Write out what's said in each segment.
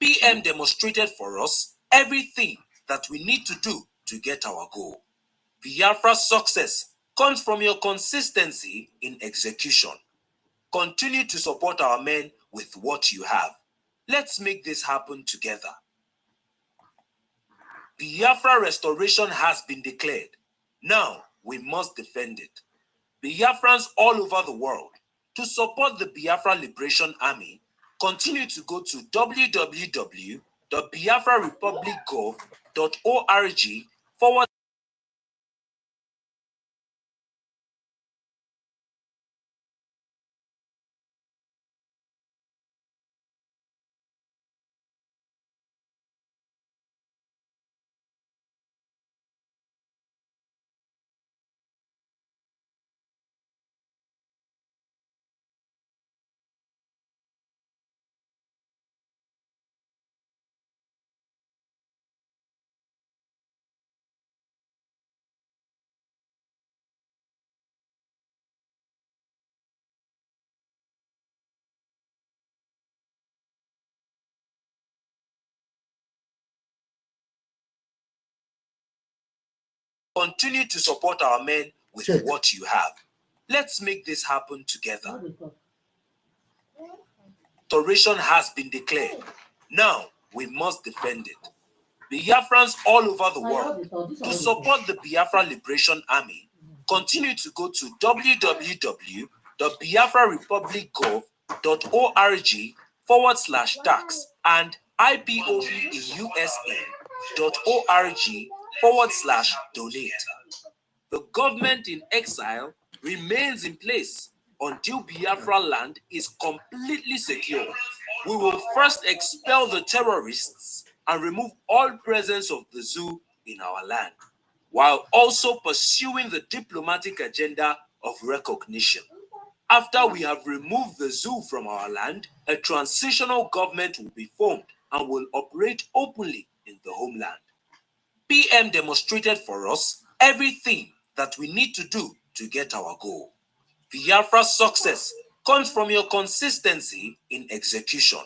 PM demonstrated for us everything that we need to do to get our goal. Biafra's success comes from your consistency in execution. Continue to support our men with what you have. Let's make this happen together. Biafra restoration has been declared. Now we must defend it. Biafrans all over the world, to support the Biafra Liberation Army, continue to go to www.biafrarepublicgov.org/ Continue to support our men with what you have. Let's make this happen together. Restoration has been declared. Now we must defend it. Biafrans all over the world, to support the Biafra Liberation Army, continue to go to www.biafrarepublicgov.org/tax and ipobinUSA.org/donate. The government in exile remains in place until Biafra land is completely secure. We will first expel the terrorists and remove all presence of the zoo in our land, while also pursuing the diplomatic agenda of recognition. After we have removed the zoo from our land, a transitional government will be formed and will operate openly in the homeland. PM demonstrated for us everything that we need to do to get our goal. Biafra's success comes from your consistency in execution.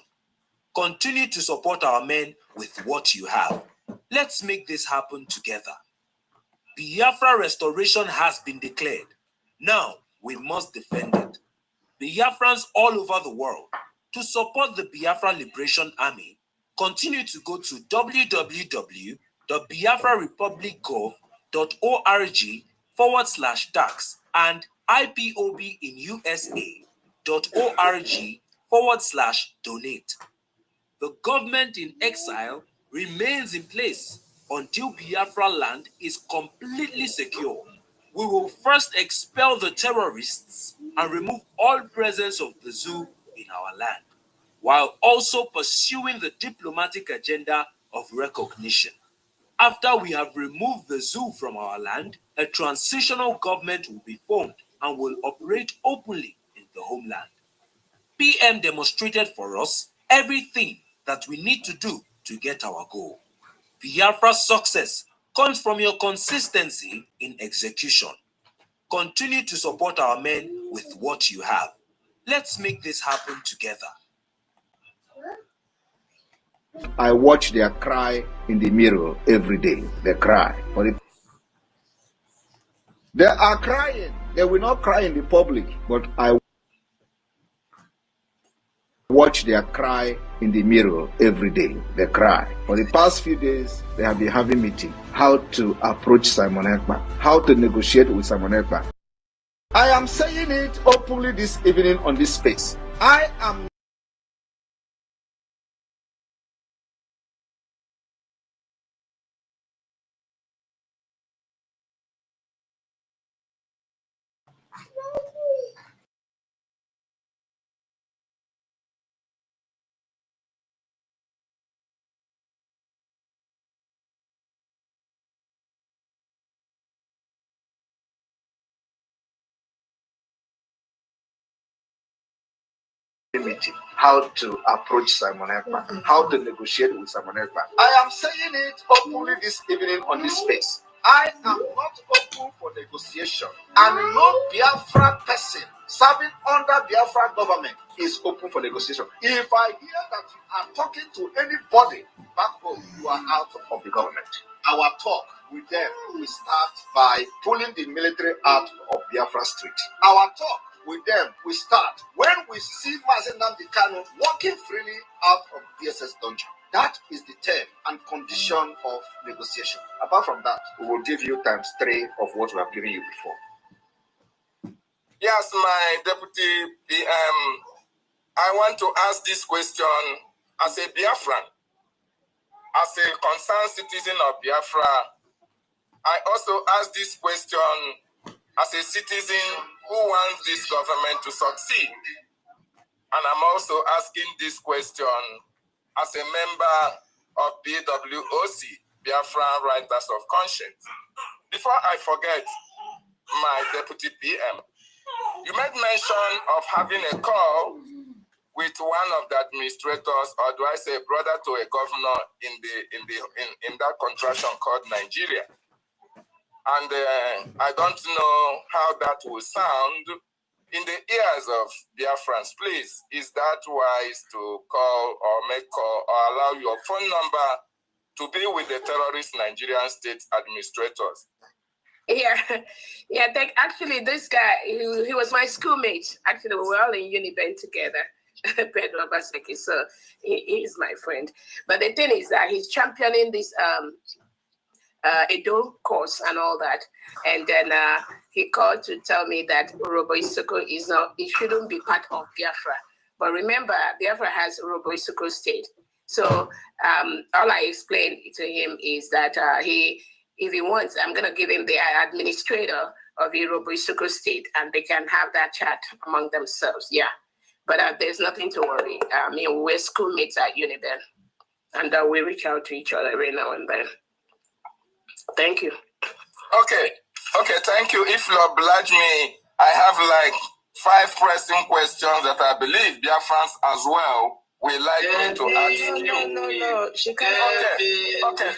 Continue to support our men with what you have. Let's make this happen together. Biafra restoration has been declared. Now we must defend it. Biafrans all over the world, to support the Biafra Liberation Army, continue to go to www.biafrarepublicgov.org/tax and ipobinUSA.org/donate. The government in exile remains in place until Biafra land is completely secure. We will first expel the terrorists and remove all presence of the zoo in our land, while also pursuing the diplomatic agenda of recognition. After we have removed the zoo from our land, a transitional government will be formed and will operate openly in the homeland. PM demonstrated for us everything that we need to do to get our goal. Biafra's success comes from your consistency in execution. Continue to support our men with what you have. Let's make this happen together. I watch their cry in the mirror every day. They cry. They are crying. They will not cry in the public, but I watch their cry in the mirror every day. They cry. For the past few days, they have been having meeting. How to approach Simon Ekpa. How to negotiate with Simon Ekpa. I am saying it openly this evening on this space. I am meeting. How to approach Simon Ekpa. How to negotiate with Simon Ekpa. I am saying it openly this evening on this space. I am not open for negotiation, and no Biafra person serving under Biafra government is open for negotiation. If I hear that you are talking to anybody back home, you are out of the government. Our talk with them will start by pulling the military out of Biafra street. Our talk with them will start when we see Mazi Nnamdi Kanu walking freely out of DSS dungeon. That is the term and condition of negotiation. Apart from that, we will give you ×3 of what we have given you before. Yes, my deputy PM, I want to ask this question as a Biafran, as a concerned citizen of Biafra. I also ask this question as a citizen who wants this government to succeed. And I'm also asking this question as a member of BWOC, Biafra Writers of Conscience. Before I forget, my deputy PM, you made mention of having a call with one of the administrators, or do I say brother to a governor in that contraction called Nigeria. And I don't know how that will sound in the ears of Biafrans. Please, is that wise to call or make call or allow your phone number to be with the terrorist Nigerian state administrators? Actually, this guy, he was my schoolmate. Actually, we were all in Uniben together. Pedro Baseki, so he's my friend. But the thing is that he's championing this Edo course and all that. And then he called to tell me that Urobo Isoko is not, it shouldn't be part of Biafra. But remember, Biafra has Urobo Isoko state. So all I explained to him is that if he wants, I'm going to give him the administrator of Urobo Isoko state, and they can have that chat among themselves. Yeah. But there's nothing to worry. I mean, we're schoolmates at Uniben, and we reach out to each other every now and then. Thank you. Okay, thank you. If you oblige me, I have like 5 pressing questions that I believe Biafrans as well will like me to ask you. No. She can't. Okay.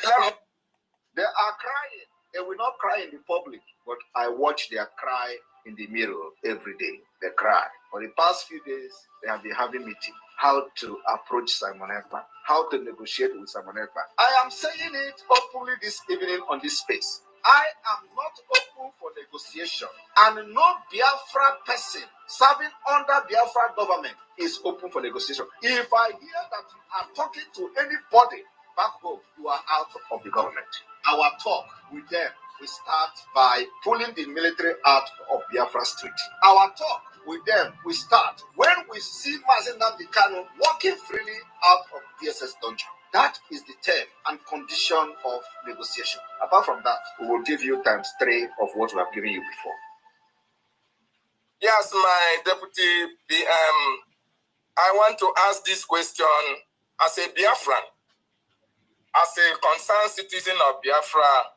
They are crying. They will not cry in the public, but I watch their cry in the mirror every day. They cry. For the past few days, they have been having meetings. How to approach Simon Ekpa, how to negotiate with Simon Ekpa. I am saying it openly this evening on this space. I am not open for negotiation, and no Biafra person serving under Biafra government is open for negotiation. If I hear that you are talking to anybody back home, you are out of the government. Our talk with them will start by pulling the military out of Biafra street. Our talk with them will start when we see Mazi Nnamdi Kanu walking freely out of DSS dungeon. That is the term and condition of negotiation. Apart from that, we will give you ×3 of what we have given you before. Yes, my deputy PM, I want to ask this question as a Biafran, as a concerned citizen of Biafra.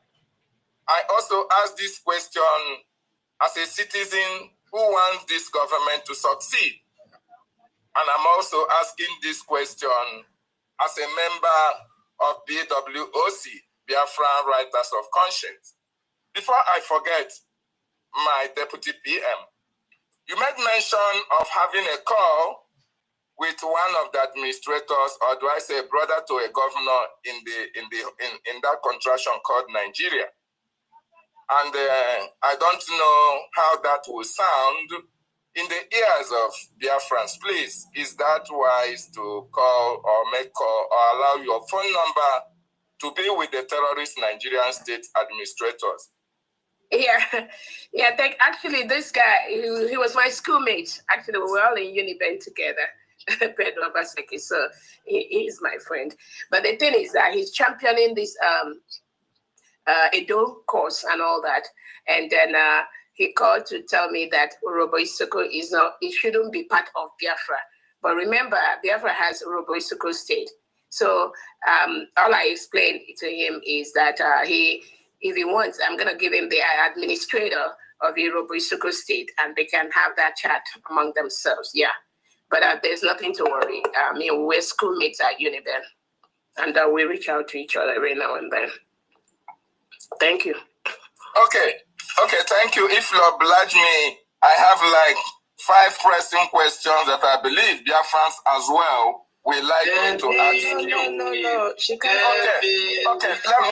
I also ask this question as a citizen who wants this government to succeed. And I'm also asking this question as a member of BWOC, Biafra Writers of Conscience. Before I forget, my deputy PM, you made mention of having a call with one of the administrators, or do I say brother to a governor in that contraction called Nigeria. And I don't know how that will sound in the ears of Biafrans. Please, is that wise to call or make call or allow your phone number to be with the terrorist Nigerian state administrators? Actually, this guy, he was my schoolmate. Actually, we were all in Uniben together. Pedro Baseki, so he's my friend. But the thing is that he's championing this Edo course and all that. And then he called to tell me that Urobo Isoko is not, it shouldn't be part of Biafra. But remember, Biafra has Urobo Isoko state. So all I explained to him is that if he wants, I'm going to give him the administrator of Urobo Isoko state, and they can have that chat among themselves. Yeah. But there's nothing to worry. I mean, we're schoolmates at Uniben, and we reach out to each other every now and then. Thank you. Okay, thank you. If you oblige me, I have like 5 pressing questions that I believe Biafrans as well will like me to ask you. No. She can't. Okay. Let me.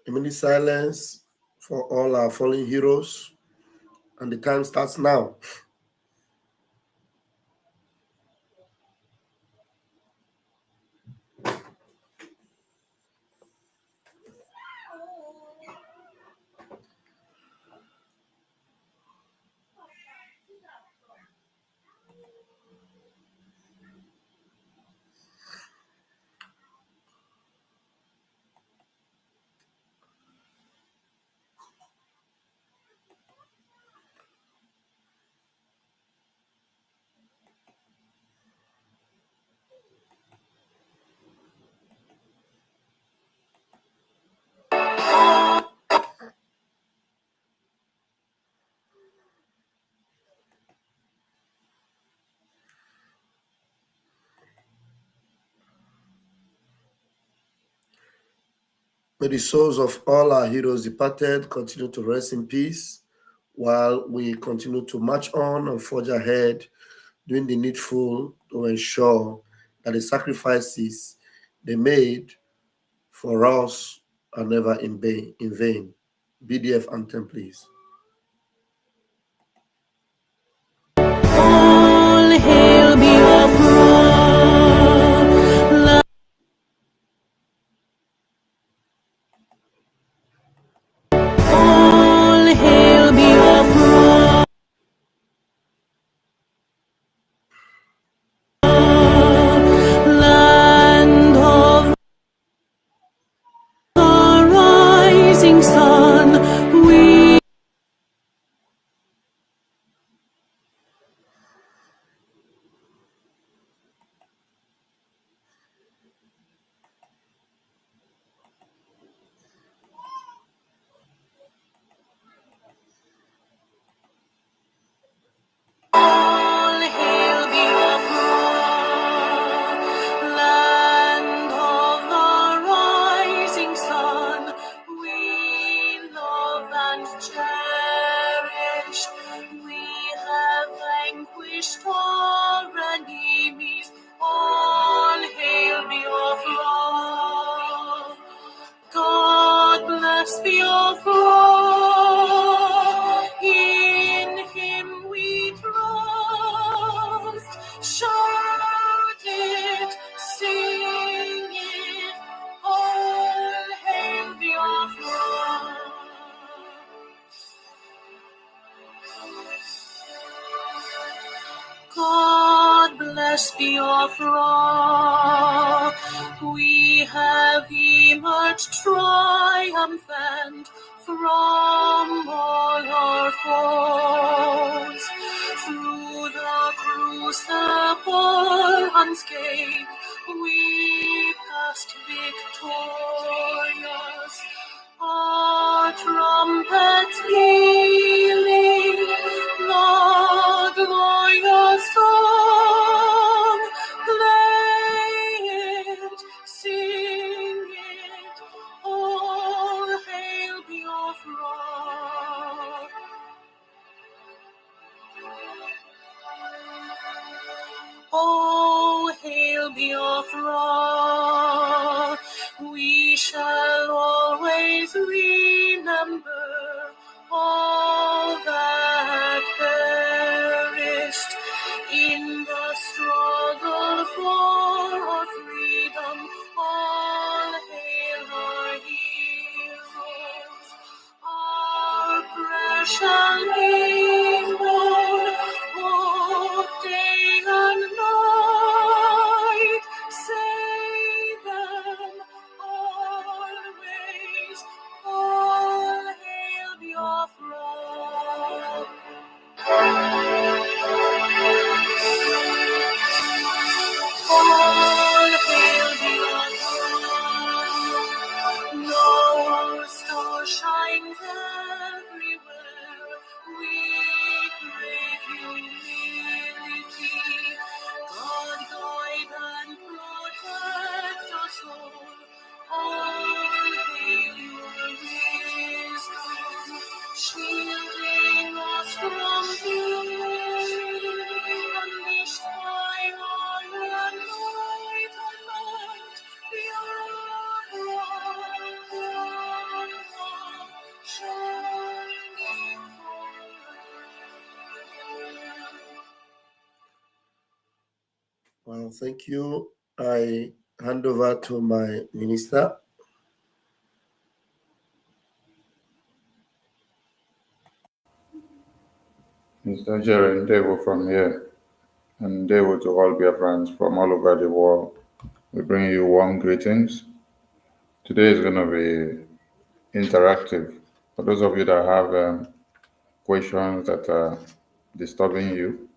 A minute silence for all our fallen heroes, and the time starts now. May the souls of all our heroes departed continue to rest in peace while we continue to march on and forge ahead, doing the needful to ensure that the sacrifices they made for us are never in vain. BDF anthem, please. All hail Biafra. All hail Biafra. Land of the rising sun, we all hail Biafra, land of the rising sun, we love and cherish. We have vanquished our enemies. All hail Biafra. God bless Biafra. In Him we trust. Shout it, sing it. All hail Biafra. God bless Biafra. We have emerged triumphant from all our foes. Through the crucible unscathed, we passed victorious. Our trumpets pealing, the glorious song, play it, sing it, all hail Biafra. Oh, hail Biafra, we shall always remember all that perished in the struggle for our freedom. All hail our heroes, our precious newborn, both day and night. Say them always. All hail Biafra. All hail Biafra. Your star shines everywhere. We crave humility. God guide and protect us all. All hail your wisdom, shielding us from fury, unleashed by iron light and light. Shining Well, thank you. I hand over to my minister. Mr. Jerry Ndewo from here, and Ndewo to all Biafrans from all over the world. We bring you warm greetings. Today is going to be interactive. For those of you that have questions that are disturbing you,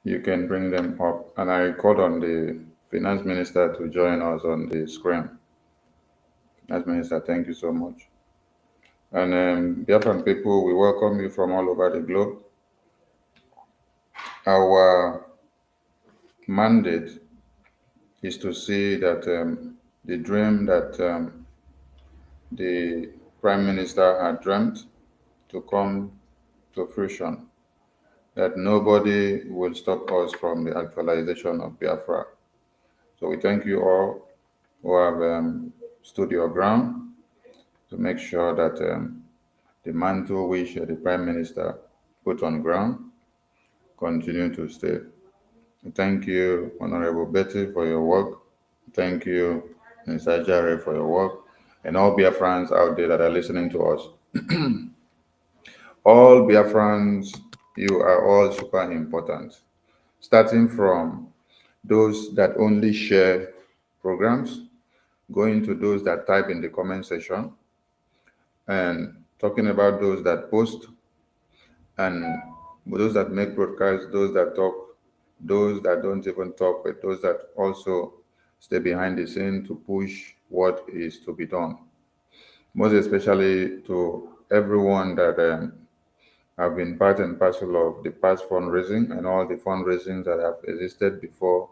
you can bring them up. And I called on the Finance Minister to join us on the screen. Finance Minister, thank you so much. And Biafran people, we welcome you from all over the globe. Our mandate is to see that the dream that the Prime Minister had dreamt to come to fruition, that nobody will stop us from the actualization of Biafra. So we thank you all who have stood your ground to make sure that the mantle which the Prime Minister put on ground continue to stay. Thank you, Honorable Betty, for your work. Thank you, Mr. Jare, for your work, and all Biafrans out there that are listening to us. All Biafrans, you are all super important, starting from those that only share programs, going to those that type in the comment section, and talking about those that post, and those that make broadcasts, those that talk, those that don't even talk, but those that also stay behind the scene to push what is to be done. Most especially to everyone that have been part and parcel of the past fundraising and all the fundraisings that have existed before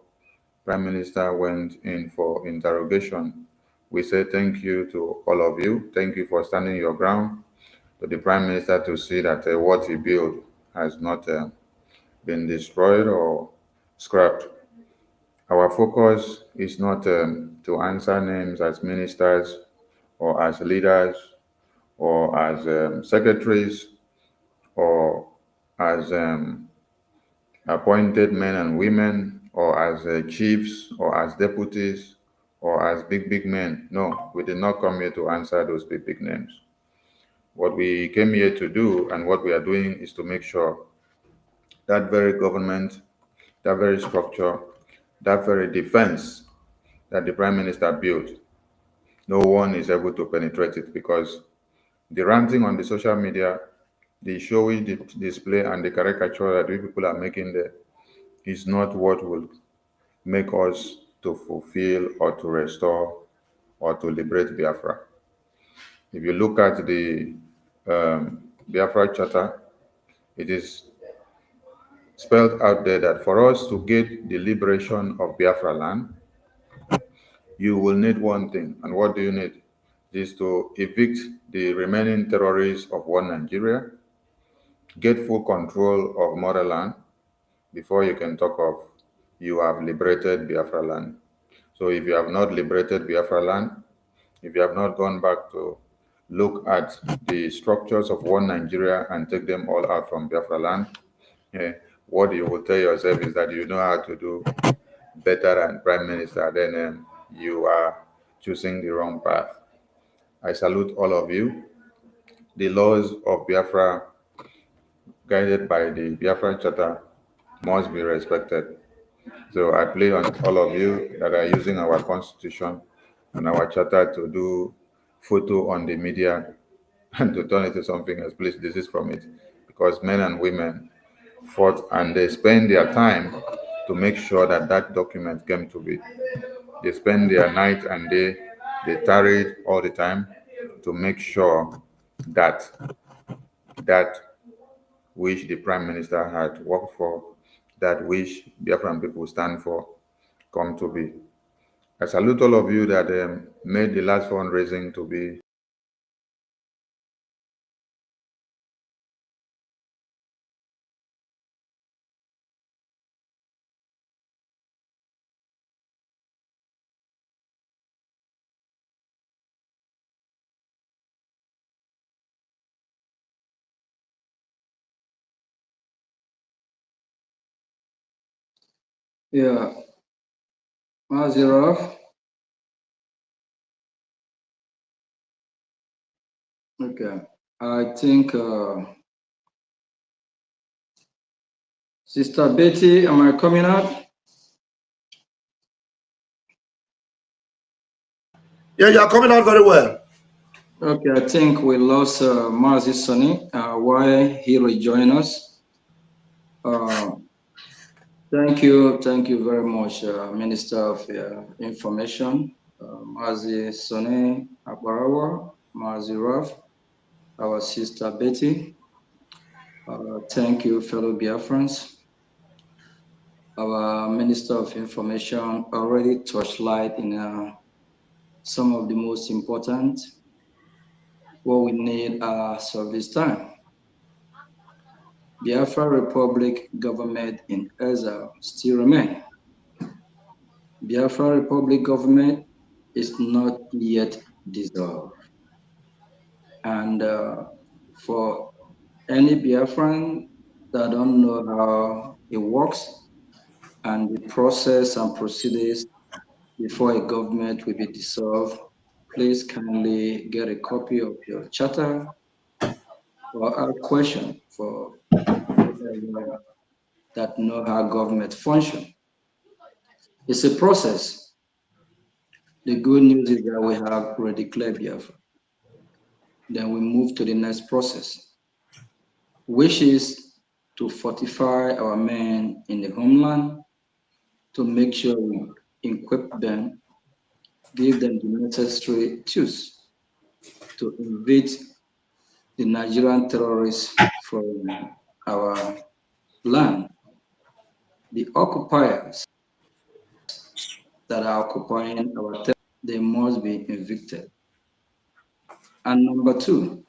Prime Minister went in for interrogation. We say thank you to all of you. Thank you for standing your ground to the Prime Minister to see that what he built has not been destroyed or scrapped. Our focus is not to answer names as ministers or as leaders or as secretaries or as appointed men and women or as chiefs or as deputies or as big men. No, we did not come here to answer those big names. What we came here to do and what we are doing is to make sure that very government, that very structure, that very defense that the Prime Minister built, no one is able to penetrate it, because the ranting on the social media, the showy display and the caricature that we people are making there is not what will make us to fulfill or to restore or to liberate Biafra. If you look at the Biafra Charter, it is spelled out there that for us to get the liberation of Biafra land, you will need one thing. And what do you need? It is to evict the remaining terrorists of one Nigeria, get full control of motherland before you can talk of you have liberated Biafra land. So if you have not liberated Biafra land, if you have not gone back to look at the structures of one Nigeria and take them all out from Biafra land, what you will tell yourself is that you know how to do better than Prime Minister, then you are choosing the wrong path. I salute all of you. The laws of Biafra, guided by the Biafra Charter, must be respected. So I play on all of you that are using our constitution and our charter to do photo on the media and to turn it to something else. Please desist from it, because men and women fought and they spend their time to make sure that that document came to be. They spend their night and day, they tarried all the time to make sure that that which the Prime Minister had worked for, that which Biafran people stand for, come to be. I salute all of you that made the last fundraising to be. Yeah, Mazirov. Okay, I think Sister Betty, am I coming out? Yeah, you are coming out very well. Okay, I think we lost Mazi Sonny while he rejoined us. Thank you very much, Minister of Information, Mazi Sonny Abarawa, Mazi Raf, our sister Betty. Thank you, fellow Biafrans. Our Minister of Information already touched light in some of the most important what we need of this time. Biafra Republic government in exile still remain. Biafra Republic government is not yet dissolved. And for any Biafran that don't know how it works and the process and procedures before a government will be dissolved, please kindly get a copy of your charter or a question for everyone that know how government function. It's a process. The good news is that we have redeclared Biafra. Then we move to the next process, which is to fortify our men in the homeland, to make sure we equip them, give them the necessary tools to invade the Nigerian terrorists from our land. The occupiers that are occupying our territory, they must be evicted. And number two,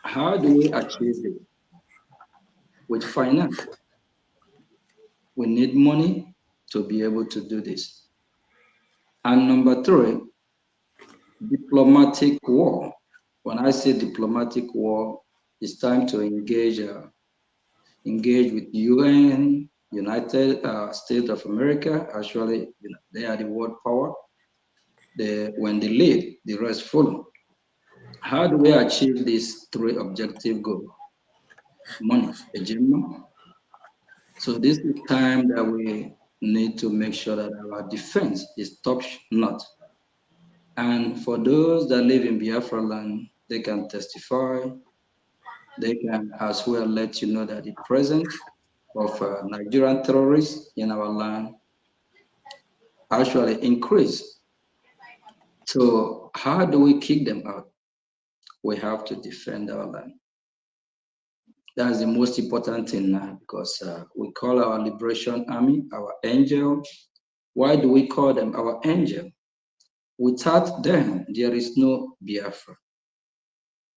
how do we achieve it? With finance. We need money to be able to do this. And number three, diplomatic war. When I say diplomatic war, it's time to engage with UN, United States of America. Actually, they are the world power. When they lead, the rest follow. How do we achieve these three objective goals? Money, legitimacy. So this is time that we need to make sure that our defense is top notch. And for those that live in Biafra land, they can testify. They can as well let you know that the presence of Nigerian terrorists in our land actually increased. So how do we kick them out? We have to defend our land. That's the most important thing now, because we call our liberation army our angel. Why do we call them our angel? Without them, there is no Biafra.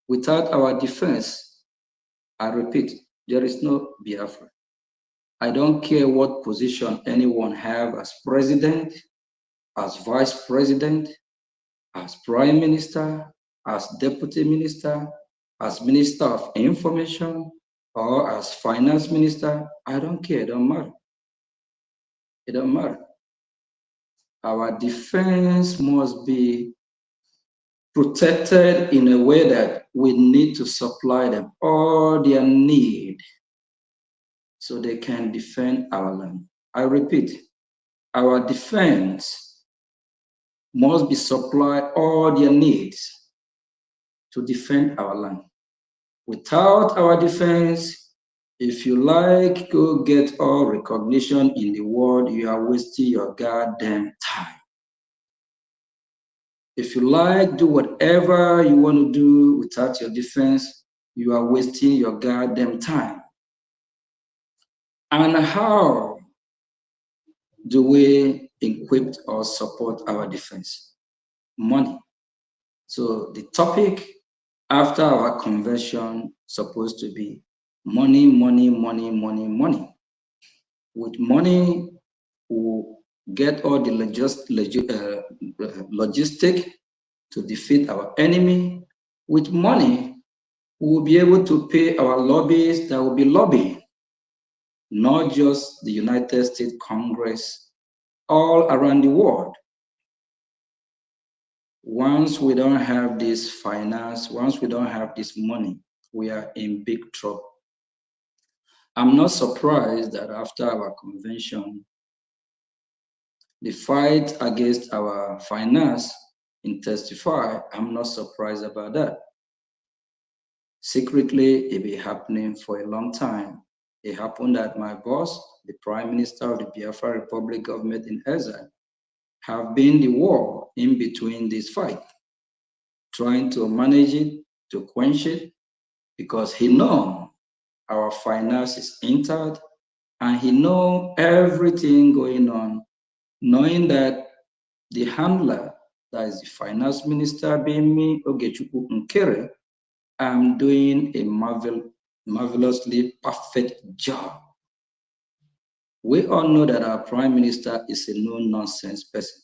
Without our defense, I repeat, there is no Biafra. I don't care what position anyone have as president, as vice president, as prime minister, as deputy minister, as minister of information, or as finance minister. I don't care, it don't matter. It don't matter. Our defense must be protected in a way that we need to supply them all their need so they can defend our land. I repeat, our defense must be supplied all their needs to defend our land. Without our defense, if you like, go get all recognition in the world, you are wasting your goddamn time. If you like, do whatever you want to do without your defense, you are wasting your goddamn time. And how do we equip or support our defense? Money. So the topic after our convention supposed to be money, money, money, money, money. With money, we'll get all the logistic to defeat our enemy. With money, we will be able to pay our lobbyists that will be lobbying, not just the United States Congress, all around the world. Once we don't have this finance, once we don't have this money, we are in big trouble. I'm not surprised that after our convention, the fight against our finance intensify. I'm not surprised about that. Secretly, it been happening for a long time. It happened that my boss, the Prime Minister of the Biafra Republic government in exile, have been the war in between this fight, trying to manage it, to quench it, because he knows our finance is entered, and he knows everything going on, knowing that the handler that is the finance minister being me, Ogechukwu Nkere, I'm doing a marvelously perfect job. We all know that our prime minister is a no-nonsense person.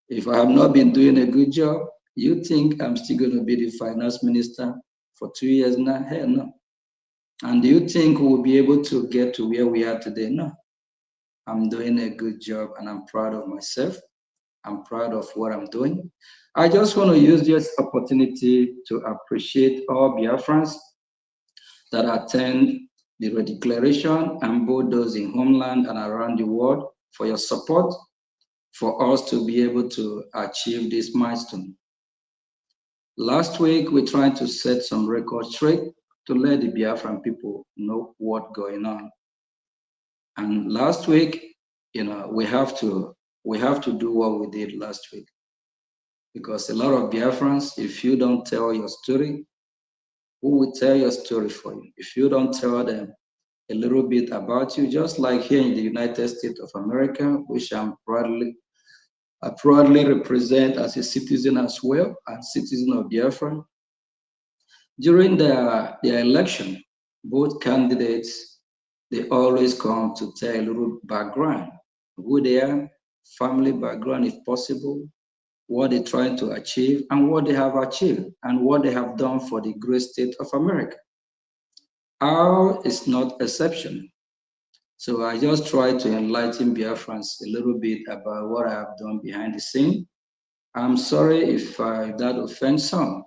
If I have not been doing a good job, you think I'm still going to be the finance minister for 2 years now? Hell no. And do you think we'll be able to get to where we are today? No. I'm doing a good job and I'm proud of myself. I'm proud of what I'm doing. I just want to use this opportunity to appreciate all Biafrans that attend the redeclaration and both those in Homeland and around the world for your support for us to be able to achieve this milestone. Last week, we tried to set some records straight to let the Biafran people know what's going on. And last week, we have to do what we did last week. Because a lot of Biafrans, if you don't tell your story, who will tell your story for you? If you don't tell them a little bit about you, just like here in the United States of America, which I proudly represent as a citizen as well, and citizen of Biafra. During their election, both candidates, they always come to tell a little background, who they are, family background if possible, what they're trying to achieve, and what they have achieved, and what they have done for the great state of America. Ours is not exceptional. So I just try to enlighten Biafrans a little bit about what I have done behind the scene. I'm sorry if that offends some.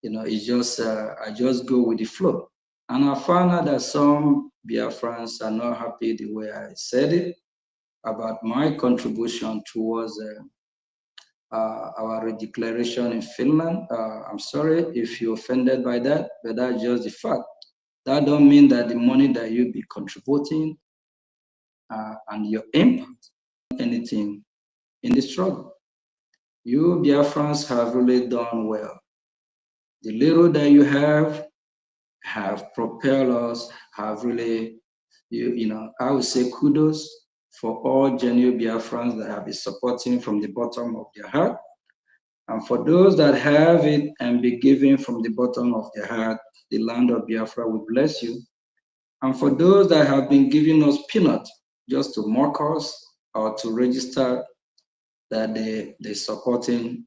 It's just I just go with the flow. And I found out that some Biafrans are not happy the way I said it about my contribution towards our declaration in Finland. I'm sorry if you're offended by that, but that's just the fact. That don't mean that the money that you be contributing and your impact anything in the struggle. You Biafrans have really done well. The little that you have propelled us, have really, I would say kudos for all genuine Biafrans that have been supporting from the bottom of their heart. And for those that have it and be giving from the bottom of their heart, the land of Biafra will bless you. And for those that have been giving us peanuts just to mock us or to register that they're supporting,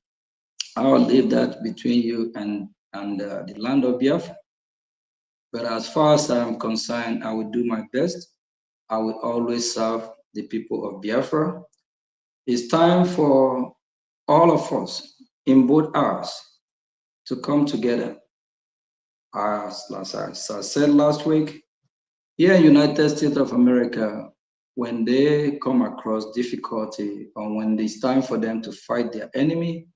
I'll leave that between you and the land of Biafra. But as far as I'm concerned, I will do my best. I will always serve the people of Biafra. It's time for all of us in both hours to come together. As I said last week, here in United States of America, when they come across difficulty or when it's time for them to fight their enemy,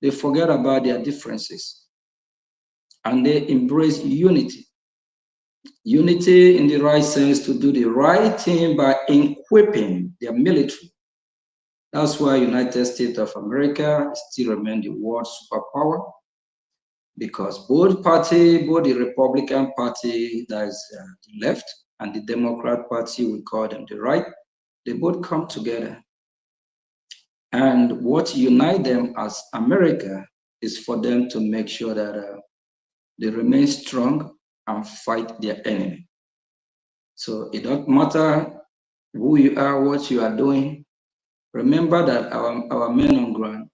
they forget about their differences and they embrace unity. Unity in the right sense to do the right thing by equipping their military. That's why United States of America still remain the world superpower, because both party, both the Republican Party, that is the left, and the Democrat Party, we call them the right, they both come together. And what unites them as America is for them to make sure that they remain strong and fight their enemy. So it don't matter who you are, what you are doing. Remember that our men on ground,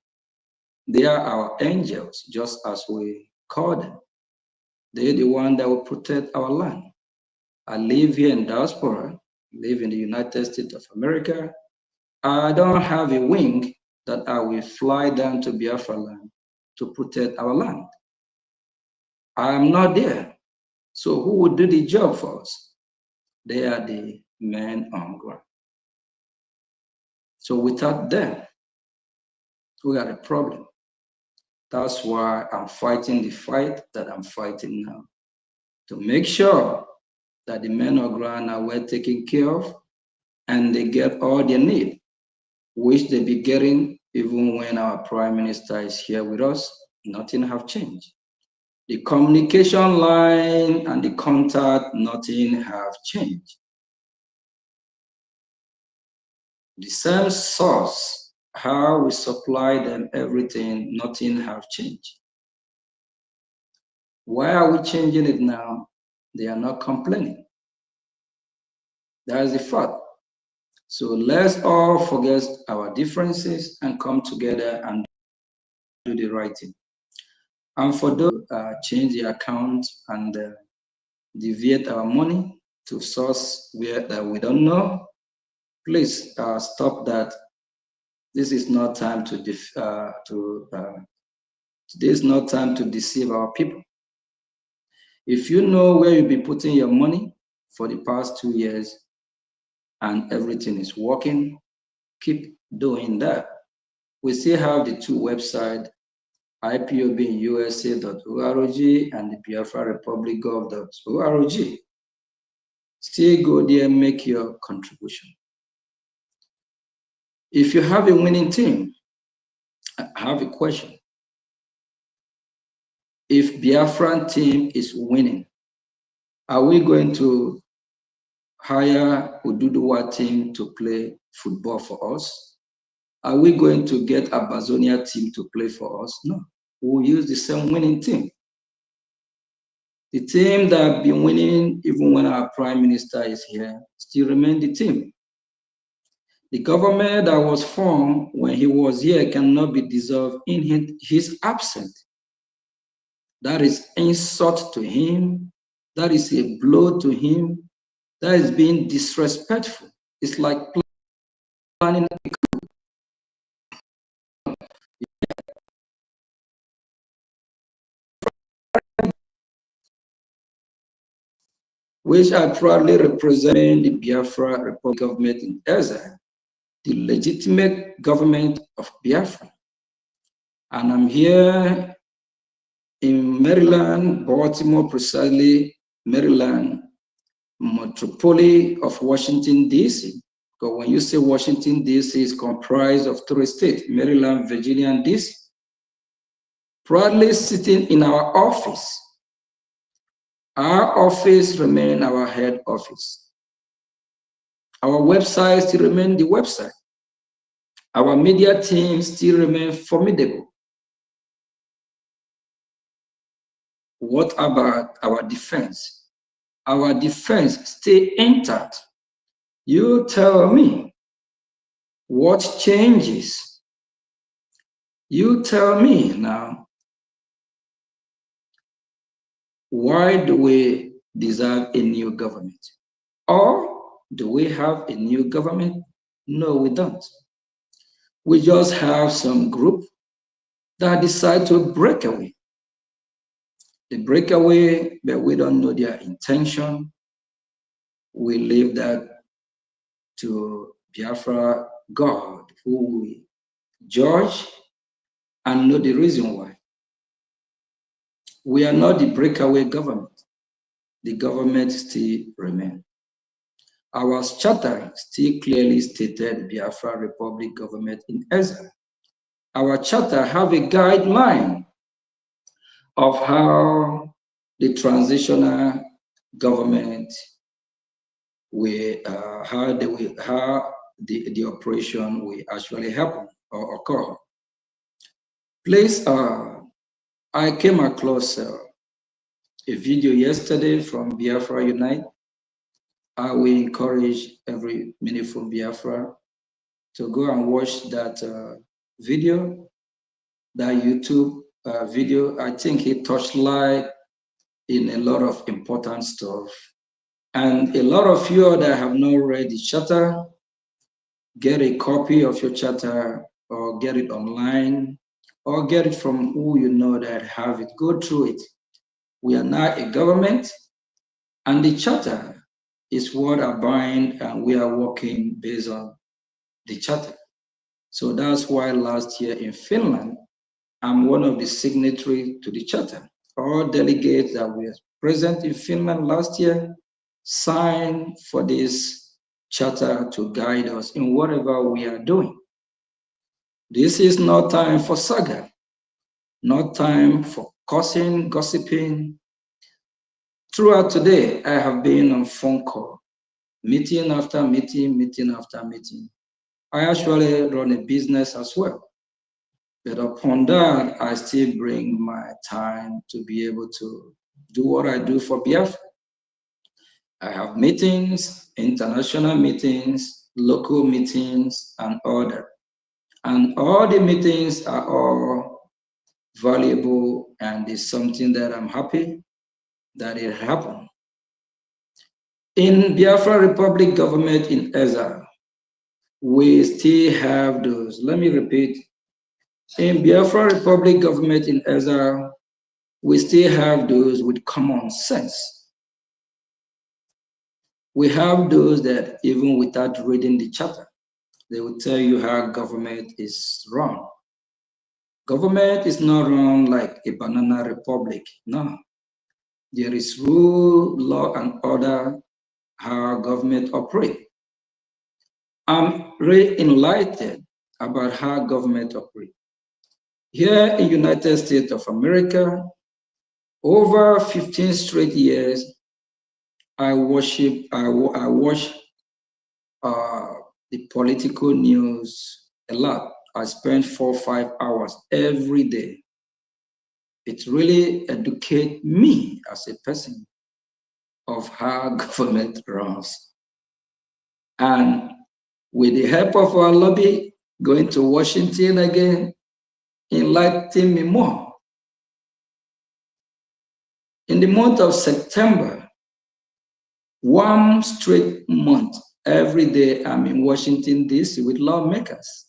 they are our angels, just as we call them. They're the one that will protect our land. I live here in diaspora, live in the United States of America. I don't have a wing that I will fly down to Biafra land to protect our land. I'm not there. So who would do the job for us? They are the men on ground. So without them, we got a problem. That's why I'm fighting the fight that I'm fighting now, to make sure that the men on ground are well taken care of and they get all they need, which they be getting even when our prime minister is here with us. Nothing have changed. The communication line and the contact, nothing have changed. The same source how we supply them everything, nothing have changed. Why are we changing it now? They are not complaining. That is the fact. So let's all forget our differences and come together and do the right thing. And for those change the account and deviate our money to source where that we don't know, please stop that. This is not time to today is not time to deceive our people. If you know where you've been putting your money for the past 2 years and everything is working, keep doing that. We still have the two websites, IPOBinUSA.org and the Biafra Republic Gov.org. Still go there and make your contribution. If you have a winning team, I have a question. If Biafran team is winning, are we going to hire Ududuwa team to play football for us? Are we going to get a Bazonia team to play for us? No, we'll use the same winning team. The team that have been winning even when our prime minister is here still remain the team. The government that was formed when he was here cannot be dissolved in his absence. That is insult to him. That is a blow to him. That is being disrespectful. It's like planning a which I proudly represent the Biafra Republic government in exile, the legitimate government of Biafra. And I'm here in Maryland, Baltimore, precisely Maryland, metropolis of Washington, D.C. Because when you say Washington, D.C. is comprised of 3 states, Maryland, Virginia, and D.C. Proudly sitting in our office. Our office remains our head office. Our website still remains the website. Our media team still remains formidable. What about our defense? Our defense stay intact. You tell me what changes. You tell me now, why do we deserve a new government? Or do we have a new government? No, we don't. We just have some group that decide to break away. They break away, but we don't know their intention. We leave that to Biafra God, who we judge and know the reason why. We are not the breakaway government. The government still remains. Our charter still clearly stated Biafra Republic government in exile. Our charter have a guideline of how the transitional government will, how the operation will actually happen or occur. Please, I came across a video yesterday from Biafra Unite. I will encourage every meaningful Biafra to go and watch that video, that YouTube video. I think it touched light in a lot of important stuff. And a lot of you that have not read the charter, get a copy of your charter or get it online or get it from who you know that have it. Go through it. We are not a government, and the charter is what are bind, and we are working based on the charter. So that's why last year in Finland, I'm one of the signatories to the charter. All delegates that were present in Finland last year signed for this charter to guide us in whatever we are doing. This is not time for saga, not time for cussing, gossiping. Throughout today, I have been on phone call, meeting after meeting, meeting after meeting. I actually run a business as well. But upon that, I still bring my time to be able to do what I do for Biafra. I have meetings, international meetings, local meetings, and other. And all the meetings are all valuable, and it's something that I'm happy that it happened. In Biafra Republic government in exile, we still have those. Let me repeat. In Biafra Republic government in exile, we still have those with common sense. We have those that even without reading the charter, they will tell you how government is run. Government is not run like a banana republic. No. There is rule, law, and order how government operate. I'm really enlightened about how government operate. Here in United States of America, over 15 straight years, I watch the political news a lot. I spend 4 or 5 hours every day. It really educates me as a person of how government runs. And with the help of our lobby, going to Washington again, enlighten me more. In the month of September, 1 straight month, every day I'm in Washington, D.C. with lawmakers.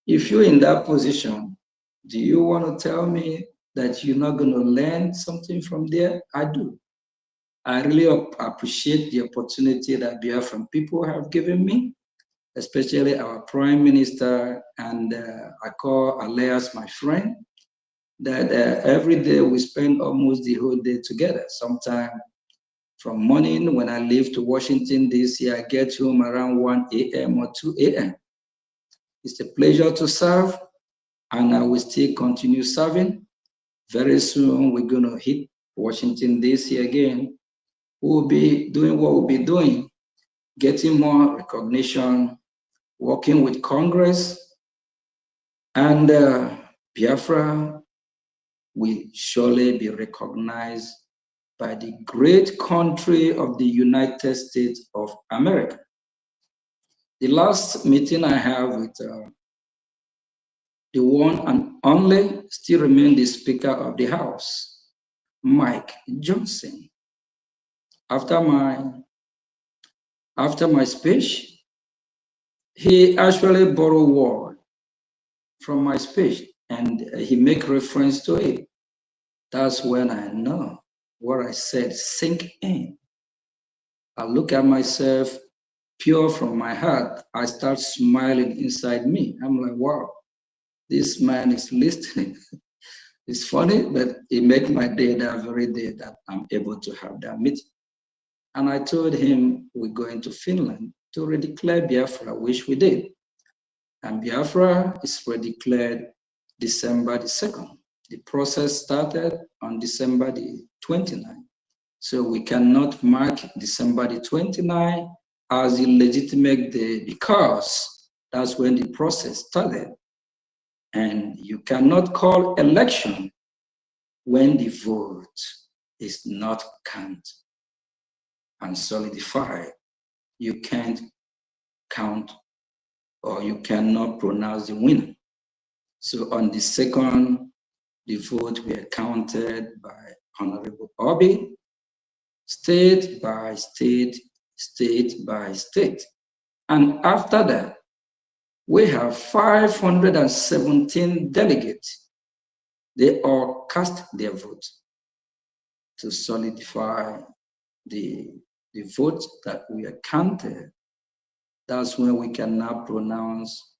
If you're in that position, do you want to tell me that you're not going to learn something from there? I do. I really appreciate the opportunity that Biafran people have given me, especially our Prime Minister, and I call Alias my friend, that every day we spend almost the whole day together. Sometimes from morning when I leave to Washington, D.C., I get home around 1 a.m. or 2 a.m. It's a pleasure to serve, and I will still continue serving. Very soon, we're going to hit Washington, D.C. again. We'll be doing what we'll be doing, getting more recognition, working with Congress, and Biafra will surely be recognized by the great country of the United States of America. The last meeting I have with the one and only still remain the Speaker of the House, Mike Johnson. After my speech, he actually borrowed word from my speech and he make reference to it. That's when I know what I said sink in. I look at myself pure from my heart. I start smiling inside me. I'm like, wow, this man is listening. It's funny, but it made my day that very day that I'm able to have that meeting. And I told him we're going to Finland to redeclare Biafra, which we did. And Biafra is redeclared December the 2nd. The process started on December the 29th. So we cannot mark December the 29th as a legitimate day because that's when the process started. And you cannot call election when the vote is not counted and solidified. You can't count or you cannot pronounce the winner. So on the 2nd, the vote were counted by Honorable Obi, state by state, state by state. And after that, we have 517 delegates. They all cast their vote to solidify the vote that we are counted. That's when we can now pronounce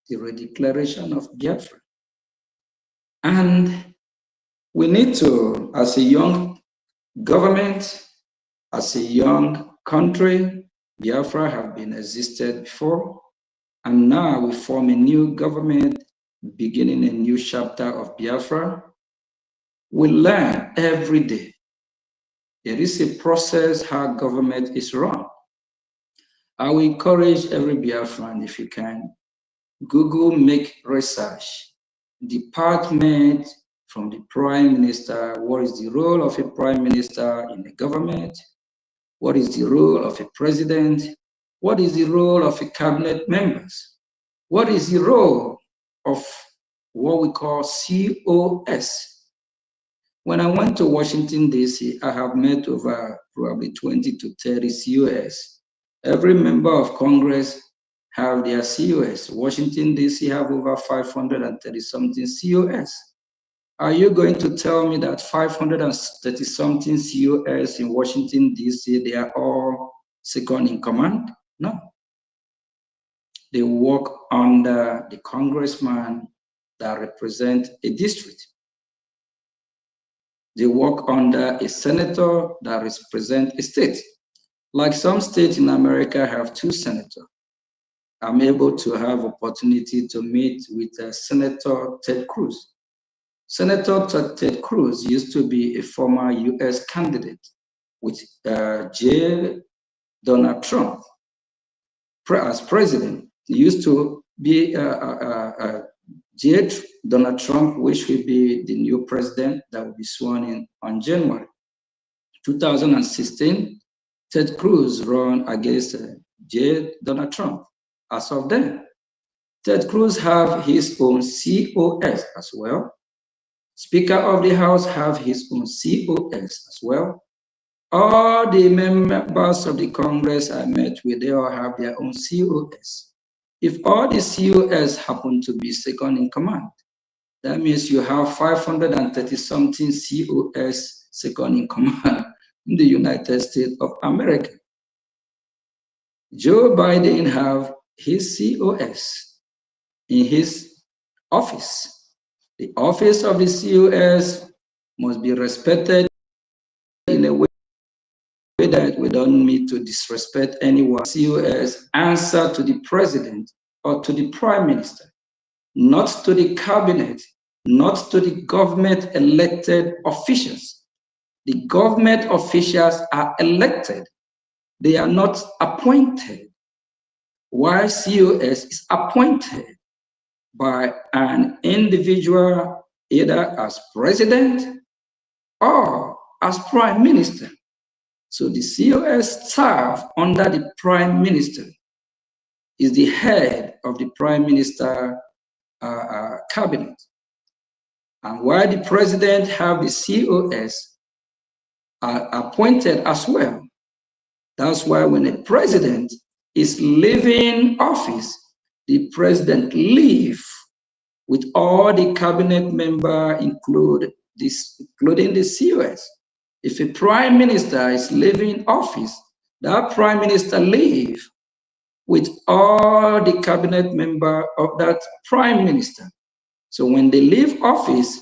the redeclaration of Biafra. And we need to, as a young government, as a young country, Biafra have been existed before, and now we form a new government, beginning a new chapter of Biafra. We learn every day. There is a process how government is run. I will encourage every Biafran, if you can, Google, make research. Department from the Prime Minister, what is the role of a Prime Minister in the government? What is the role of a president? What is the role of a cabinet members? What is the role of what we call COS? When I went to Washington, D.C., I have met over probably 20 to 30 COS. Every member of Congress have their COS. Washington, D.C. have over 530-something COS. Are you going to tell me that 530-something COS in Washington, D.C., they are all second in command? No. They work under the congressman that represent a district. They work under a senator that represent a state. Like some states in America have 2 senators. I'm able to have opportunity to meet with Senator Ted Cruz. Senator Ted Cruz used to be a former US candidate with J. Donald Trump as president. He used to be J. Donald Trump, which will be the new president that will be sworn in on January 2016. Ted Cruz ran against J. Donald Trump. As of then, Ted Cruz have his own COS as well. Speaker of the House have his own COS as well. All the members of the Congress I met with, they all have their own COS. If all the COS happen to be second in command, that means you have 530-something COS second in command in the United States of America. Joe Biden have his COS in his office. The office of the COS must be respected in a way that we don't need to disrespect anyone. COS answer to the president or to the prime minister, not to the cabinet, not to the government elected officials. The government officials are elected. They are not appointed. While COS is appointed by an individual either as president or as prime minister. So the COS serve under the prime minister, is the head of the prime minister cabinet. And while the president have the COS appointed as well. That's why when a president is leaving office, the president leave with all the cabinet member including the COS. If a prime minister is leaving office, that prime minister leave with all the cabinet member of that prime minister. So when they leave office,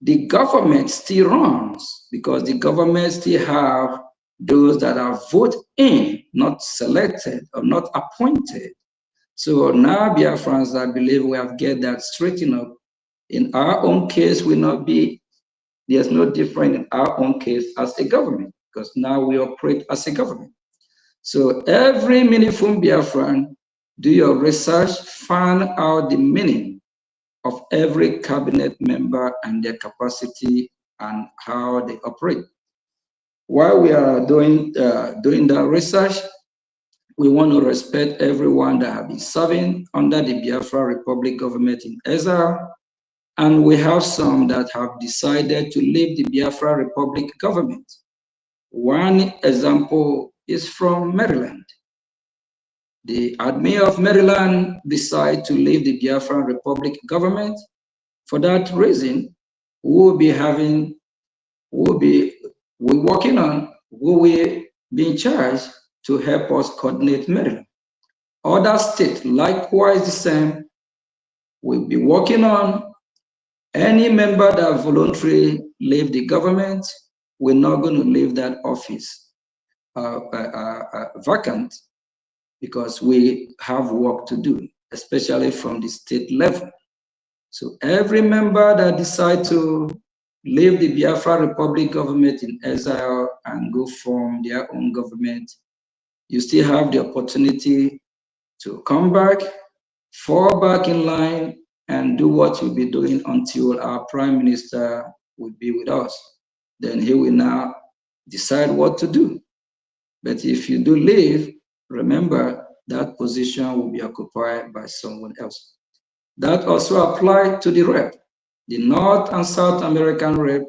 the government still runs because the government still have those that are voted in, not selected or not appointed. So now, Biafrans, I believe we have get that straightened up. In our own case, there's no different in our own case as a government, because now we operate as a government. So every meaningful Biafran, do your research, find out the meaning of every cabinet member and their capacity and how they operate. While we are doing that research, we want to respect everyone that have been serving under the Biafra Republic government in exile, and we have some that have decided to leave the Biafra Republic government. One example is from Maryland. The admin of Maryland decided to leave the Biafra Republic government. For that reason, we're working on who will be in charge to help us coordinate Maryland. Other states, likewise the same, will be working on any member that voluntarily leave the government. We're not going to leave that office vacant because we have work to do, especially from the state level. So every member that decides to leave the Biafra Republic government in exile and go form their own government, You still have the opportunity to come back, fall back in line, and do what you'll be doing until our Prime Minister will be with us. Then he will now decide what to do. But if you do leave, remember that position will be occupied by someone else. That also applies to the rep. The North and South American rep,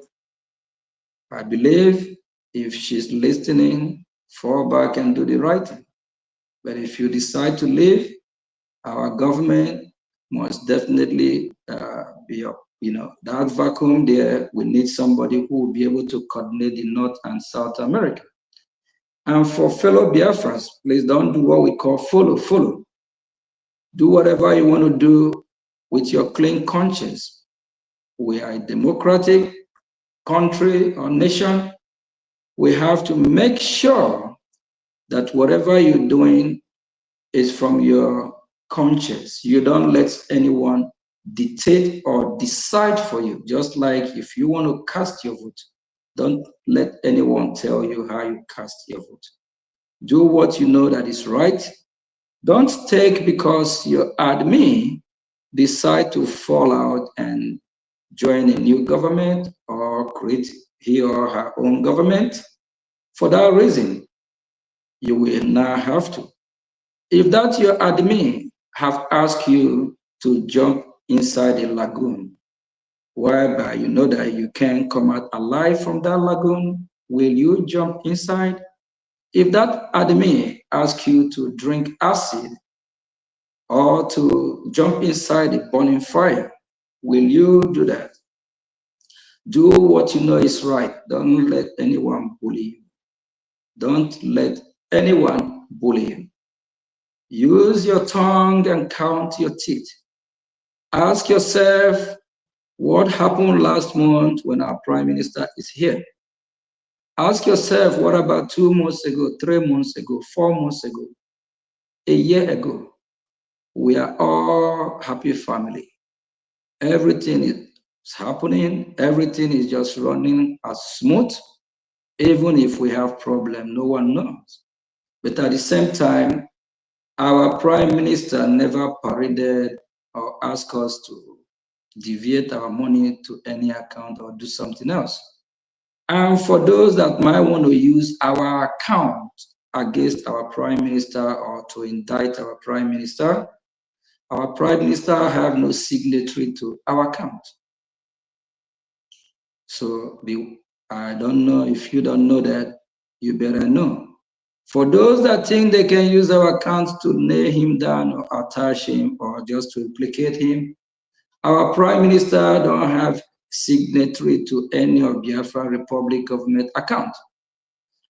I believe if she's listening, fall back and do the right thing. But if you decide to leave, our government must definitely be up. That vacuum there, we need somebody who will be able to coordinate the North and South America. And for fellow Biafrans, please don't do what we call follow. Do whatever you want to do with your clean conscience. We are a democratic country or nation. We have to make sure that whatever you're doing is from your conscience. You don't let anyone dictate or decide for you. Just like if you want to cast your vote, don't let anyone tell you how you cast your vote. Do what you know that is right. Don't take because your admin decide to fall out and join a new government or create he or her own government. For that reason, you will now have to. If that your admin have asked you to jump inside a lagoon, whereby you know that you can't come out alive from that lagoon, will you jump inside? If that admin asks you to drink acid or to jump inside a burning fire, will you do that? Do what you know is right. Don't let anyone bully you. Don't let anyone bully you. Use your tongue and count your teeth. Ask yourself what happened last month when our Prime Minister is here. Ask yourself what about 2 months ago, 3 months ago, 4 months ago, a year ago. We are all happy family. Everything is happening. Everything is just running as smooth. Even if we have problem, no one knows. But at the same time, our Prime Minister never paraded or asked us to deviate our money to any account or do something else. And for those that might want to use our account against our Prime Minister or to indict our Prime Minister have no signatory to our account. So I don't know if you don't know that, you better know. For those that think they can use our account to nail him down or attach him or just to implicate him, our Prime Minister don't have signatory to any of Biafra Republic government account.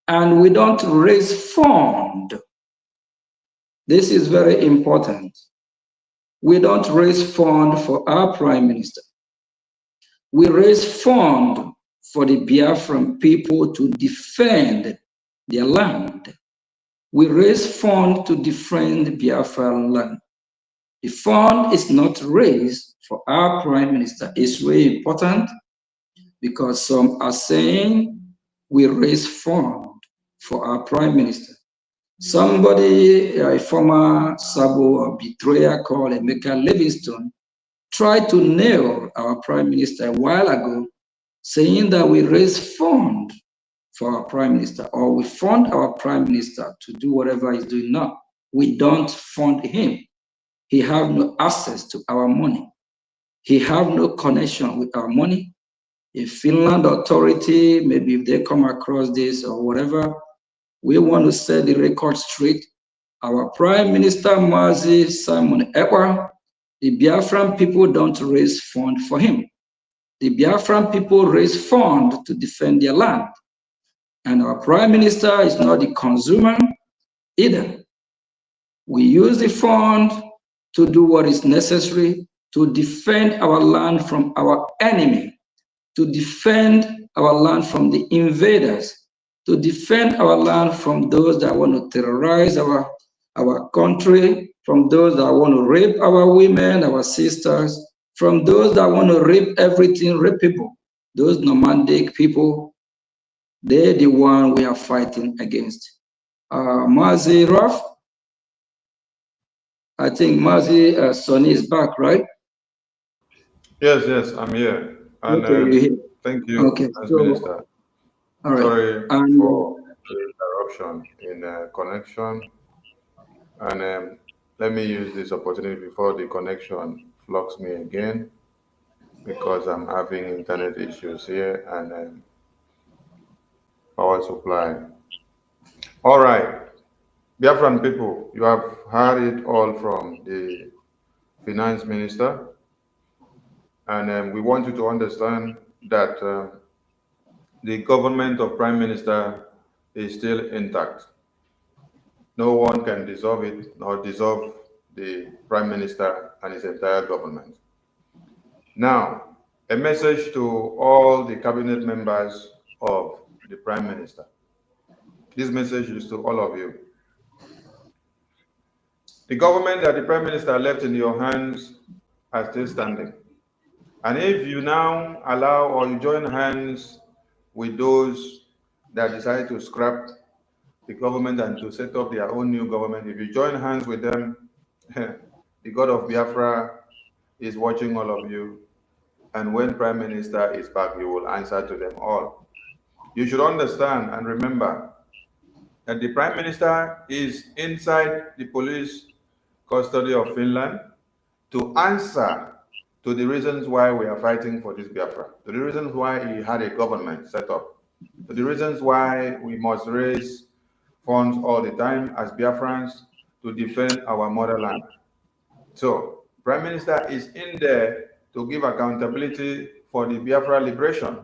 And we don't raise fund. This is very important. We don't raise fund for our Prime Minister. We raise fund for the Biafran people to defend their land. We raise fund to defend Biafran land. The fund is not raised for our Prime Minister. It's really important because some are saying we raise fund for our Prime Minister. Somebody, a former sabo or betrayer called Emeka Livingstone, tried to nail our Prime Minister a while ago, saying that we raise fund for our Prime Minister or we fund our Prime Minister to do whatever he's doing now. We don't fund him. He have no access to our money. He have no connection with our money. If Finland authority, maybe if they come across this or whatever, we want to set the record straight. Our Prime Minister, Mazi Simon Ekpa, the Biafran people don't raise fund for him. The Biafran people raise fund to defend their land. And our Prime Minister is not the consumer either. We use the fund to do what is necessary to defend our land from our enemy, to defend our land from the invaders, to defend our land from those that want to terrorize our country, from those that want to rape our women, our sisters, from those that want to rape everything rapeable. Those nomadic people, they're the one we are fighting against. Mazi Raf. I think Mazi Sonny is back, right? Yes, I'm here. And Okay, you're here. thank you, Okay, as so, Minister. all right. Sorry And for the interruption in connection. And let me use this opportunity before the connection flocks me again, because I'm having internet issues here and power supply. All right, Biafran people, you have heard it all from the finance minister. And we want you to understand that the government of Prime Minister is still intact. No one can dissolve it nor dissolve the Prime Minister and his entire government. Now, a message to all the cabinet members of the Prime Minister. This message is to all of you. The government that the Prime Minister left in your hands are still standing. And if you now allow or you join hands with those that decide to scrap the government and to set up their own new government, if you join hands with them, the God of Biafra is watching all of you. And when Prime Minister is back, you will answer to them all. You should understand and remember that the Prime Minister is inside the police custody of Finland to answer to the reasons why we are fighting for this Biafra, to the reasons why he had a government set up, to the reasons why we must raise funds all the time as Biafrans to defend our motherland. So, Prime Minister is in there to give accountability for the Biafra liberation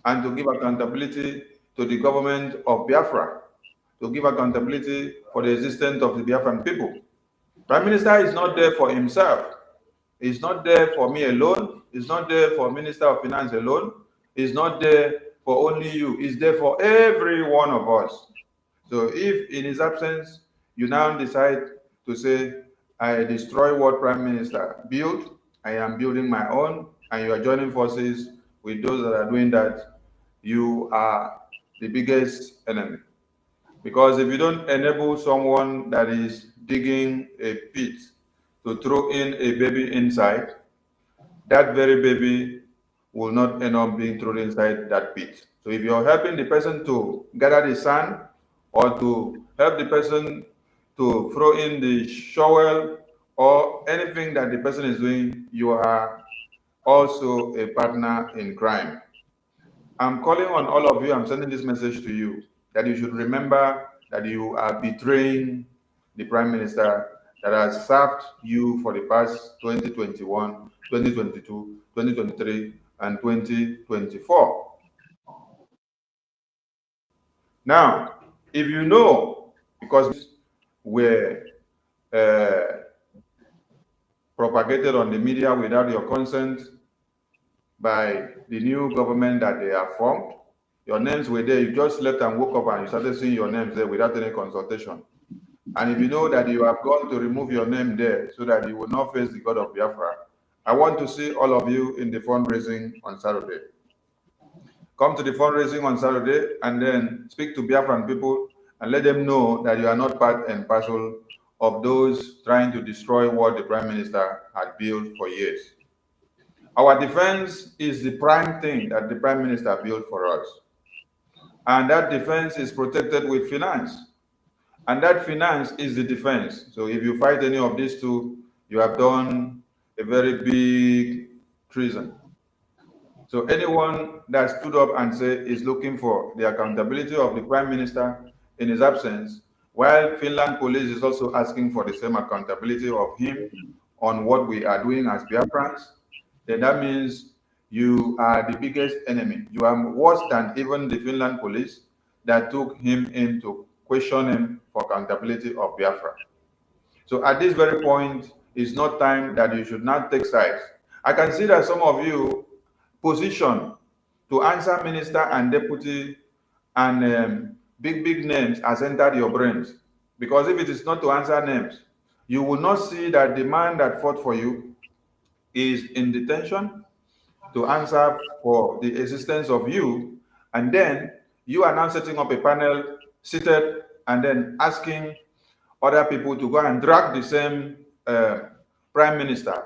and to give accountability to the government of Biafra, to give accountability for the existence of the Biafran people. Prime Minister is not there for himself. He's not there for me alone. He's not there for Minister of Finance alone. He's not there for only you. He's there for every one of us. So if in his absence, you now decide to say, I destroy what Prime Minister built, I am building my own, and you are joining forces with those that are doing that, you are the biggest enemy. Because if you don't enable someone that is digging a pit to throw in a baby inside, that very baby will not end up being thrown inside that pit. So if you're helping the person to gather the sand or to help the person to throw in the shovel or anything that the person is doing, you are also a partner in crime. I'm calling on all of you, I'm sending this message to you, that you should remember that you are betraying the Prime Minister that has served you for the past 2021, 2022, 2023, and 2024. Now, if you know, because were propagated on the media without your consent by the new government that they have formed, your names were there, you just slept and woke up and you started seeing your names there without any consultation. And if you know that you have gone to remove your name there so that you will not face the God of Biafra, I want to see all of you in the fundraising on Saturday. Come to the fundraising on Saturday and then speak to Biafran people and let them know that you are not part and parcel of those trying to destroy what the Prime Minister had built for years. Our defense is the prime thing that the Prime Minister built for us. And that defense is protected with finance. And that finance is the defense. So if you fight any of these two, you have done a very big treason. So anyone that stood up and said is looking for the accountability of the Prime Minister in his absence, while Finland police is also asking for the same accountability of him on what we are doing as Biafrans, then that means you are the biggest enemy. You are worse than even the Finland police that took him in to question him for accountability of Biafra. So at this very point, it's not time that you should not take sides. I can see that some of you position to answer minister and deputy and big names has entered your brains. Because if it is not to answer names, you will not see that the man that fought for you is in detention to answer for the existence of you, and then you are now setting up a panel seated and then asking other people to go and drag the same prime minister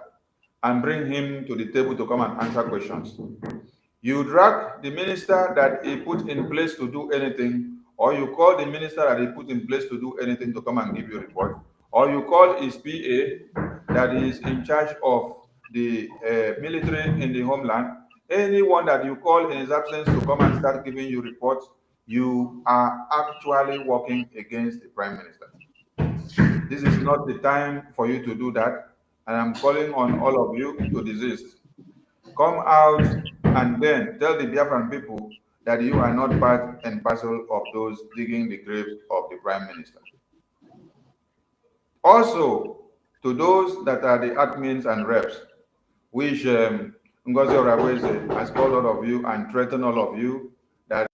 and bring him to the table to come and answer questions. You drag the minister that he put in place to do anything, or you call the minister that he put in place to do anything to come and give you a report, or you call his PA that is in charge of the military in the homeland. Anyone that you call in his absence to come and start giving you reports, you are actually working against the prime minister. This is not the time for you to do that, and I'm calling on all of you to desist. Come out and then tell the Biafran people that you are not part and parcel of those digging the graves of the prime minister. Also, to those that are the admins and reps, which Ngozi Oraweze has called all of you and threatened all of you that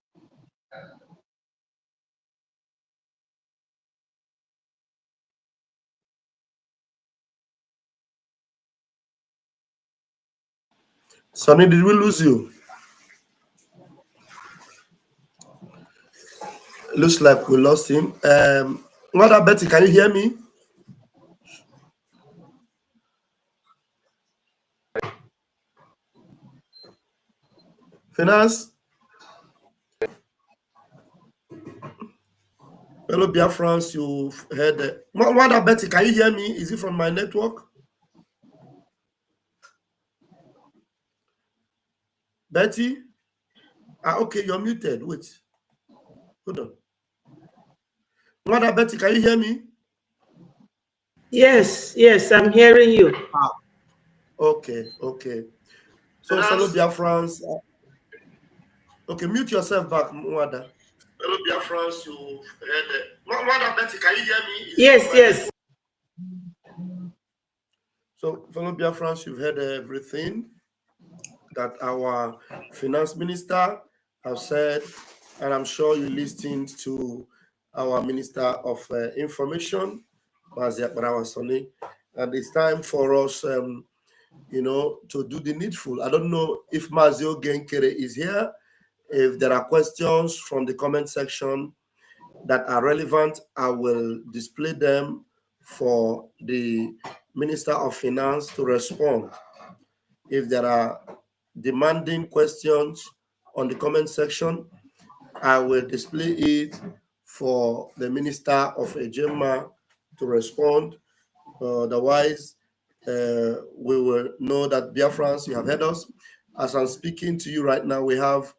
Sonny, did we lose you? Looks like we lost him. Mother Betty, can you hear me? Finance? Hello, Biafrans, you've heard. Mother Betty, can you hear me? Is it from my network? Betty? Okay, you're muted. Wait. Hold on. Mother Betty, can you hear me? Yes, I'm hearing you. Okay. So, fellow Biafrans, okay, mute yourself back, Mwada. Fellow Biafrans, you heard. Mother Betty, can you hear me? Yes. So, fellow Biafrans, you've heard everything that our finance minister have said, and I'm sure you listened to our Minister of Information, Mazi Akbarawasoni, and it's time for us, to do the needful. I don't know if Mazio Genkere is here. If there are questions from the comment section that are relevant, I will display them for the Minister of Finance to respond. If there are demanding questions on the comment section, I will display it for the Minister of Ejema to respond. Otherwise, we will know that Biafrans, you have heard us. As I'm speaking to you right now, we have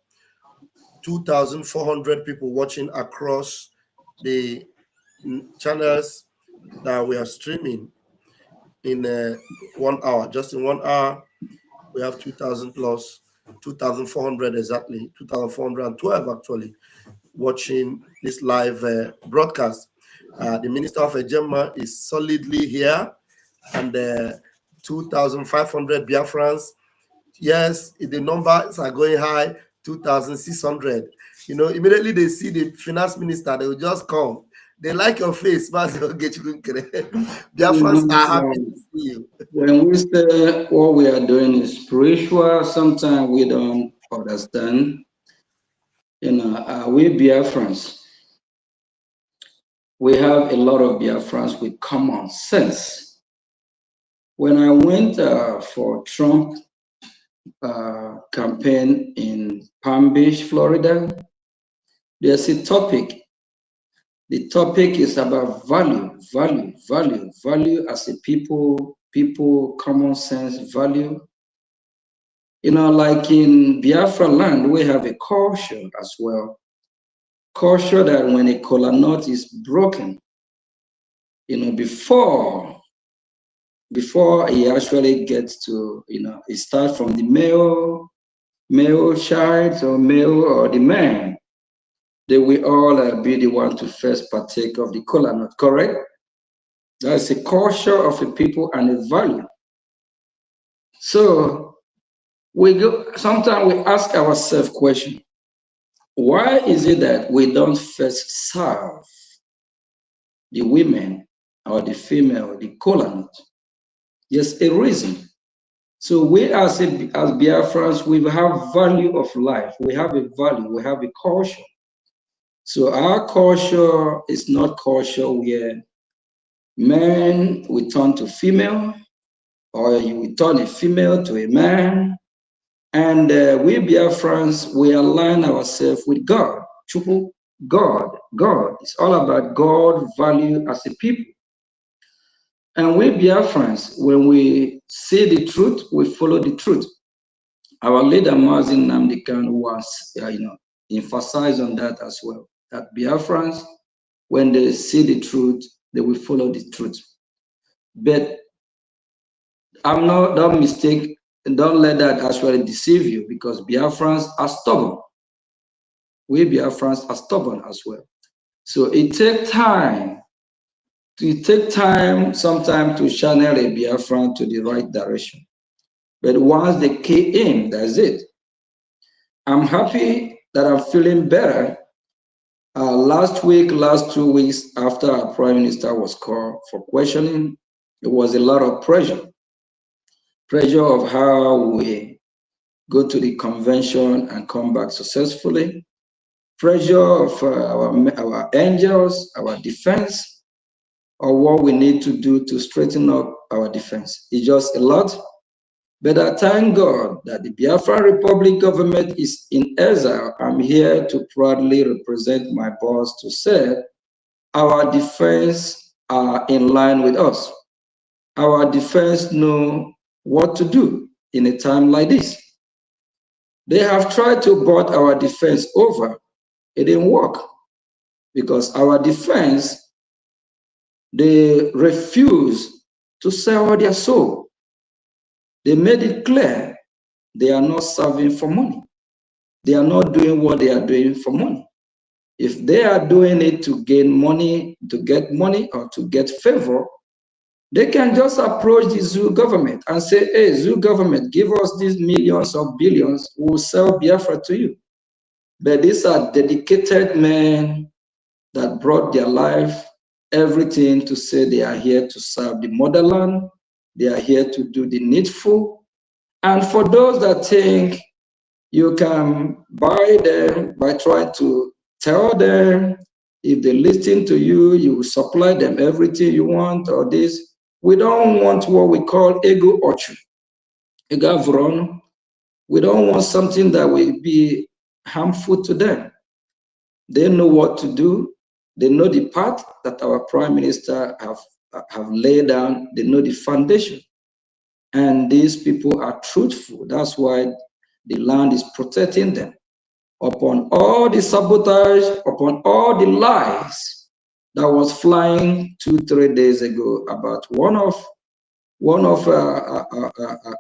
2,400 people watching across the channels that we are streaming in 1 hour. Just in 1 hour, we have 2,000 plus, 2,400 exactly, 2,412 actually, watching this live broadcast. The Minister of Ejema is solidly here, and 2,500 Biafrans. Yes, the numbers are going high, 2,600. Immediately they see the finance minister, they will just come. They like your face, Biafrans are happy to see you. When we say what we are doing is spiritual, sometimes we don't understand. We Biafrans, we have a lot of Biafrans with common sense. When I went for Trump campaign in Palm Beach, Florida, there's a topic. The topic is about value as a people, common sense value. Like in Biafra land, we have a culture as well. Culture that when a kola nut is broken, before he actually gets to, it starts from the male child or male or the man, they will all be the one to first partake of the kola nut, correct? That's a culture of a people and a value. So sometimes we ask ourselves question, why is it that we don't first serve the women or the female, the kola nut? There's a reason. So we as Biafrans, we have value of life. We have a value, we have a culture. So our culture is not culture where men will turn to female, or you will turn a female to a man. And we Biafrans, we align ourselves with God. Chupu, God. It's all about God value as a people. And we Biafrans, when we see the truth, we follow the truth. Our leader, Mazin Namdekan, was, emphasized on that as well. That Biafrans, when they see the truth, they will follow the truth. But don't mistake, don't let that actually deceive you, because Biafrans are stubborn. We Biafrans are stubborn as well. So it takes time. It takes time sometimes to channel a Biafran to the right direction. But once they key in, that's it. I'm happy that I'm feeling better. Last 2 weeks after our Prime Minister was called for questioning, it was a lot of pressure. Pressure of how we go to the convention and come back successfully. Pressure of our angels, our defense, or what we need to do to straighten up our defense. It's just a lot. But I thank God that the Biafra Republic government is in exile. I'm here to proudly represent my boss to say our defense are in line with us. Our defense know what to do in a time like this. They have tried to board our defense over. It didn't work because our defense, they refuse to sell their soul. They made it clear they are not serving for money. They are not doing what they are doing for money. If they are doing it to gain money, to get money, or to get favor, they can just approach the zoo government and say, hey, zoo government, give us these millions or billions, we'll sell Biafra to you. But these are dedicated men that brought their life, everything to say they are here to serve the motherland, they are here to do the needful. And for those that think you can buy them by trying to tell them, if they listen to you, you will supply them everything you want or this. We don't want what we call ego orchard. We don't want something that will be harmful to them. They know what to do. They know the path that our Prime Minister have laid down. They know the foundation. And these people are truthful. That's why the land is protecting them. Upon all the sabotage, upon all the lies that was flying 2-3 days ago about one of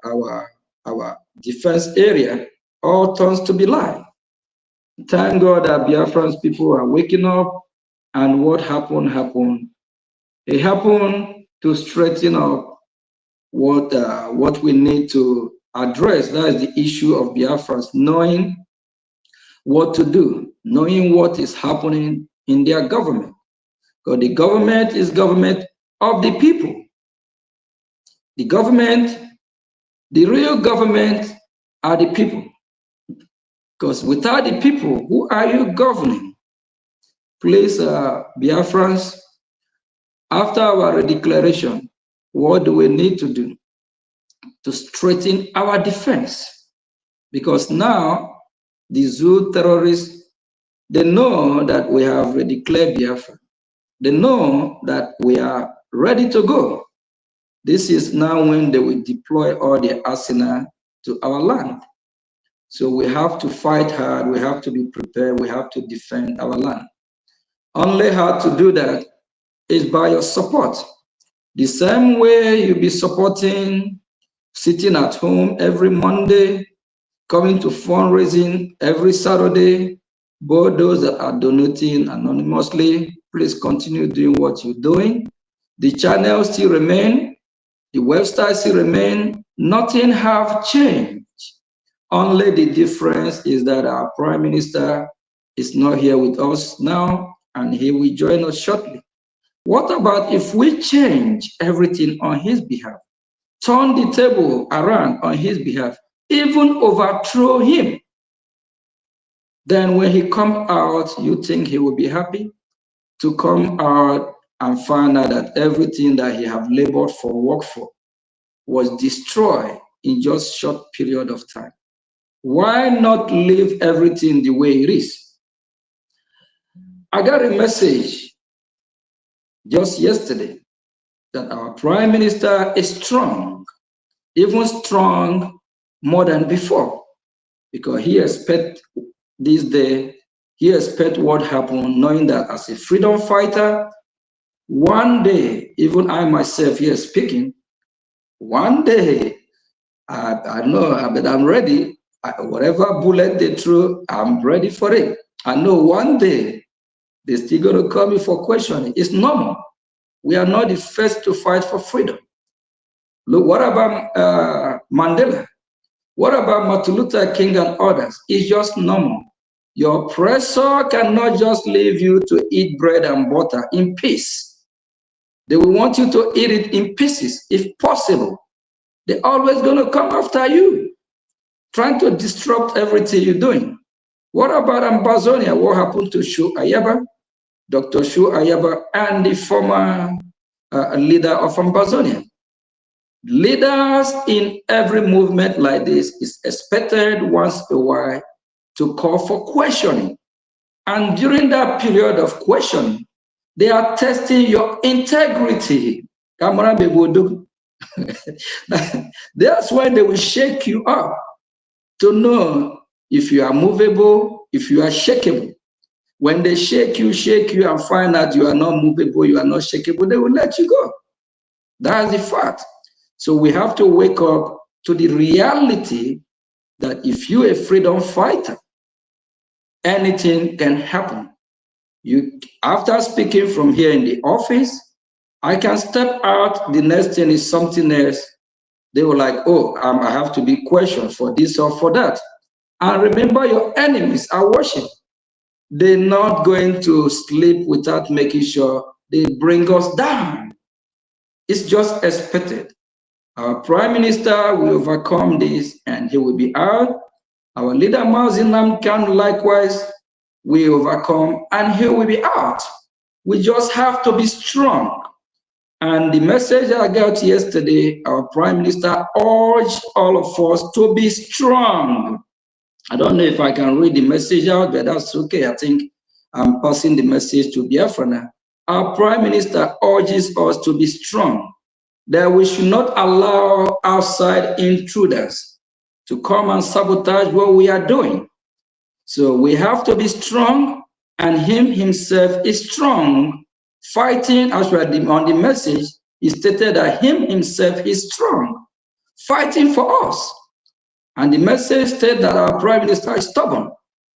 our defense area, all turns to be lie. Thank God that Biafran's people are waking up, and what happened. It happened to straighten up what we need to address. That is the issue of Biafrans knowing what to do, knowing what is happening in their government. Because the government is government of the people. The government, the real government are the people. Because without the people, who are you governing? Please, Biafrans, after our declaration, what do we need to do to strengthen our defense? Because now the zoo terrorists, they know that we have declared Biafra. They know that we are ready to go. This is now when they will deploy all their arsenal to our land. So we have to fight hard, we have to be prepared, we have to defend our land. Only how to do that is by your support. The same way you'll be supporting, sitting at home every Monday, coming to fundraising every Saturday. Both those that are donating anonymously, please continue doing what you're doing. The channel still remain, the website still remain, nothing have changed. Only the difference is that our Prime Minister is not here with us now, and he will join us shortly. What about if we change everything on his behalf, turn the table around on his behalf, even overthrow him? Then when he comes out, you think he will be happy to come out and find out that everything that he have labored for, worked for, was destroyed in just short period of time. Why not leave everything the way it is? I got a message just yesterday that our Prime Minister is strong, even strong more than before, because he expects this day, he expects what happened, knowing that as a freedom fighter, one day, even I myself here speaking, one day, I know, but I'm ready. Whatever bullet they throw, I'm ready for it. I know one day they're still going to come in for questioning. It's normal. We are not the first to fight for freedom. Look, what about Mandela? What about Martin Luther King and others? It's just normal. Your oppressor cannot just leave you to eat bread and butter in peace. They will want you to eat it in pieces, if possible. They're always going to come after you, trying to disrupt everything you're doing. What about Ambazonia? What happened to Shu Ayaba, Dr. Shu Ayaba, and the former leader of Ambazonia? Leaders in every movement like this is expected once a while to call for questioning. And during that period of questioning, they are testing your integrity. That's when they will shake you up to know if you are movable, if you are shakeable. When they shake you, and find out you are not movable, you are not shakeable, they will let you go. That's the fact. So we have to wake up to the reality that if you're a freedom fighter, anything can happen. After speaking from here in the office, I can step out, the next thing is something else. They were like, oh, I have to be questioned for this or for that. And remember, your enemies are watching. They're not going to sleep without making sure they bring us down. It's just expected. Our Prime Minister will overcome this and he will be out. Our leader, Mazinam Khan, likewise, will overcome and he will be out. We just have to be strong. And the message I got yesterday, our Prime Minister urged all of us to be strong. I don't know if I can read the message out, but that's okay. I think I'm passing the message to Biafra now. Our Prime Minister urges us to be strong, that we should not allow outside intruders to come and sabotage what we are doing. So we have to be strong, and him himself is strong, fighting. As we are on the message, he stated that him himself is strong, fighting for us. And the message stated that our Prime Minister is stubborn.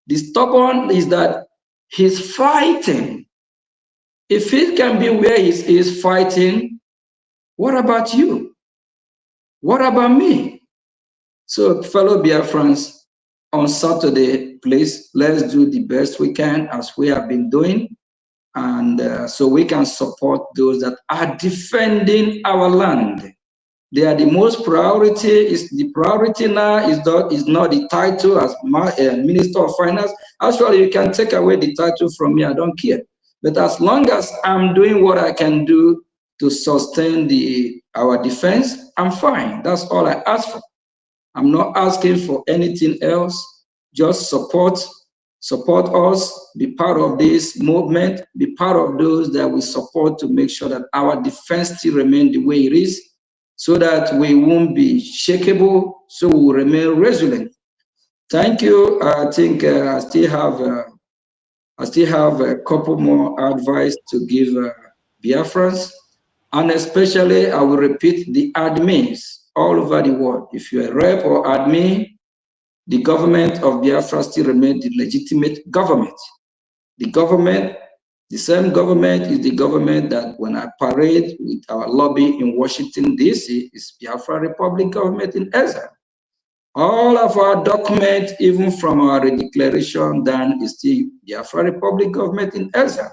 The stubborn is that he's fighting. If he can be where he is fighting, what about you? What about me? So, fellow Biafrans, on Saturday, please, let's do the best we can as we have been doing. And so we can support those that are defending our land. They are the most priority. Is the priority now is not the title as Minister of Finance. Actually, you can take away the title from me. I don't care. But as long as I'm doing what I can do to sustain our defense, I'm fine. That's all I ask for. I'm not asking for anything else. Just support us, be part of this movement, be part of those that we support to make sure that our defense still remains the way it is, so that we won't be shakeable, so we will remain resilient. Thank you. I think I still have a couple more advice to give Biafrans, and especially I will repeat the admins all over the world. If you're a rep or admin, the government of Biafra still remains the legitimate government. The same government is the government that when I parade with our lobby in Washington, D.C., is Biafra Republic government in exile. All of our documents, even from our declaration, then is still Biafra Republic government in exile.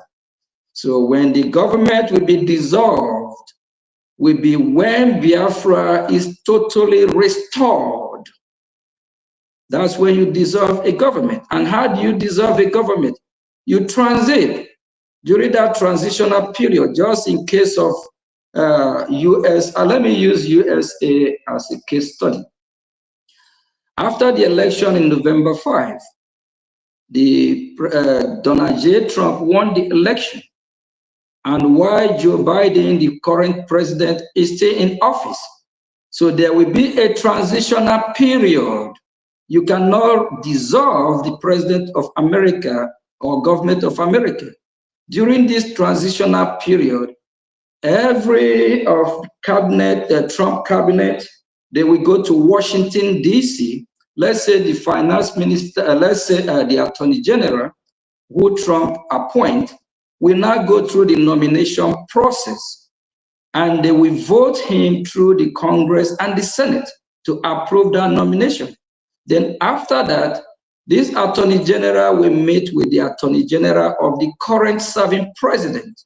So when the government will be dissolved, will be when Biafra is totally restored. That's when you dissolve a government. And how do you dissolve a government? You transit during that transitional period, just in case of US. Let me use USA as a case study. After the election in November 5, Donald J. Trump won the election. And while Joe Biden, the current president, is still in office. So there will be a transitional period. You cannot dissolve the president of America or government of America. During this transitional period, every of cabinet, the Trump cabinet, they will go to Washington, D.C. Let's say the finance minister, let's say the attorney general, who Trump appoint, will now go through the nomination process, and they will vote him through the Congress and the Senate to approve that nomination. Then after that, this attorney general will meet with the attorney general of the current serving president.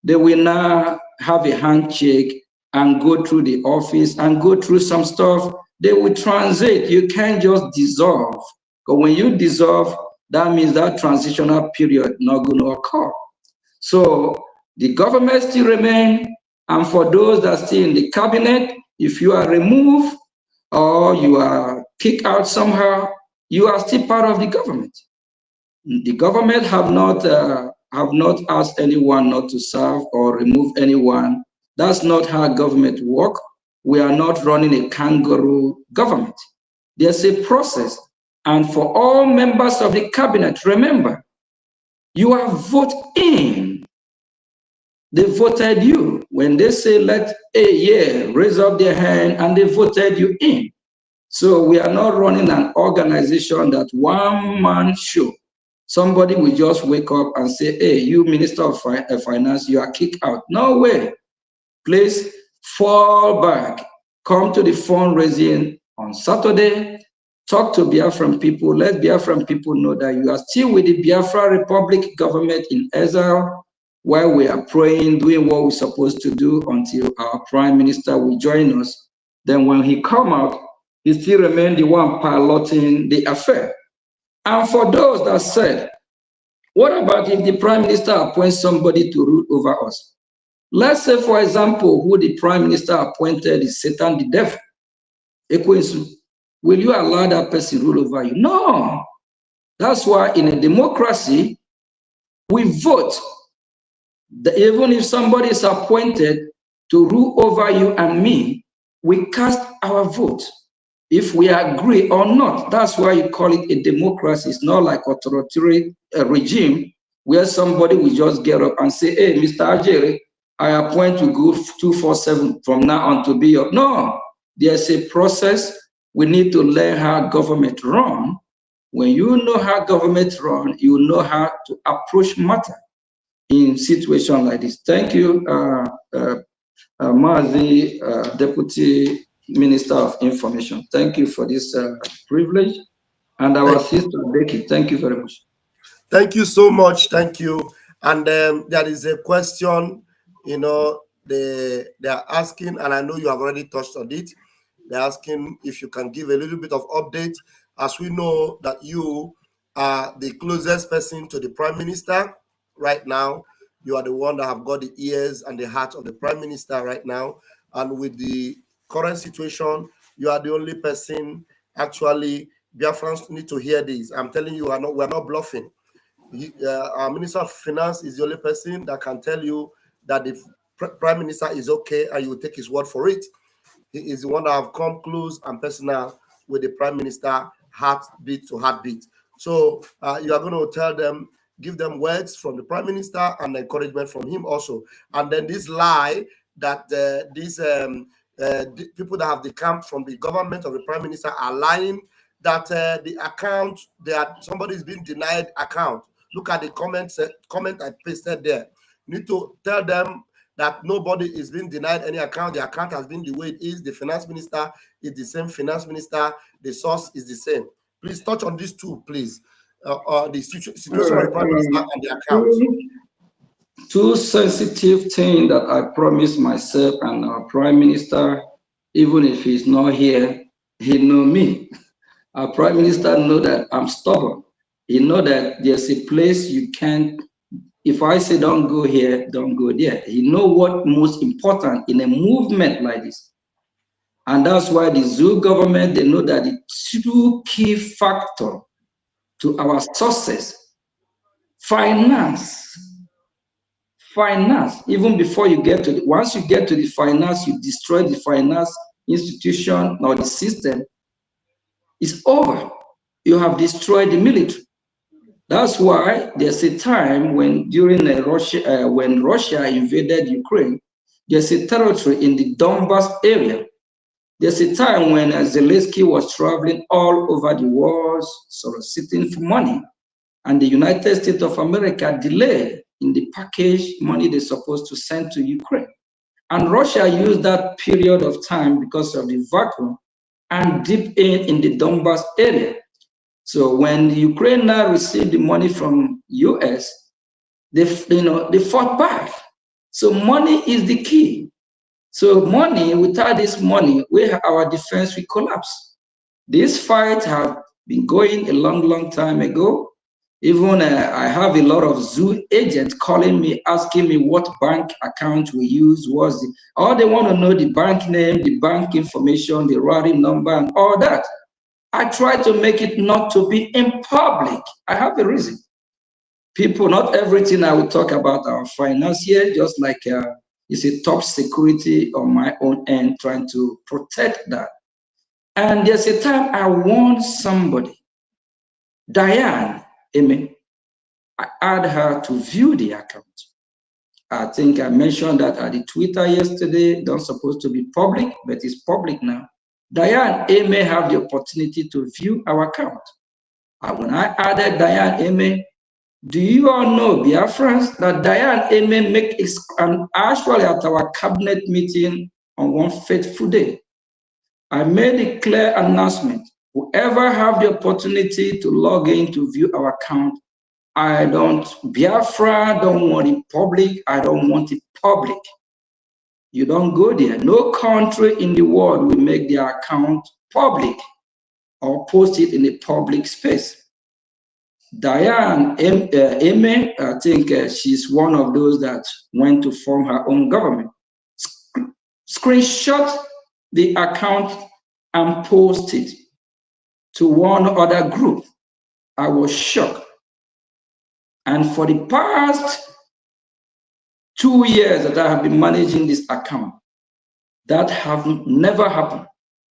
They will now have a handshake and go through the office and go through some stuff. They will transit. You can't just dissolve. But when you dissolve, that means that transitional period not going to occur. So the government still remain, and for those that are still in the cabinet, if you are removed or you are kicked out somehow, you are still part of the government. The government have not asked anyone not to serve or remove anyone. That's not how government work. We are not running a kangaroo government. There's a process. And for all members of the cabinet, remember, you are voted in. They voted you. When they say let raise up their hand, and they voted you in. So we are not running an organization that one man show. Somebody will just wake up and say, hey, you Minister of Finance, you are kicked out. No way. Please fall back. Come to the fundraising on Saturday. Talk to Biafran people. Let Biafran people know that you are still with the Biafra Republic government in exile, while we are praying, doing what we're supposed to do until our Prime Minister will join us. Then when he come out, he still remain the one piloting the affair. And for those that said, what about if the Prime Minister appoints somebody to rule over us? Let's say, for example, who the Prime Minister appointed is Satan the devil. Will you allow that person rule over you? No. That's why in a democracy, we vote. Even if somebody is appointed to rule over you and me, we cast our vote if we agree or not. That's why you call it a democracy. It's not like authoritarian regime where somebody will just get up and say, hey, Mr. Ajere, I appoint you go 247 from now on to be your... No, there's a process. We need to learn how government run. When you know how government run, you know how to approach matter in situation like this. Thank you, Mazi, Deputy Minister of Information. Thank you for this privilege. And our sister Becky, thank you very much. Thank you so much. Thank you. And there is a question, you know, they are asking, and I know you have already touched on it. They're asking if you can give a little bit of update, as we know that you are the closest person to the Prime Minister right now. You are the one that have got the ears and the heart of the Prime Minister right now. And with the current situation, you are the only person. Actually, Biafrans need to hear this. I'm telling you, we're not bluffing. Our Minister of Finance is the only person that can tell you that the Prime Minister is okay, and you will take his word for it. He is the one that have come close and personal with the Prime Minister, heartbeat to heartbeat. So you are going to tell them, give them words from the Prime Minister and encouragement from him also. And then this lie that these people that have the camp from the government of the Prime Minister are lying, that the account, somebody is being denied account. Look at the comment I pasted there. You need to tell them that nobody is being denied any account. The account has been the way it is. The finance minister is the same finance minister. The source is the same. Please touch on these two, please. The situation of the Prime Minister and the account. Two sensitive things that I promised myself and our Prime Minister, even if he's not here, he know me. Our prime minister know that I'm stubborn. He know that there's a place you can't, if I say don't go here, don't go there. He know what most important in a movement like this. And that's why the zoo government, they know that the two key factor to our success, finance. Finance, even before you get to the, once you get to the finance, you destroy the finance institution or the system, it's over. You have destroyed the military. That's why there's a time when during when Russia invaded Ukraine, there's a territory in the Donbas area. There's a time when Zelensky was traveling all over the world, soliciting for money, and the United States of America delayed in the package money they're supposed to send to Ukraine. And Russia used that period of time because of the vacuum and deep in the Donbas area. So when the Ukraine now received the money from US, they fought back. So money is the key. So money, without this money, our defense will collapse. This fight has been going a long time ago. Even I have a lot of zoo agents calling me, asking me what bank account we use, all they want to know the bank name, the bank information, the routing number, and all that. I try to make it not to be in public. I have a reason. People, not everything I will talk about our finance here, just like it's a top security on my own end, trying to protect that. And there's a time I warned somebody, Diane, Amen. I asked her to view the account. I think I mentioned that at the Twitter yesterday, not supposed to be public, but it's public now. Diane A may have the opportunity to view our account. And when I added Diane A may, do you all know, Biafrans, that Diane A may make actually at our cabinet meeting on one fateful day, I made a clear announcement. Whoever have the opportunity to log in to view our account, Biafra don't want it public. I don't want it public. You don't go there. No country in the world will make their account public or post it in a public space. Diane Eme, I think she's one of those that went to form her own government. Screenshot the account and post it to one other group. I was shocked. And for the past 2 years that I have been managing this account, that have never happened.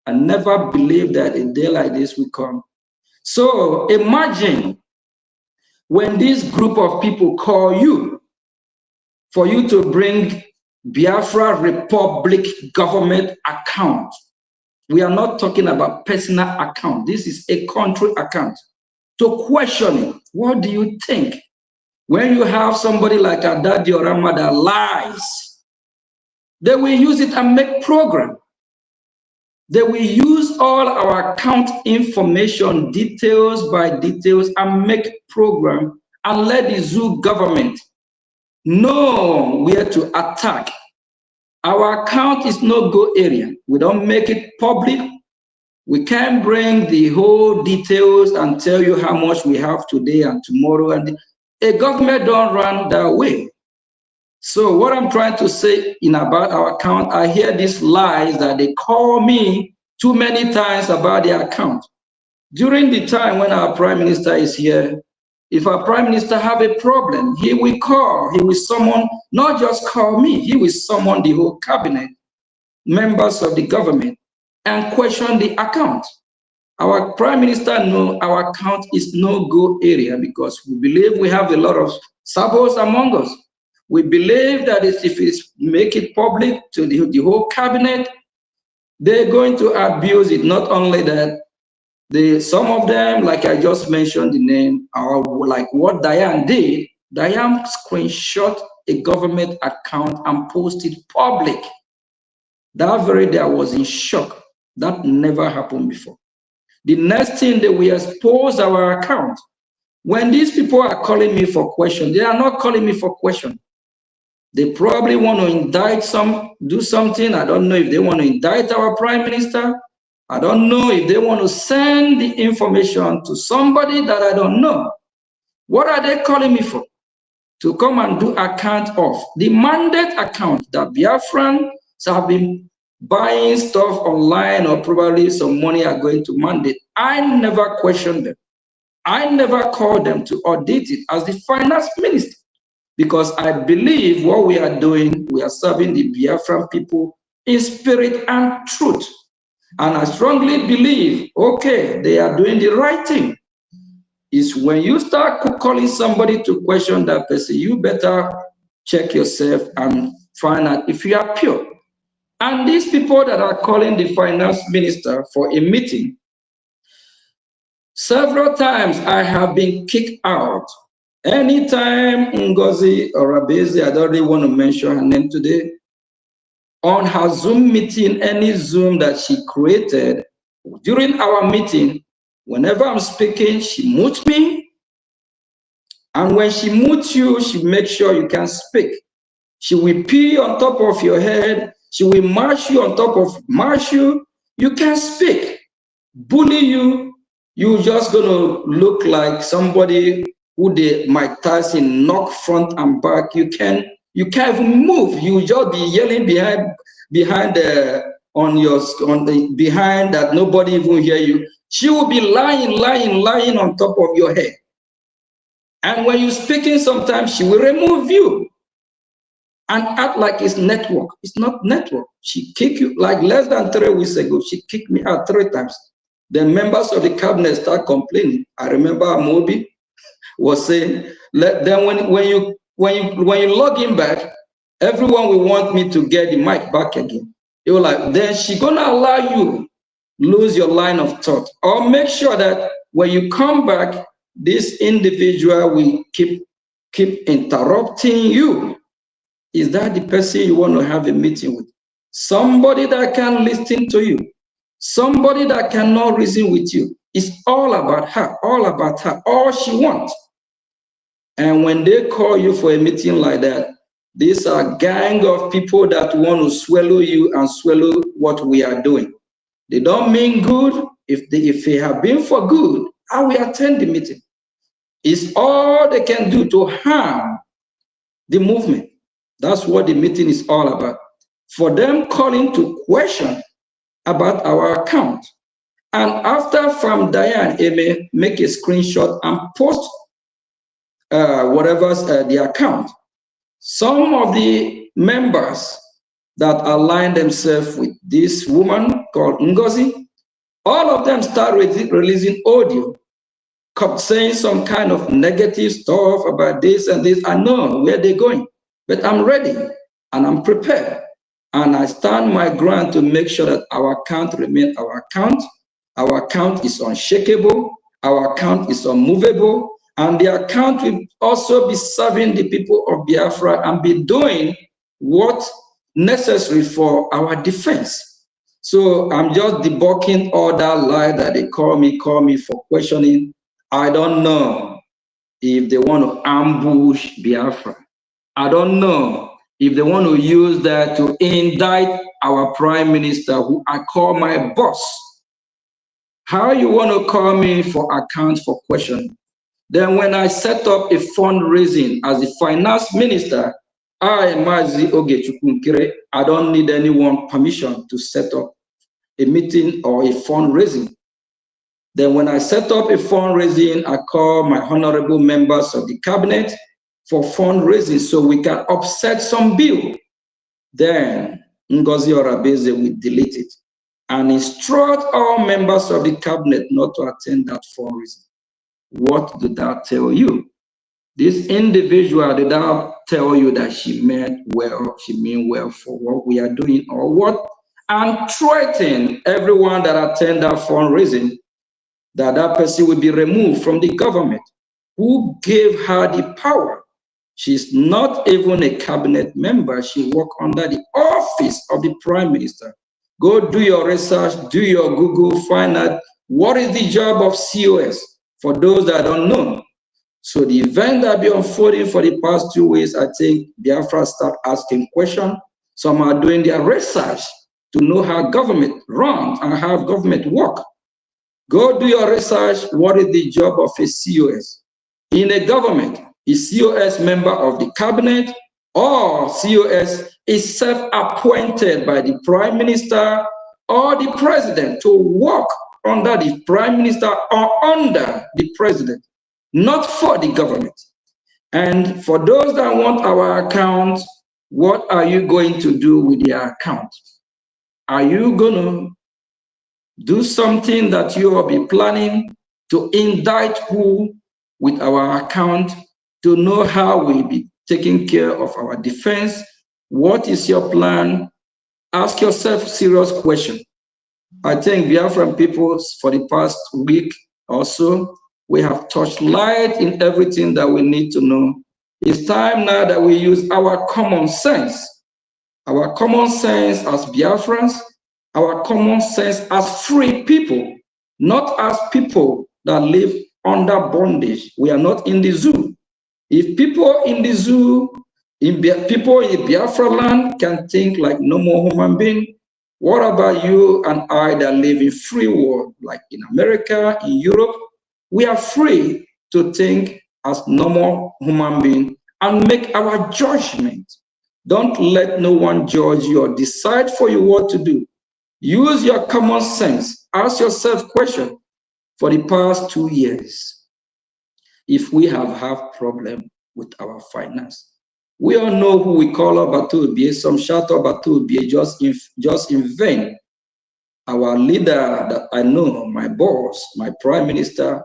I never believed that a day like this would come. So imagine when this group of people call you for you to bring Biafra Republic government account. We are not talking about personal account. This is a country account. To question it, what do you think? When you have somebody like Adad Diorama that lies, they will use it and make program. They will use all our account information, details by details, and make program and let the zoo government know where to attack. Our account is no go area. We don't make it public. We can't bring the whole details and tell you how much we have today and tomorrow. And a government don't run that way. So what I'm trying to say about our account, I hear these lies that they call me too many times about the account. During the time when our prime minister is here, if our prime minister have a problem, he will call, he will summon, not just call me, he will summon the whole cabinet, members of the government, and question the account. Our prime minister knows our account is no-go area because we believe we have a lot of sabos among us. We believe that if it's make it public to the whole cabinet, they're going to abuse it. Not only that, some of them, like I just mentioned the name, are like what Diane did. Diane screenshot a government account and posted public. That very day I was in shock. That never happened before. The next thing that we expose our account. When these people are calling me for questions, they are not calling me for questions. They probably want to indict do something. I don't know if they want to indict our prime minister. I don't know if they want to send the information to somebody that I don't know. What are they calling me for? To come and do account of the mandate account that Biafrans have been buying stuff online, or probably some money are going to mandate. I never questioned them. I never called them to audit it as the finance minister, because I believe what we are doing, we are serving the Biafran people in spirit and truth. And I strongly believe, okay, they are doing the right thing. Is when you start calling somebody to question that person, you better check yourself and find out if you are pure. And these people that are calling the finance minister for a meeting, several times I have been kicked out. Anytime Ngozi or Abezi, I don't really want to mention her name today, on her Zoom meeting, any Zoom that she created, during our meeting, whenever I'm speaking, she mutes me. And when she mutes you, she makes sure you can speak. She will pee on top of your head. She will mash you on top of you. You can't speak. Bully you. You're just going to look like somebody who they Mike Tyson knock front and back. You can't even move. You just be yelling behind that nobody even hear you. She will be lying on top of your head. And when you're speaking, sometimes she will remove you and act like it's network. It's not network. She kicked you, like less than 3 weeks ago, she kicked me out 3 times. The members of the cabinet start complaining. I remember Amobi was saying, then when you log in back, everyone will want me to get the mic back again. They were like, then she gonna allow you lose your line of thought, or make sure that when you come back, this individual will keep interrupting you. Is that the person you want to have a meeting with? Somebody that can listen to you, somebody that cannot reason with you. It's all about her, all she wants. And when they call you for a meeting like that, these are a gang of people that want to swallow you and swallow what we are doing. They don't mean good. If they have been for good, I will attend the meeting. It's all they can do to harm the movement. That's what the meeting is all about. For them calling to question about our account. And after from Diane, Amy make a screenshot and post whatever's the account. Some of the members that align themselves with this woman called Ngozi, all of them start releasing audio, saying some kind of negative stuff about this and this. I know where they're going, but I'm ready and I'm prepared. And I stand my ground to make sure that our account remains our account. Our account is unshakable. Our account is unmovable. And the account will also be serving the people of Biafra and be doing what's necessary for our defense. So I'm just debunking all that lie that they call me for questioning. I don't know if they want to ambush Biafra. I don't know if they want to use that to indict our prime minister, who I call my boss. How you want to call me for account for questioning? Then when I set up a fundraising as the finance minister, I don't need anyone permission to set up a meeting or a fundraising. Then when I set up a fundraising, I call my honorable members of the cabinet for fundraising so we can offset some bill. Then Ngozi Orabeze will delete it and instruct all members of the cabinet not to attend that fundraising. What did that tell you? This individual did not tell you that she meant well for what we are doing or what? And threaten everyone that attend that fundraising that that person will be removed from the government. Who gave her the power? She's not even a cabinet member. She works under the office of the prime minister. Go do your research, do your Google, find out what is the job of COS for those that don't know. So the event that been unfolding for the past 2 weeks, I think Biafra start asking questions. Some are doing their research to know how government runs and how government work. Go do your research. What is the job of a COS? In a government, is COS member of the cabinet, or COS is self-appointed by the prime minister or the president to work under the prime minister or under the president, not for the government. And for those that want our account, what are you going to do with their account? Are you going to do something that you will be planning to indict who with our account to know how we'll be taking care of our defense? What is your plan? Ask yourself serious question. I think Biafran people for the past week or so, we have touched light in everything that we need to know. It's time now that we use our common sense as Biafrans, our common sense as free people, not as people that live under bondage. We are not in the zoo. If people in the zoo, people in Biafra land can think like normal human being, what about you and I that live in free world, like in America, in Europe? We are free to think as normal human being and make our judgment. Don't let no one judge you or decide for you what to do. Use your common sense. Ask yourself question. For the past 2 years, if we have had problem with our finance, we all know who we call Obatubie, some shout Obatubie just in vain. Our leader that I know, my boss, my prime minister,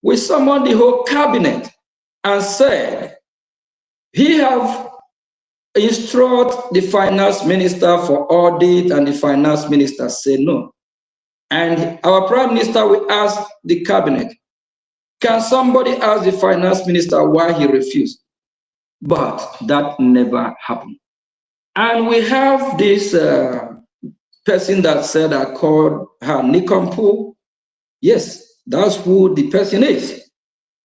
we summoned the whole cabinet and said, he have instruct the finance minister for audit, and the finance minister said no. And our prime minister will ask the cabinet, can somebody ask the finance minister why he refused? But that never happened. And we have this person that said I called her Nikompo. Yes, that's who the person is.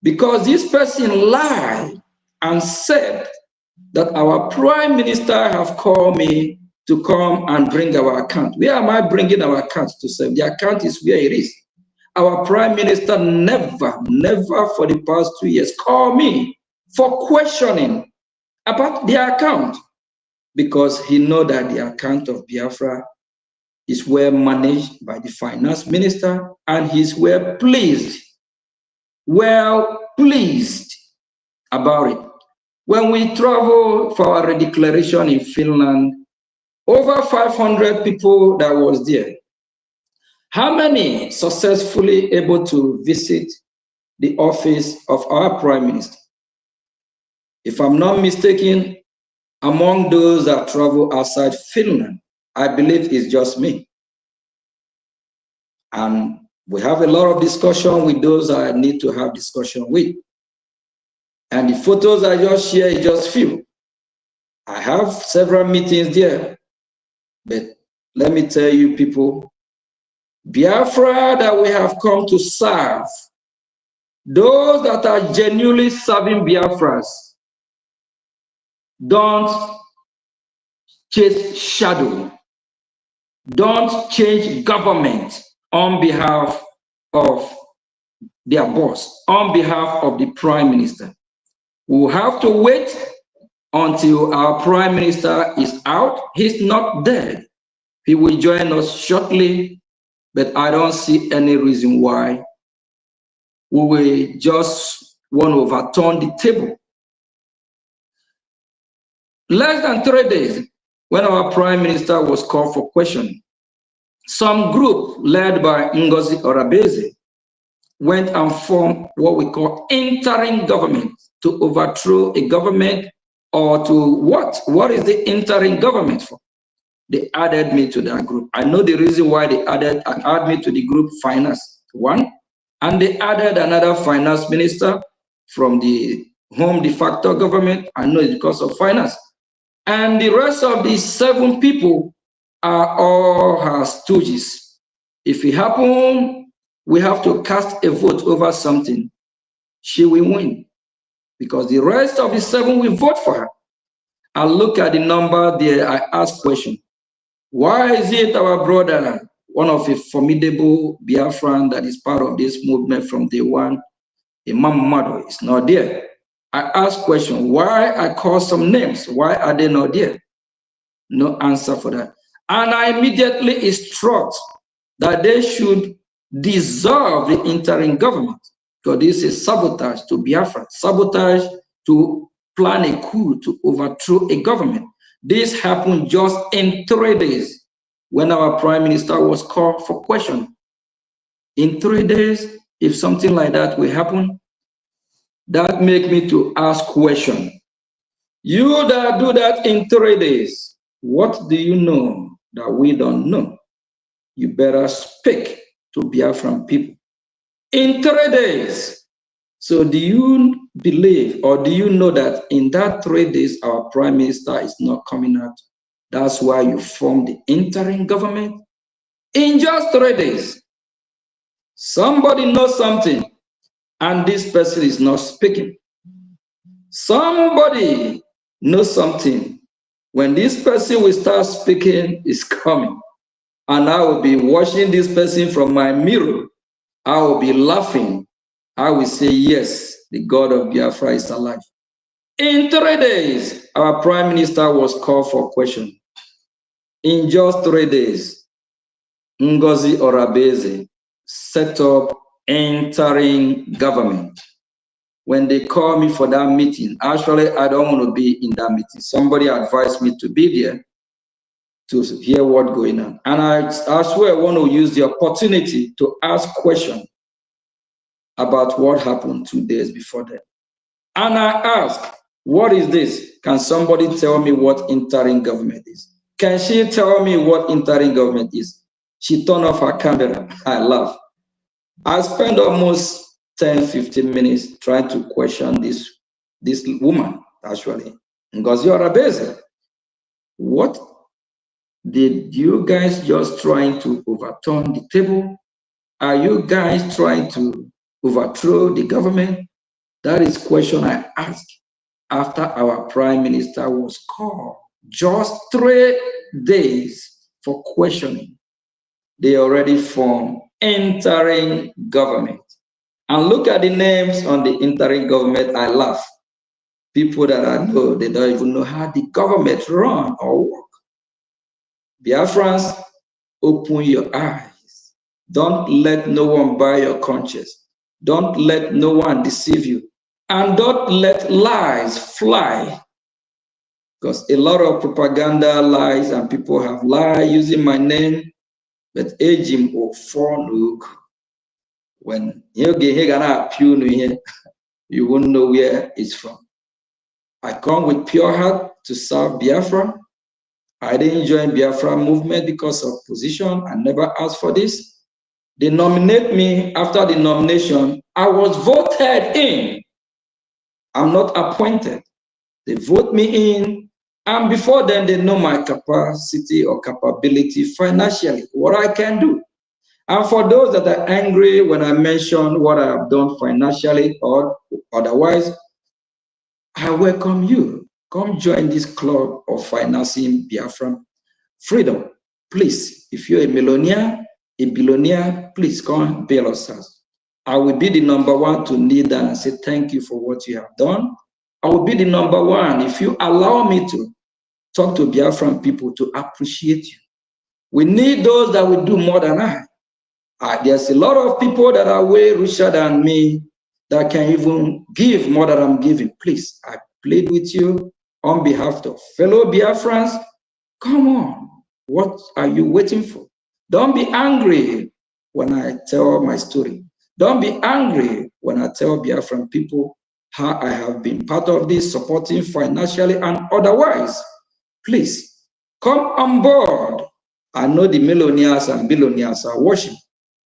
Because this person lied and said that our prime minister have called me to come and bring our account. Where am I bringing our account to serve? The account is where it is. Our prime minister never for the past 2 years called me for questioning about the account, because he know that the account of Biafra is well managed by the finance minister, and he's well pleased about it. When we travel for our declaration in Finland, over 500 people that was there. How many successfully able to visit the office of our prime minister? If I'm not mistaken, among those that travel outside Finland, I believe it's just me. And we have a lot of discussion with those I need to have discussion with. And the photos I just share is just few. I have several meetings there. But let me tell you people, Biafra that we have come to serve, those that are genuinely serving Biafras, don't chase shadow. Don't change government on behalf of their boss, on behalf of the prime minister. We will have to wait until our prime minister is out. He's not dead. He will join us shortly, but I don't see any reason why we will just want to overturn the table. Less than 3 days, when our prime minister was called for questioning, some group led by Ngozi Orabeze went and formed what we call interim government to overthrow a government, or to what? What is the interim government for? They added me to that group. I know the reason why they added me to the group finance, one, and they added another finance minister from the home de facto government. I know it's because of finance. And the rest of the 7 people are all her stooges. If it happens, we have to cast a vote over something. She will win, because the rest of the 7 will vote for her. I look at the number there, I ask question. Why is it our brother, one of a formidable Biafran that is part of this movement from day one, Imam Mado, is not there? I ask question, why I call some names? Why are they not there? No answer for that. And I immediately instruct that they should dissolve the interim government, because this is sabotage to Biafra, sabotage to plan a coup to overthrow a government. This happened just in 3 days when our prime minister was called for question. In 3 days, if something like that will happen, that make me to ask question. You that do that in 3 days, what do you know that we don't know? You better speak to Biafran people. In 3 days. So do you believe or do you know that in that 3 days, our prime minister is not coming out? That's why you formed the interim government. In just 3 days, somebody knows something and this person is not speaking. Somebody knows something. When this person will start speaking, is coming. And I will be watching this person from my mirror. I will be laughing. I will say, yes, the God of Biafra is alive. In 3 days, our prime minister was called for question. In just 3 days, Ngozi Orabeze set up interim government. When they called me for that meeting, actually, I don't want to be in that meeting. Somebody advised me to be there to hear what's going on. And I swear I want to use the opportunity to ask questions about what happened 2 days before that. And I ask, what is this? Can somebody tell me what interim government is? Can she tell me what interim government is? She turned off her camera. I laugh. I spent almost 10, 15 minutes trying to question this woman, actually. Ngozi Orabeze. What did you guys just trying to overturn the table? Are you guys trying to overthrow the government? That is question I asked after our prime minister was called. Just 3 days for questioning. They already formed interim government. And look at the names on the interim government, I laugh. People that I know, they don't even know how the government run or work. Biafrans, open your eyes. Don't let no one buy your conscience. Don't let no one deceive you. And don't let lies fly. Because a lot of propaganda lies and people have lied using my name, but Ejim or Fornuk, when you won't know where it's from. I come with pure heart to serve Biafra. I didn't join Biafra movement because of position. I never asked for this. They nominate me. After the nomination, I was voted in. I'm not appointed. They vote me in. And before then, they know my capacity or capability financially, what I can do. And for those that are angry when I mention what I have done financially or otherwise, I welcome you. Come join this club of financing Biafran freedom. Please, if you're a millionaire, a billionaire, please come bail us out. I will be the number one to kneel down and say thank you for what you have done. I will be the number one if you allow me to talk to Biafran people to appreciate you. We need those that will do more than I. There's a lot of people that are way richer than me that can even give more than I'm giving. Please, I plead with you on behalf of fellow Biafrans. Come on, what are you waiting for? Don't be angry when I tell my story. Don't be angry when I tell Biafran people how I have been part of this, supporting financially and otherwise. Please, come on board. I know the millionaires and billionaires are watching.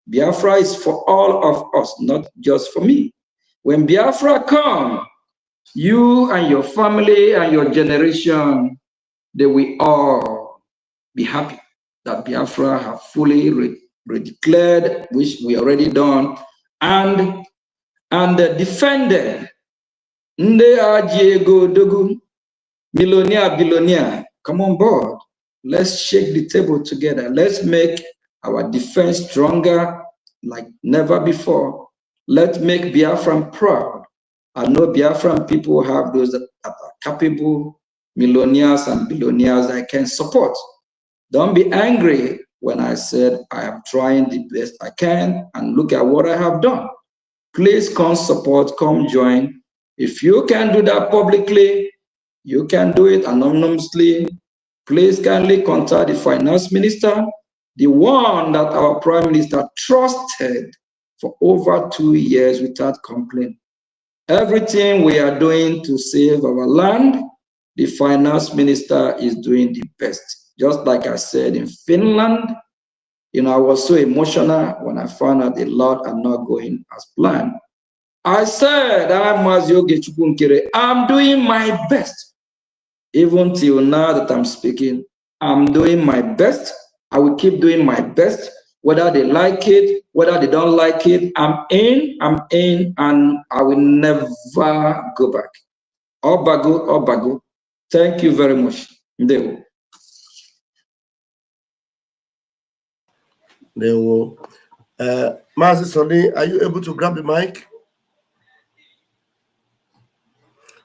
Biafra is for all of us, not just for me. When Biafra come, you and your family and your generation, they will all be happy that Biafra have fully declared, which we already done, and defended. Nde Ajiego Dogu, millionaire, billionaire, come on board. Let's shake the table together. Let's make our defense stronger like never before. Let's make Biafran proud. I know Biafran people have those that are capable millionaires and billionaires I can support. Don't be angry when I said I am trying the best I can and look at what I have done. Please come support, come join. If you can do that publicly, you can do it anonymously. Please kindly contact the finance minister, the one that our prime minister trusted for over 2 years without complaint. Everything we are doing to save our land, the finance minister is doing the best. Just like I said in Finland, I was so emotional when I found out a lot are not going as planned. I said, I'm doing my best. Even till now that I'm speaking, I'm doing my best. I will keep doing my best, whether they like it, whether they don't like it. I'm in, and I will never go back. Obago. Thank you very much. They will. Mazi Sonny, are you able to grab the mic?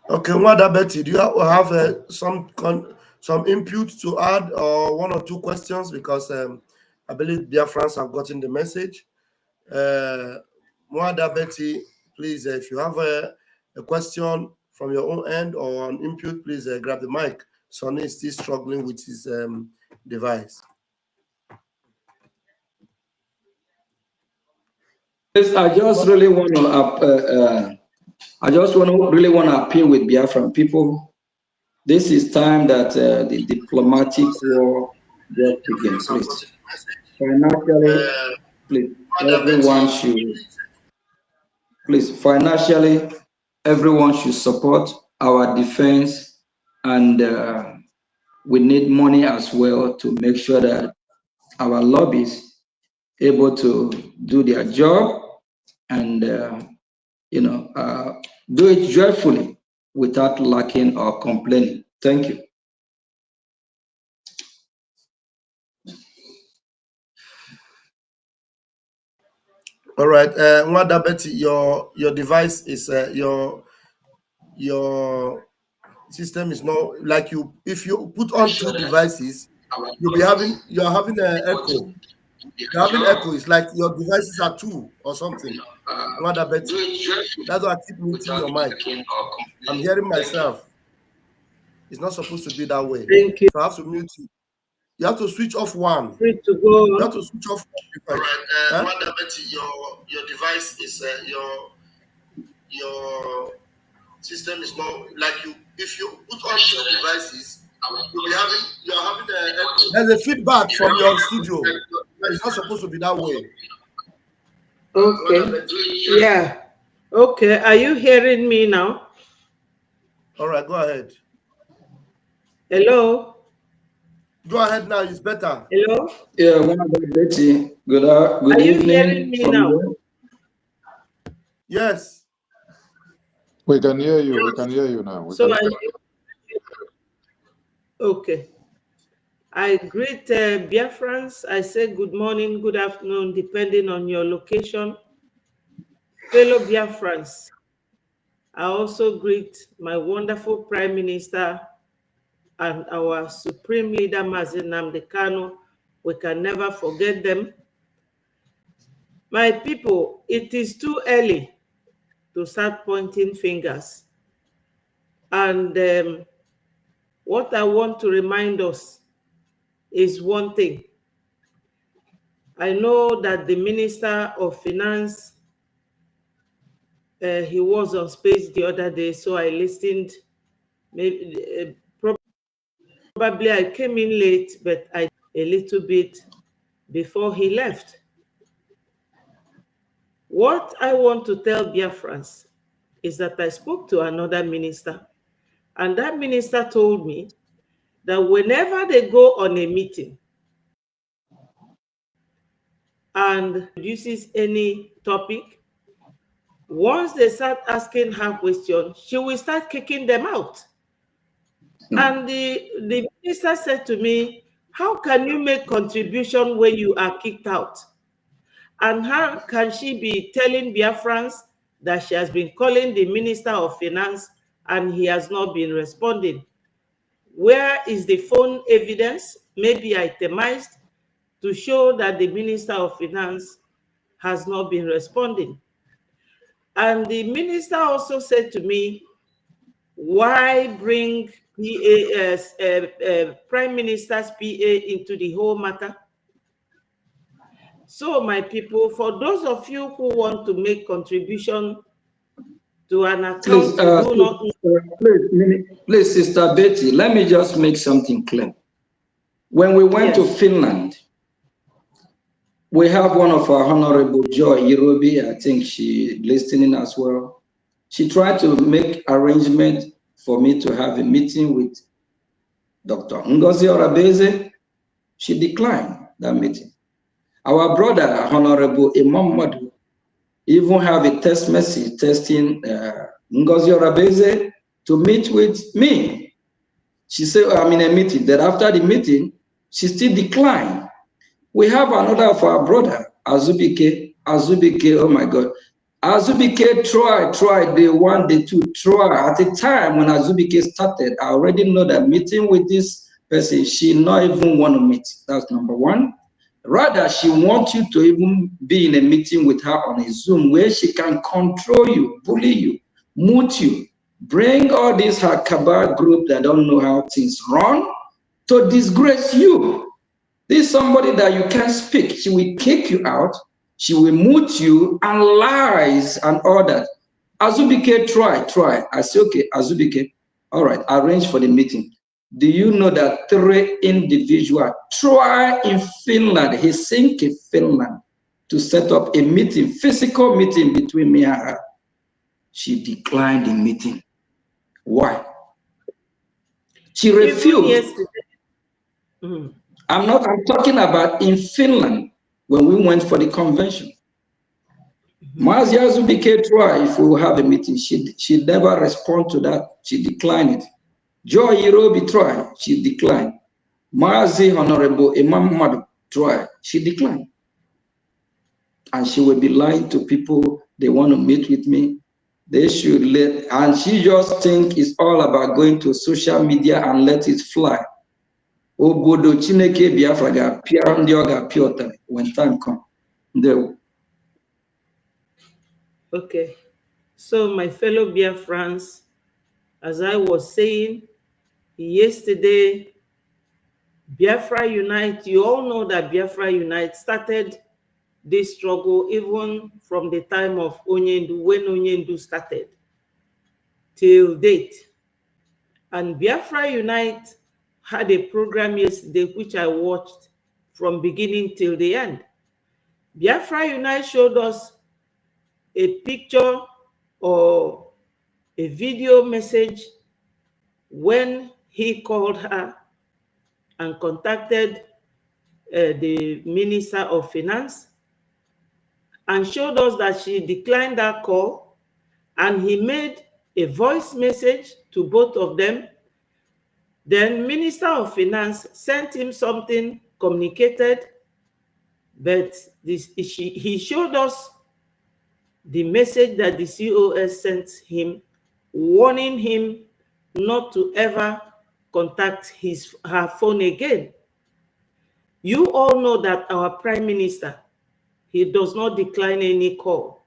Okay, Wada Betty, do you have some input to add or one or two questions? Because I believe Biafrans have gotten the message. Wada Betty, please, if you have a question from your own end or an input, please grab the mic. Sonny is still struggling with his device. I just really want to really want to appeal with Biafran people. This is time that the diplomatic war just begins. Please, financially, please, everyone should support our defense, and we need money as well to make sure that our lobbies able to do their job and do it joyfully without lacking or complaining. Thank you. All right, Wada Betty, your device is your system is not like you. If you put on two devices, you're having an echo. You're having echo. It's like your devices are two or something. Wada Betty, that's why I keep muting your mic. I'm hearing myself. It's not supposed to be that way. Thank you. So I have to mute you. You have to switch off one. Free to go. You have to switch off one device. All right, Wanda Betty, your device is your system is not like you. If you put on two devices, you're having an echo. There's a feedback from your studio. It's not supposed to be that way. Okay. Yeah. Okay. Are you hearing me now? All right, go ahead. Hello. Go ahead now. It's better. Hello. Yeah, Wanda Betty. Good Are you evening. hearing me now? Yes. We can hear you. We can hear you now. Okay. I greet Biafrans. I say good morning, good afternoon, depending on your location. Fellow Biafrans, I also greet my wonderful Prime Minister and our Supreme Leader, Mazi Nnamdi Kanu. We can never forget them. My people, it is too early to start pointing fingers. And what I want to remind us is one thing. I know that the Minister of Finance, he was on space the other day, so I listened. Maybe probably I came in late, but I a little bit before he left. What I want to tell Biafrans is that I spoke to another minister, and that minister told me that whenever they go on a meeting and produces any topic, once they start asking her questions, she will start kicking them out. And the minister said to me, How can you make contribution when you are kicked out? And how can she be telling Biafrans that she has been calling the Minister of Finance and he has not been responding? Where is the phone evidence, maybe itemized, to show that the Minister of Finance has not been responding? And the minister also said to me, why bring Prime Minister's PA into the whole matter? So, my people, for those of you who want to make contribution to an account you do not know. Please, Sister Betty, let me just make something clear. When we went to Finland, we have one of our Honorable Joy Irobi, I think she listening as well. She tried to make arrangement for me to have a meeting with Dr. Ngozi Orabeze. She declined that meeting. Our brother, Honorable Imam Madu, even have a text message testing Ngozi Orabeze to meet with me. She said, I'm in a meeting. Then after the meeting, she still declined. We have another of our brother, Azubike, oh my God. Azubike tried, day one, day two, try. At the time when Azubike started, I already know that meeting with this person, she not even want to meet. That's number one. Rather, she wants you to even be in a meeting with her on a Zoom where she can control you, bully you, mute you, bring all this her cabal group that don't know how things run to disgrace you. This is somebody that you can't speak. She will kick you out. She will mute you and lies and all that. Azubike, try. I say, okay, Azubike, all right, arrange for the meeting. Do you know that 3 individuals try in Finland, Helsinki, Finland, to set up a meeting, physical meeting between me and her? She declined the meeting. Why? She refused. I'm talking about in Finland when we went for the convention. Mazia Azubike tried if we will have a meeting. She never responded to that. She declined it. Joy Irobi tried. She declined. Mazi Honorable Imam Madu tried. She declined. And she will be lying to people. They want to meet with me. They should let, and she just think it's all about going to social media and let it fly. Obodo Chineke Biafra ga-apịa ndị ọ ga-apịa ụtarị when time comes. Okay, so my fellow Biafrans, as I was saying yesterday, Biafra Unite, you all know that Biafra Unite started this struggle even from the time of Onyendu, when Onyendu started, till date. And Biafra Unite had a program yesterday which I watched from beginning till the end. Biafra Unite showed us a picture or a video message when he called her and contacted the Minister of Finance and showed us that she declined that call, and he made a voice message to both of them. Then Minister of Finance sent him something communicated, but he showed us the message that the COS sent him, warning him not to ever contact her phone again. You all know that our Prime Minister, he does not decline any call.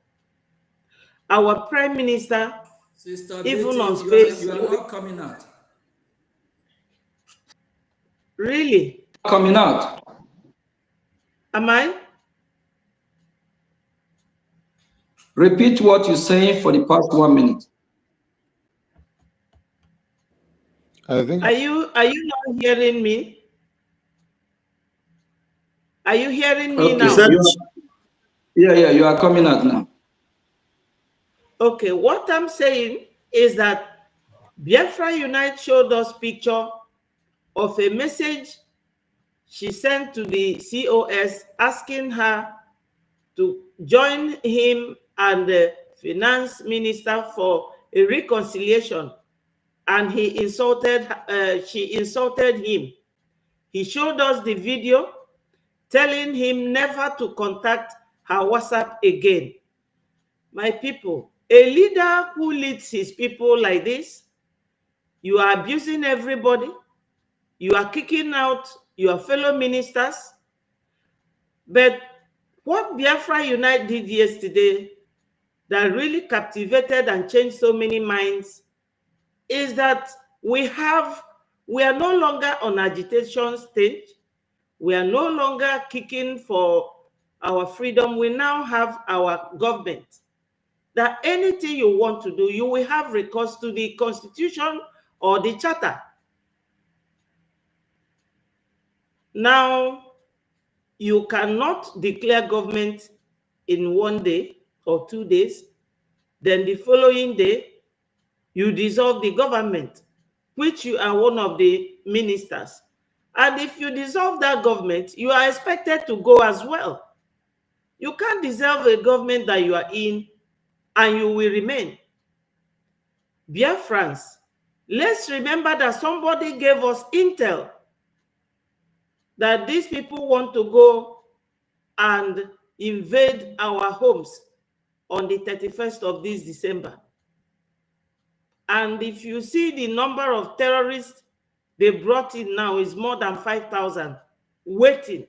Our Prime Minister, Sister even Betty, on space, you are not coming out. Really? Coming out. Am I? Repeat what you're saying for the past 1 minute. I think. Are you not hearing me? Are you hearing me now? Yeah, you are coming out now. Okay, what I'm saying is that Biafra Unite showed us picture of a message she sent to the COS asking her to join him and the finance minister for a reconciliation, and she insulted him. He showed us the video telling him never to contact her WhatsApp again. My people, a leader who leads his people like this, you are abusing everybody, you are kicking out your fellow ministers. But what Biafra Unite did yesterday that really captivated and changed so many minds is that we are no longer on agitation stage. We are no longer kicking for our freedom. We now have our government. That anything you want to do, you will have recourse to the Constitution or the Charter. Now, you cannot declare government in 1 day or 2 days. Then the following day, you dissolve the government, which you are one of the ministers. And if you dissolve that government, you are expected to go as well. You can't dissolve a government that you are in and you will remain. Biafrans, let's remember that somebody gave us intel that these people want to go and invade our homes on the 31st of this December. And if you see the number of terrorists they brought in now is more than 5,000 waiting.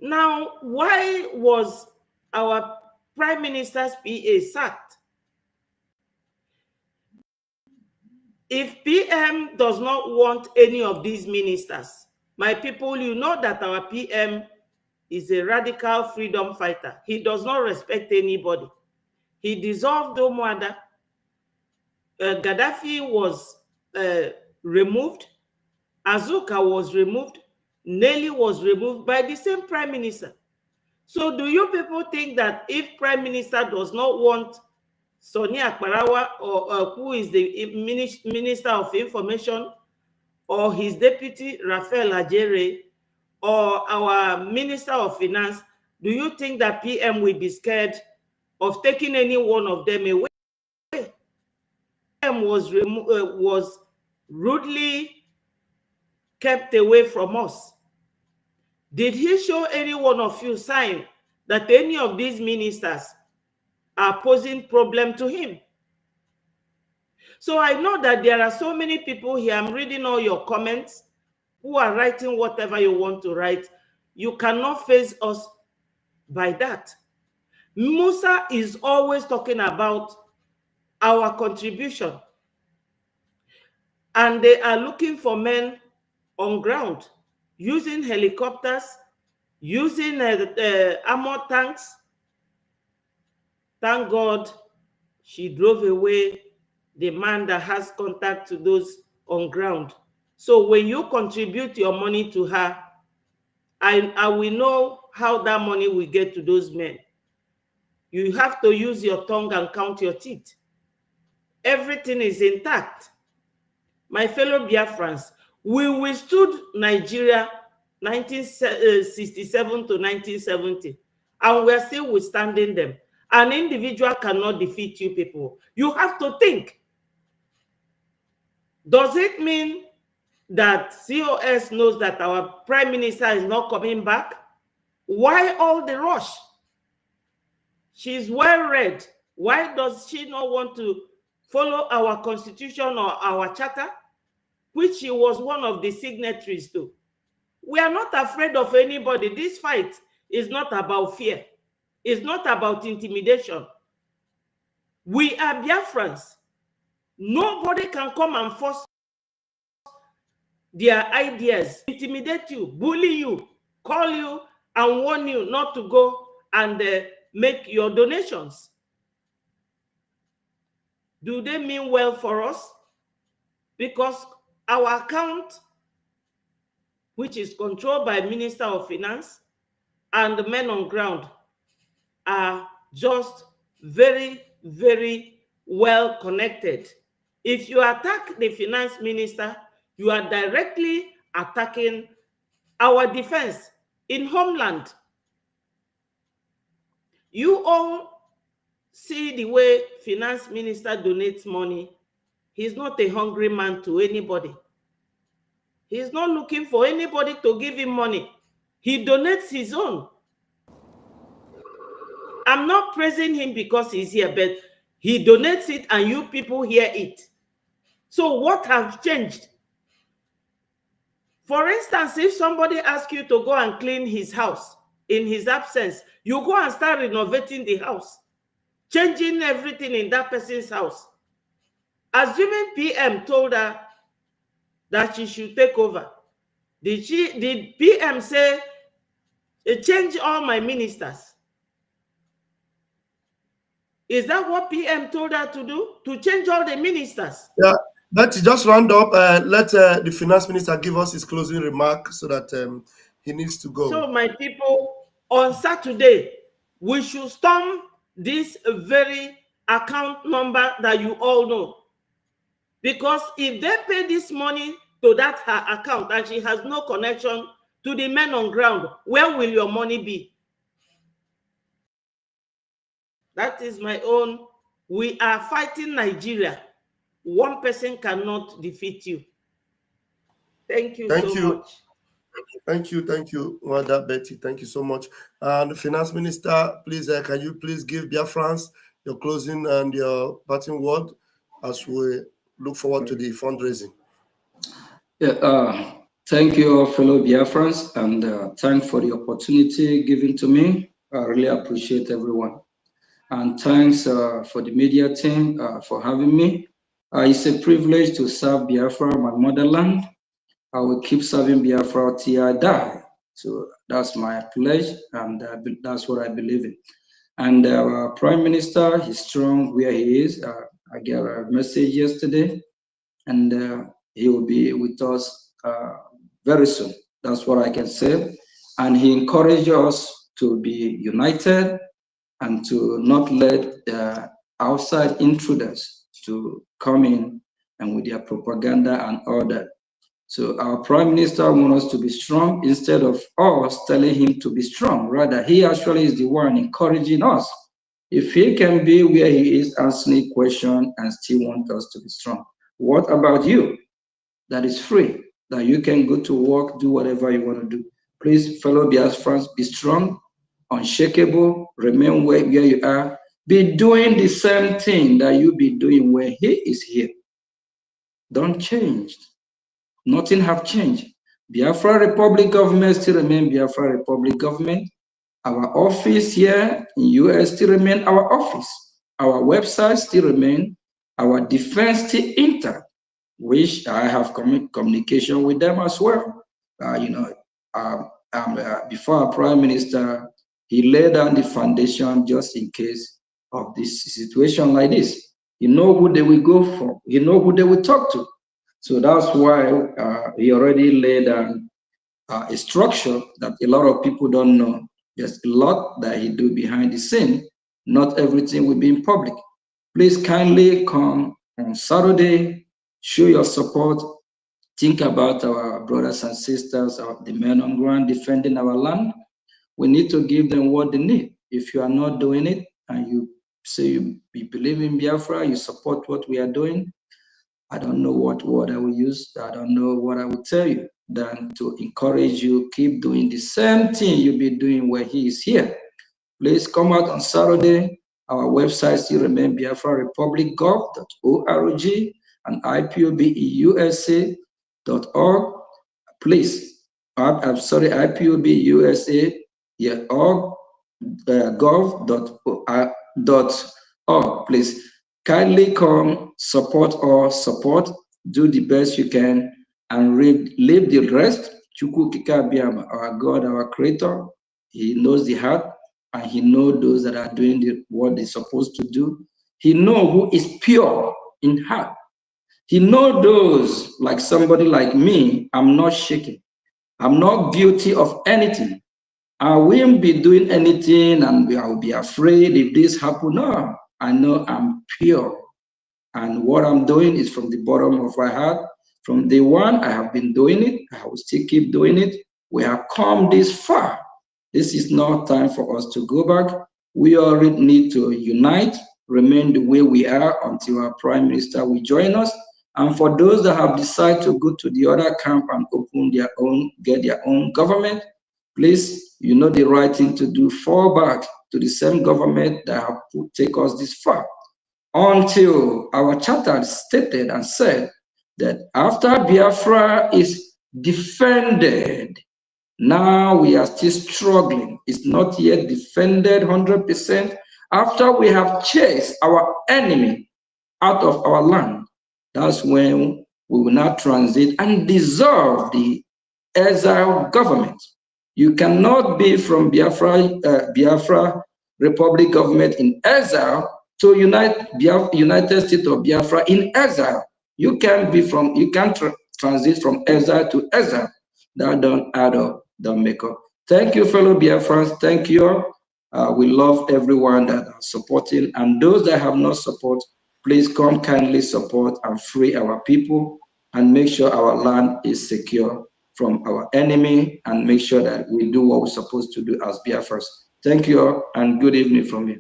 Now, why was our Prime Minister's PA sacked? If PM does not want any of these ministers, my people, you know that our PM is a radical freedom fighter. He does not respect anybody. He dissolved Omwada. Gaddafi was removed. Azuka was removed. Nelly was removed by the same prime minister. So do you people think that if prime minister does not want Sonia Akbarawa or who is the minister of information, or his deputy Raphael Ajere, or our minister of finance, do you think that PM will be scared of taking any one of them away? PM was rudely kept away from us. Did he show any one of you sign that any of these ministers are posing problem to him? So I know that there are so many people here. I'm reading all your comments who are writing whatever you want to write. You cannot face us by that. Musa is always talking about our contribution, and they are looking for men on ground, using helicopters, using armor tanks. Thank God she drove away the man that has contact to those on ground. So when you contribute your money to her, I will know how that money will get to those men. You have to use your tongue and count your teeth. Everything is intact. My fellow Biafrans, we withstood Nigeria 1967 to 1970, and we're still withstanding them. An individual cannot defeat you people. You have to think. Does it mean that COS knows that our prime minister is not coming back? Why all the rush? She's well read. Why does she not want to follow our constitution or our charter, which she was one of the signatories to? We are not afraid of anybody. This fight is not about fear. It's not about intimidation. We are Biafrans. Nobody can come and force their ideas, intimidate you, bully you, call you, and warn you not to go and make your donations. Do they mean well for us? Because our account, which is controlled by Minister of Finance, and the men on ground are just very, very well connected. If you attack the finance minister, you are directly attacking our defense in Homeland. You all see the way finance minister donates money. He's not a hungry man to anybody. He's not looking for anybody to give him money. He donates his own. I'm not praising him because he's here, but he donates it and you people hear it. So what has changed? For instance, if somebody asks you to go and clean his house in his absence, you go and start renovating the house, changing everything in that person's house. Assuming PM told her that she should take over, did PM say, change all my ministers? Is that what PM told her to do? To change all the ministers? Yeah, let's just round up. Let the finance minister give us his closing remark so that he needs to go. So, my people, on Saturday, we should storm this very account number that you all know. Because if they pay this money to that her account and she has no connection to the men on ground, where will your money be? That is my own. We are fighting Nigeria. One person cannot defeat you. Thank you so much. Thank you, Wanda Betty. Thank you so much. And the finance minister, please, can you please give Biafrans your closing and your parting word as we look forward to the fundraising? Yeah, thank you, fellow Biafrans, and thanks for the opportunity given to me. I really appreciate everyone. And thanks for the media team for having me. It's a privilege to serve Biafra, my motherland. I will keep serving Biafra till I die. So that's my pledge, and that's what I believe in. And our Prime Minister, he's strong where he is. I got a message yesterday, and he will be with us very soon. That's what I can say. And he encouraged us to be united and to not let the outside intruders to come in and with their propaganda and all that. So our Prime Minister wants us to be strong instead of us telling him to be strong. Rather, he actually is the one encouraging us. If he can be where he is answering questions and still want us to be strong, what about you? That is free, that you can go to work, do whatever you want to do. Please, fellow Biafrans, be strong, unshakable, remain where you are. Be doing the same thing that you be doing when he is here. Don't change. Nothing have changed. Biafra Republic government still remain Biafra Republic government. Our office here in US still remain our office. Our website still remain. Our defense still intact, which I have communication with them as well. Before our Prime Minister, he laid down the foundation just in case of this situation like this. You know who they will go for. You know who they will talk to. So that's why he already laid down a structure that a lot of people don't know. There's a lot that he do behind the scene. Not everything will be in public. Please kindly come on Saturday, show your support. Think about our brothers and sisters, the men on ground defending our land. We need to give them what they need. If you are not doing it and you say you believe in Biafra, you support what we are doing, I don't know what word I will use. I don't know what I will tell you than to encourage you, keep doing the same thing you'll be doing where he is here. Please come out on Saturday. Our website still remains biafrarepublic.gov.org and IPOBUSA.org. Please, I'm sorry, IPOBUSA, yeah, gov.org. Please kindly come, support or support, do the best you can, and leave the rest. Chukwu Kikabiam, our God, our Creator, He knows the heart, and He knows those that are doing what they're supposed to do. He knows who is pure in heart. He knows those, like somebody like me, I'm not shaking. I'm not guilty of anything. I won't be doing anything and I will be afraid if this happens. No, I know I'm pure. And what I'm doing is from the bottom of my heart. From day one, I have been doing it. I will still keep doing it. We have come this far. This is not time for us to go back. We already need to unite, remain the way we are until our Prime Minister will join us. And for those that have decided to go to the other camp and open their own, get their own government, please, you know the right thing to do. Fall back to the same government that have take us this far. Until our charter stated and said that after Biafra is defended, now we are still struggling. It's not yet defended 100%. After we have chased our enemy out of our land, that's when we will now transit and dissolve the exile government. You cannot be from Biafra Republic government in exile to United States of Biafra in exile. You can't transit from exile to exile. That don't add up, don't make up. Thank you, fellow Biafrans. Thank you. We love everyone that are supporting, and those that have not support, please come kindly support and free our people and make sure our land is secure from our enemy and make sure that we do what we're supposed to do as Biafrans. Thank you and good evening from me.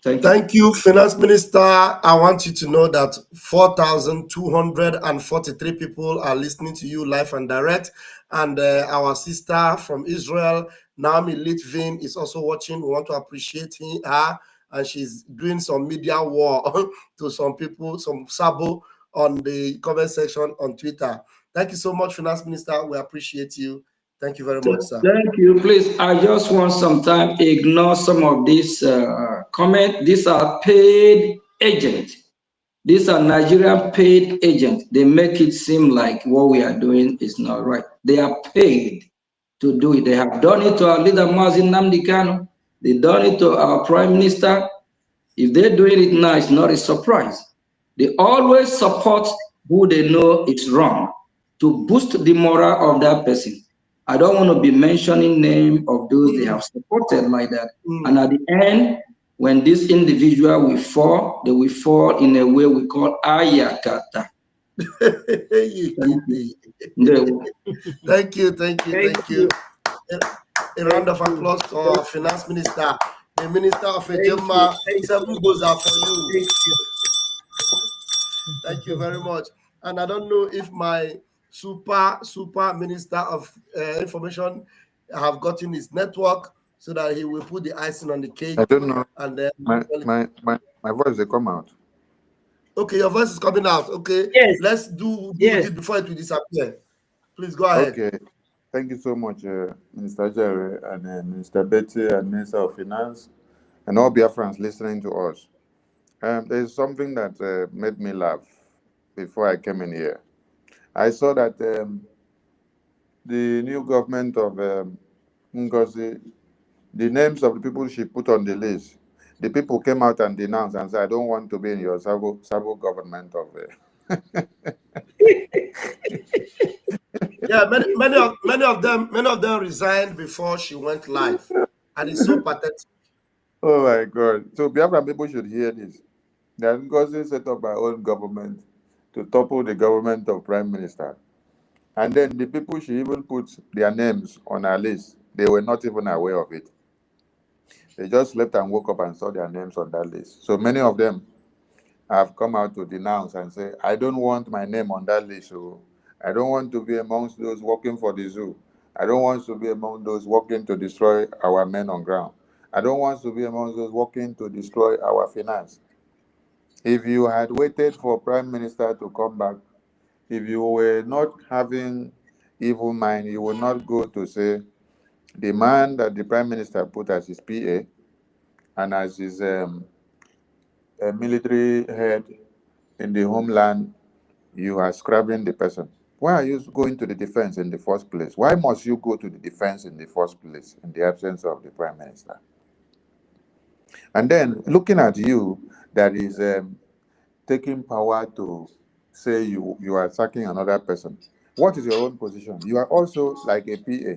Thank you, Finance Minister. I want you to know that 4,243 people are listening to you live and direct. And our sister from Israel, Naomi Litvin, is also watching. We want to appreciate her. And she's doing some media war to some people, some sabo on the comment section on Twitter. Thank you so much, Finance Minister. We appreciate you. Thank you very much, sir. Thank you. Please, I just want some time to ignore some of these comments. These are paid agents. These are Nigerian paid agents. They make it seem like what we are doing is not right. They are paid to do it. They have done it to our leader, Mazin Nnamdi Kanu. They've done it to our prime minister. If they're doing it now, it's not a surprise. They always support who they know is wrong to boost the morale of that person. I don't want to be mentioning name of those they have supported like that. And at the end, when this individual will fall, they will fall in a way we call ayakata. Thank you. A round of applause to our Finance Minister, the Minister of Ejema. 7 goes out for you. Thank you very much. And I don't know if my super Minister of Information have gotten his network so that he will put the icing on the cake. I don't know. And then my voice will come out. Okay, your voice is coming out. Okay. Yes. Let's do it before it will disappear. Please go ahead. Okay. Thank you so much, Minister Jerry and Minister Betty and Minister of Finance and all Biafrans listening to us. There's something that made me laugh before I came in here. I saw that the new government of Ngozi, the names of the people she put on the list, the people came out and denounced and said, I don't want to be in your sabo government of Yeah, many of them resigned before she went live. And it's so pathetic. Oh my God. So Biafran people should hear this. That Ngozi set up her own government to topple the government of Prime Minister. And then the people she even put their names on her list, they were not even aware of it. They just slept and woke up and saw their names on that list. So many of them have come out to denounce and say, I don't want my name on that list. So I don't want to be amongst those working for the zoo. I don't want to be among those working to destroy our men on ground. I don't want to be among those working to destroy our finance. If you had waited for Prime Minister to come back, if you were not having evil mind, you would not go to say, the man that the Prime Minister put as his PA and as his military head in the Homeland, you are scrapping the person. Why are you going to the defense in the first place? Why must you go to the defense in the first place in the absence of the Prime Minister? And then looking at you, that is taking power to say you are sacking another person. What is your own position? You are also like a PA.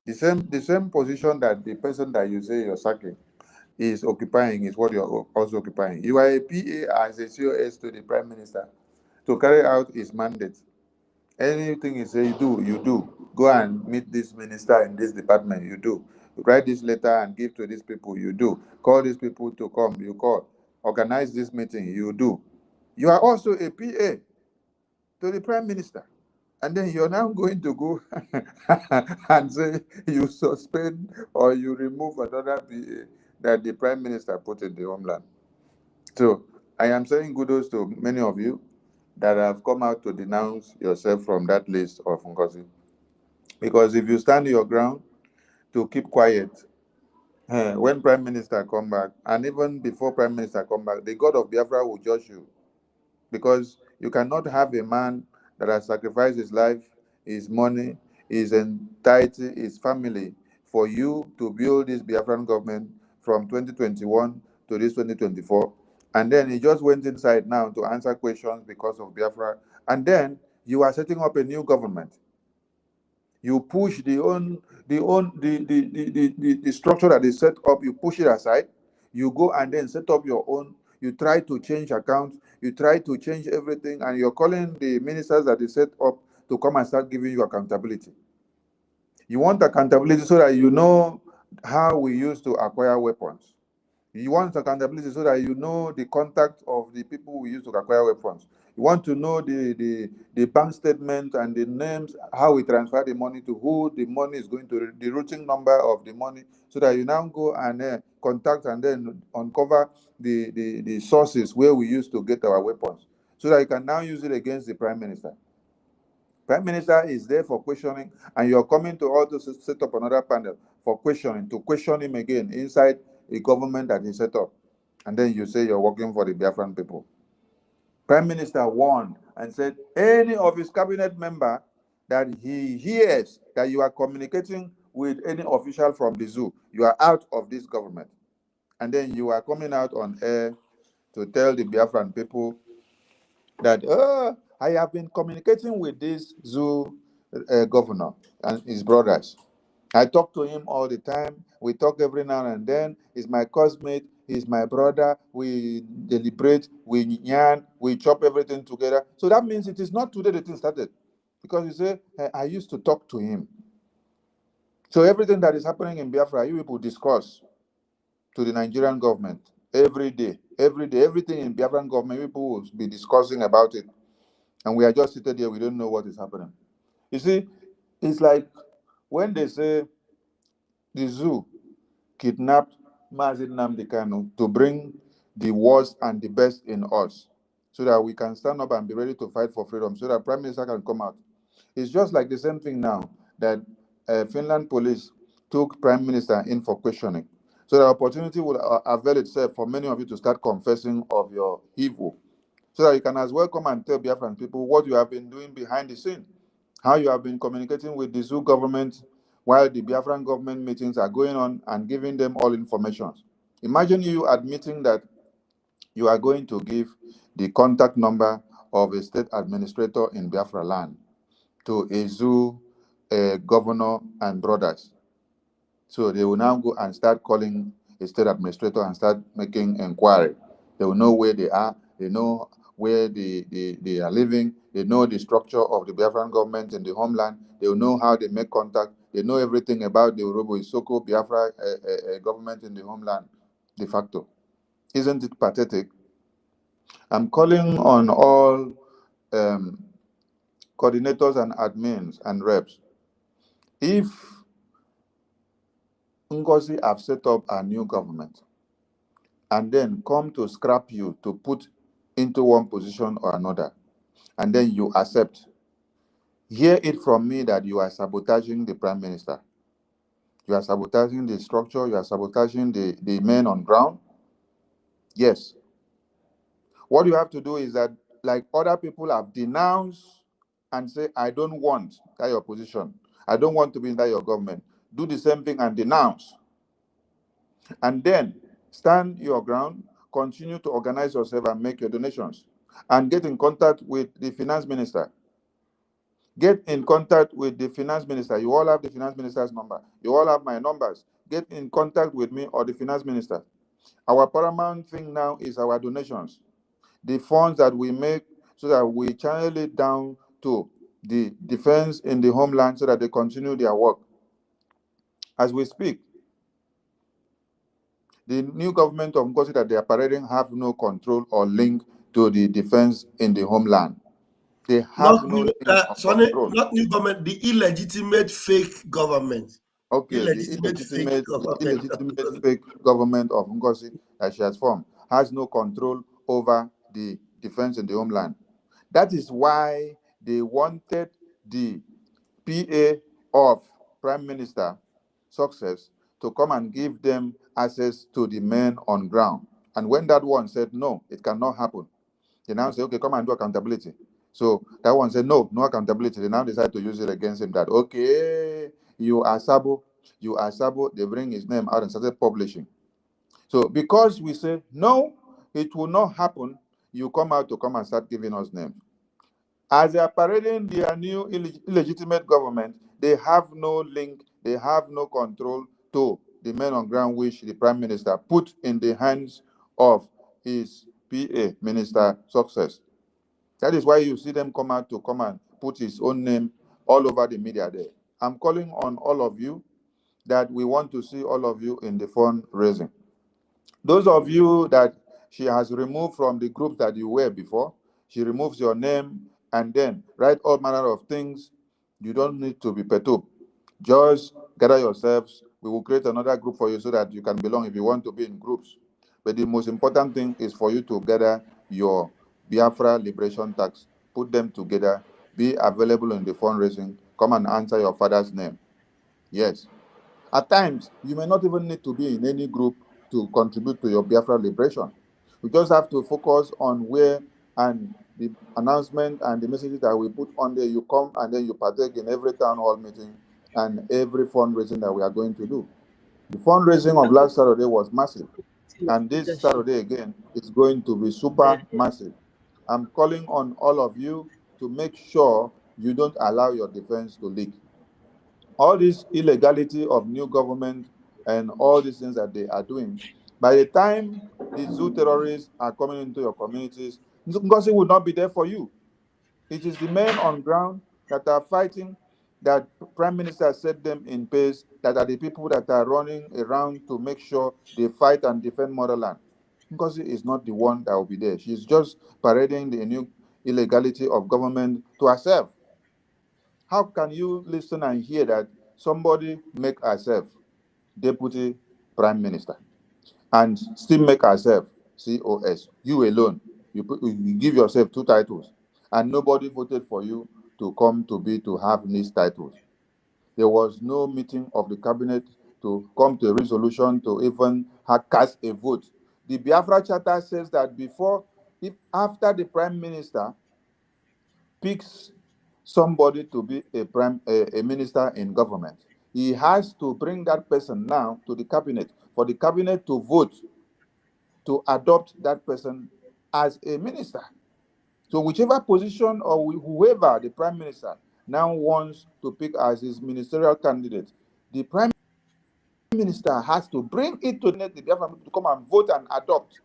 The same position that the person that you say you're sacking is occupying is what you're also occupying. You are a PA as a COS to the Prime Minister to carry out his mandate. Anything he say you do. Go and meet this minister in this department, you do. Write this letter and give to these people, you do. Call these people to come, you call. Organize this meeting, you do. You are also a PA. to the Prime Minister. And then you're now going to go and say you suspend or you remove another PA that the Prime Minister put in the Homeland. So I am saying kudos to many of you that have come out to denounce yourself from that list of Ngozi. Because if you stand your ground to keep quiet, when Prime Minister come back, and even before Prime Minister come back, the God of Biafra will judge you. Because you cannot have a man that has sacrificed his life, his money, his entirety, his family, for you to build this Biafran government from 2021 to this 2024. And then he just went inside now to answer questions because of Biafra. And then you are setting up a new government. You push the structure that is set up, you push it aside. You go and then set up your own. You try to change accounts. You try to change everything, and you're calling the ministers that is set up to come and start giving you accountability. You want accountability so that you know how we used to acquire weapons. You want accountability so that you know the contact of the people we use to acquire weapons. You want to know the bank statement and the names, how we transfer the money to who the money is going to, the routing number of the money, so that you now go and contact and then uncover the sources where we used to get our weapons, so that you can now use it against the Prime Minister. Prime Minister is there for questioning, and you're coming to also set up another panel for questioning, to question him again inside a government that is set up. And then you say you're working for the Biafran people. Prime Minister warned and said any of his cabinet member that he hears that you are communicating with any official from the zoo, you are out of this government. And then you are coming out on air to tell the Biafran people that I have been communicating with this zoo governor and his brothers. I talk to him all the time. We talk every now and then. He's my cosmate. He's my brother. We deliberate. We yarn. We chop everything together. So that means it is not today the thing started. Because you say, I used to talk to him. So everything that is happening in Biafra, you people discuss to the Nigerian government every day. Every day, everything in Biafran government, people will be discussing about it. And we are just seated here, we don't know what is happening. You see, it's like when they say the zoo kidnapped Mazi Nnamdi Kanu to bring the worst and the best in us, so that we can stand up and be ready to fight for freedom, so that Prime Minister can come out. It's just like the same thing now that Finland police took Prime Minister in for questioning. So the opportunity will avail itself for many of you to start confessing of your evil, so that you can as well come and tell Biafran people what you have been doing behind the scene, how you have been communicating with the zoo government while the Biafran government meetings are going on, and giving them all information. Imagine you admitting that you are going to give the contact number of a state administrator in Biafra land to a zoo governor and brothers. So they will now go and start calling a state administrator and start making inquiry. They will know where they are. They know where they are living. They know the structure of the Biafran government in the homeland. They will know how they make contact. They know everything about the Urobo Isoko Biafra government in the homeland, de facto. Isn't it pathetic? I'm calling on all coordinators and admins and reps. If Ngozi have set up a new government and then come to scrap you to put into one position or another, and then you accept, hear it from me that you are sabotaging the Prime Minister. You are sabotaging the structure. You are sabotaging the men on ground. Yes. What you have to do is that, like other people have denounced and say, I don't want that your position. I don't want to be in that your government. Do the same thing and denounce. And then stand your ground, continue to organize yourself and make your donations. And get in contact with the finance minister. Get in contact with the finance minister. You all have the finance minister's number. You all have my numbers. Get in contact with me or the finance minister. Our paramount thing now is our donations. The funds that we make, so that we channel it down to the defense in the homeland, so that they continue their work. As we speak, the new government of Ngozi that they are parading have no control or link to the defense in the homeland. They have Not no new, link of sorry, control. not new government, the illegitimate fake government. Okay, the illegitimate fake government of Ngozi that she has formed has no control over the defense in the homeland. That is why they wanted the PA of Prime Minister Success to come and give them access to the men on ground. And when that one said no, it cannot happen, they now say, okay, come and do accountability. So that one said, no accountability. They now decide to use it against him that, okay, you are Sabo. They bring his name out and started publishing. So because we say, no, it will not happen, you come out to come and start giving us names. As they are parading their new illegitimate government, they have no link, they have no control to the men on ground which the Prime Minister put in the hands of his PA, Minister Success. That is why you see them come out to come and put his own name all over the media there. I'm calling on all of you that we want to see all of you in the fundraising. Those of you that she has removed from the group that you were before, she removes your name and then write all manner of things. You don't need to be perturbed. Just gather yourselves. We will create another group for you so that you can belong if you want to be in groups. But the most important thing is for you to gather your Biafra Liberation Tax, put them together, be available in the fundraising, come and answer your father's name. Yes. At times, you may not even need to be in any group to contribute to your Biafra liberation. You just have to focus on where and the announcement and the messages that we put on there. You come and then you partake in every town hall meeting and every fundraising that we are going to do. The fundraising of last Saturday was massive. And this Saturday again is going to be super massive. I'm calling on all of you to make sure you don't allow your defense to leak. All this illegality of new government and all these things that they are doing, by the time the zoo terrorists are coming into your communities, Ngozi will not be there for you. It is the men on ground that are fighting, that Prime Minister set them in place, that are the people that are running around to make sure they fight and defend motherland. Ngozi is not the one that will be there. She's just parading the new illegality of government to herself. How can you listen and hear that somebody make herself deputy prime minister and still make herself COS? You alone, you give yourself two titles, and nobody voted for you to come to have these titles. There was no meeting of the cabinet to come to a resolution to even cast a vote. The Biafra Charter says that after the prime minister picks somebody to be a minister in government, he has to bring that person now to the cabinet for the cabinet to vote to adopt that person as a minister. So whichever position or whoever the prime minister now wants to pick as his ministerial candidate, the prime minister has to bring it to the government to come and vote and adopt.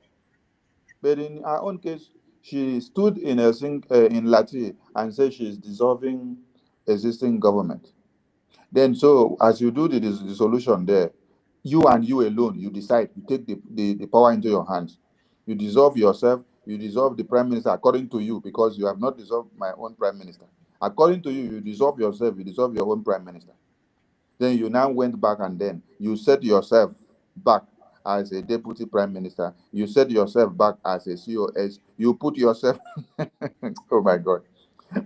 But in her own case, she stood in Lati and said she is dissolving existing government. Then, so as you do the dissolution there, you alone, you decide, you take the power into your hands. You dissolve yourself, you dissolve the prime minister according to you, because you have not dissolved my own prime minister. According to you, you dissolve yourself, you dissolve your own prime minister. Then you now went back and then you set yourself back as a deputy prime minister. You set yourself back as a COS. You put yourself, oh my God.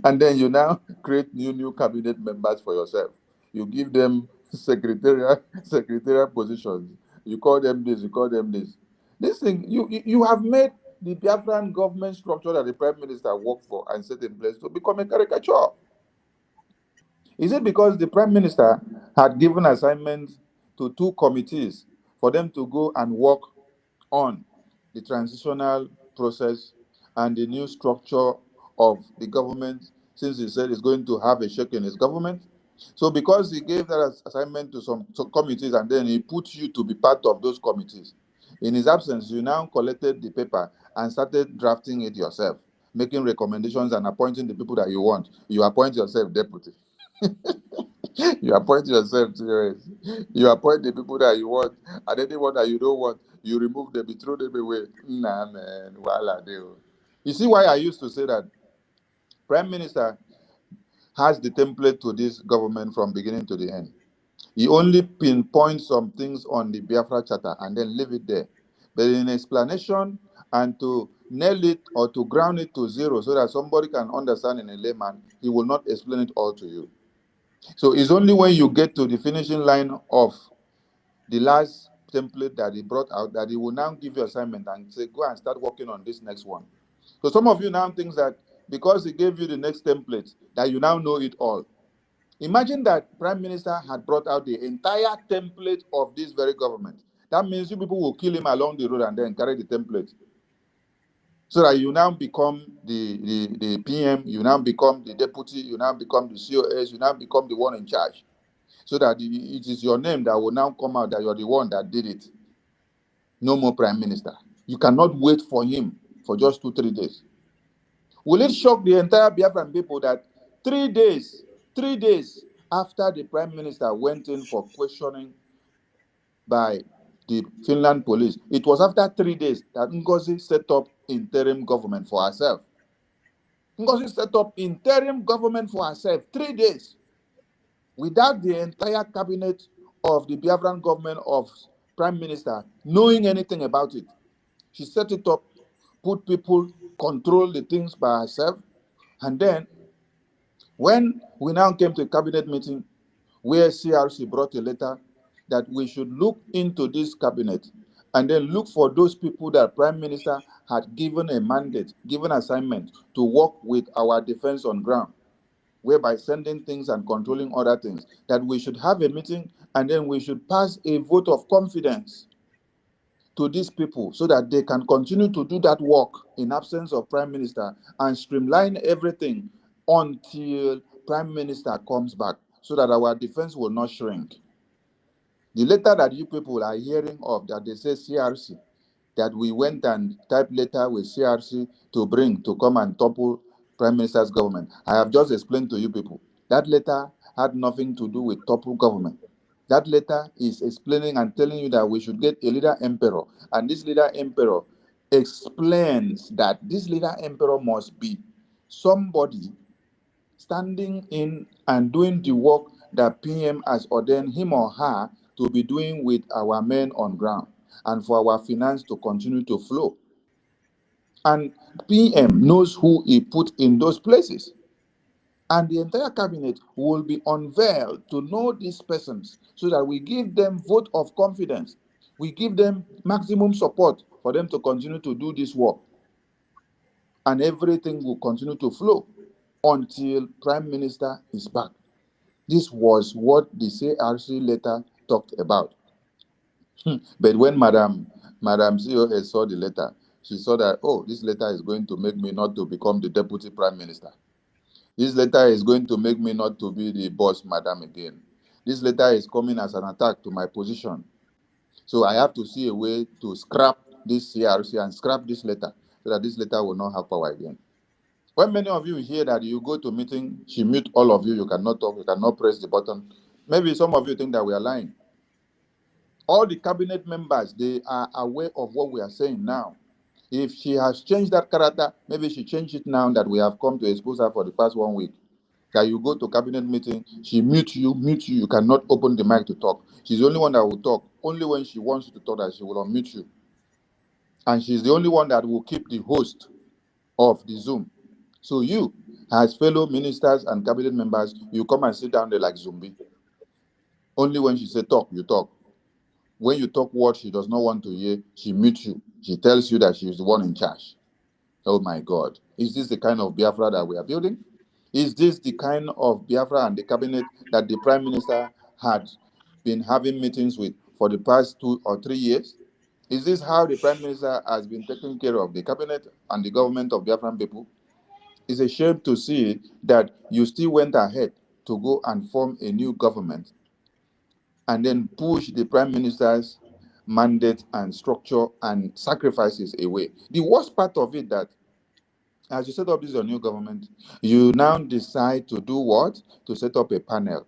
And then you now create new cabinet members for yourself. You give them secretarial positions. You call them this, you call them this. This thing, you have made the Biafran government structure that the prime minister worked for and set in place to become a caricature. Is it because the prime minister had given assignments to two committees for them to go and work on the transitional process and the new structure of the government, since he said he's going to have a shake in his government? So because he gave that assignment to some committees and then he put you to be part of those committees, in his absence, you now collected the paper and started drafting it yourself, making recommendations and appointing the people that you want. You appoint yourself deputy. You appoint yourself to you appoint the people that you want, and anyone that you don't want, you remove them, you throw them away. Nah, man, voila, you see why I used to say that Prime Minister has the template to this government from beginning to the end. He only pinpoints some things on the Biafra Charter and then leave it there. But in explanation and to nail it or to ground it to zero so that somebody can understand in a layman, he will not explain it all to you. So it's only when you get to the finishing line of the last template that he brought out that he will now give you assignment and say, go and start working on this next one. So some of you now think that because he gave you the next template, that you now know it all. Imagine that Prime Minister had brought out the entire template of this very government. That means you people will kill him along the road and then carry the template. So that you now become the PM, you now become the deputy, you now become the COS, you now become the one in charge. So that it is your name that will now come out that you're the one that did it. No more Prime Minister. You cannot wait for him for just 2-3 days. Will it shock the entire Biafran people that 3 days after the Prime Minister went in for questioning by the Finland police, it was after 3 days that Ngozi set up interim government for herself. Ngozi set up interim government for herself 3 days without the entire cabinet of the Biafran government of Prime Minister knowing anything about it. She set it up, put people, control the things by herself, and then when we now came to a cabinet meeting where CRC brought a letter that we should look into this cabinet and then look for those people that Prime Minister had given a mandate, given assignment to work with our defense on ground, whereby sending things and controlling other things, that we should have a meeting and then we should pass a vote of confidence to these people so that they can continue to do that work in absence of Prime Minister and streamline everything until Prime Minister comes back so that our defense will not shrink. The letter that you people are hearing of that they say CRC, that we went and typed letter with CRC to come and topple Prime Minister's government. I have just explained to you people. That letter had nothing to do with topple government. That letter is explaining and telling you that we should get a leader emperor. And this leader emperor explains that this leader emperor must be somebody standing in and doing the work that PM has ordained him or her to be doing with our men on ground and for our finance to continue to flow. And PM knows who he put in those places. And the entire cabinet will be unveiled to know these persons so that we give them vote of confidence. We give them maximum support for them to continue to do this work. And everything will continue to flow until Prime Minister is back. This was what the CRC letter talked about. But when Madam COS saw the letter, she saw that, oh, this letter is going to make me not to become the Deputy Prime Minister. This letter is going to make me not to be the boss, madam, again. This letter is coming as an attack to my position. So I have to see a way to scrap this CRC and scrap this letter so that this letter will not have power again. When many of you hear that you go to meeting, she mute all of you, you cannot talk, you cannot press the button. Maybe some of you think that we are lying. All the cabinet members, they are aware of what we are saying now. If she has changed that character, maybe she changed it now that we have come to expose her for the past 1 week. That you go to cabinet meeting, she mute you, you cannot open the mic to talk. She's the only one that will talk. Only when she wants you to talk that she will unmute you. And she's the only one that will keep the host of the Zoom. So you, as fellow ministers and cabinet members, you come and sit down there like zombie. Only when she says talk, you talk. When you talk what she does not want to hear, she mutes you. She tells you that she is the one in charge. Oh my God. Is this the kind of Biafra that we are building? Is this the kind of Biafra and the cabinet that the Prime Minister had been having meetings with for the past 2 or 3 years? Is this how the Prime Minister has been taking care of the cabinet and the government of Biafran people? It's a shame to see that you still went ahead to go and form a new government and then push the Prime Minister's mandate and structure and sacrifices away. The worst part of it that as you set up this your new government, you now decide to do what? To set up a panel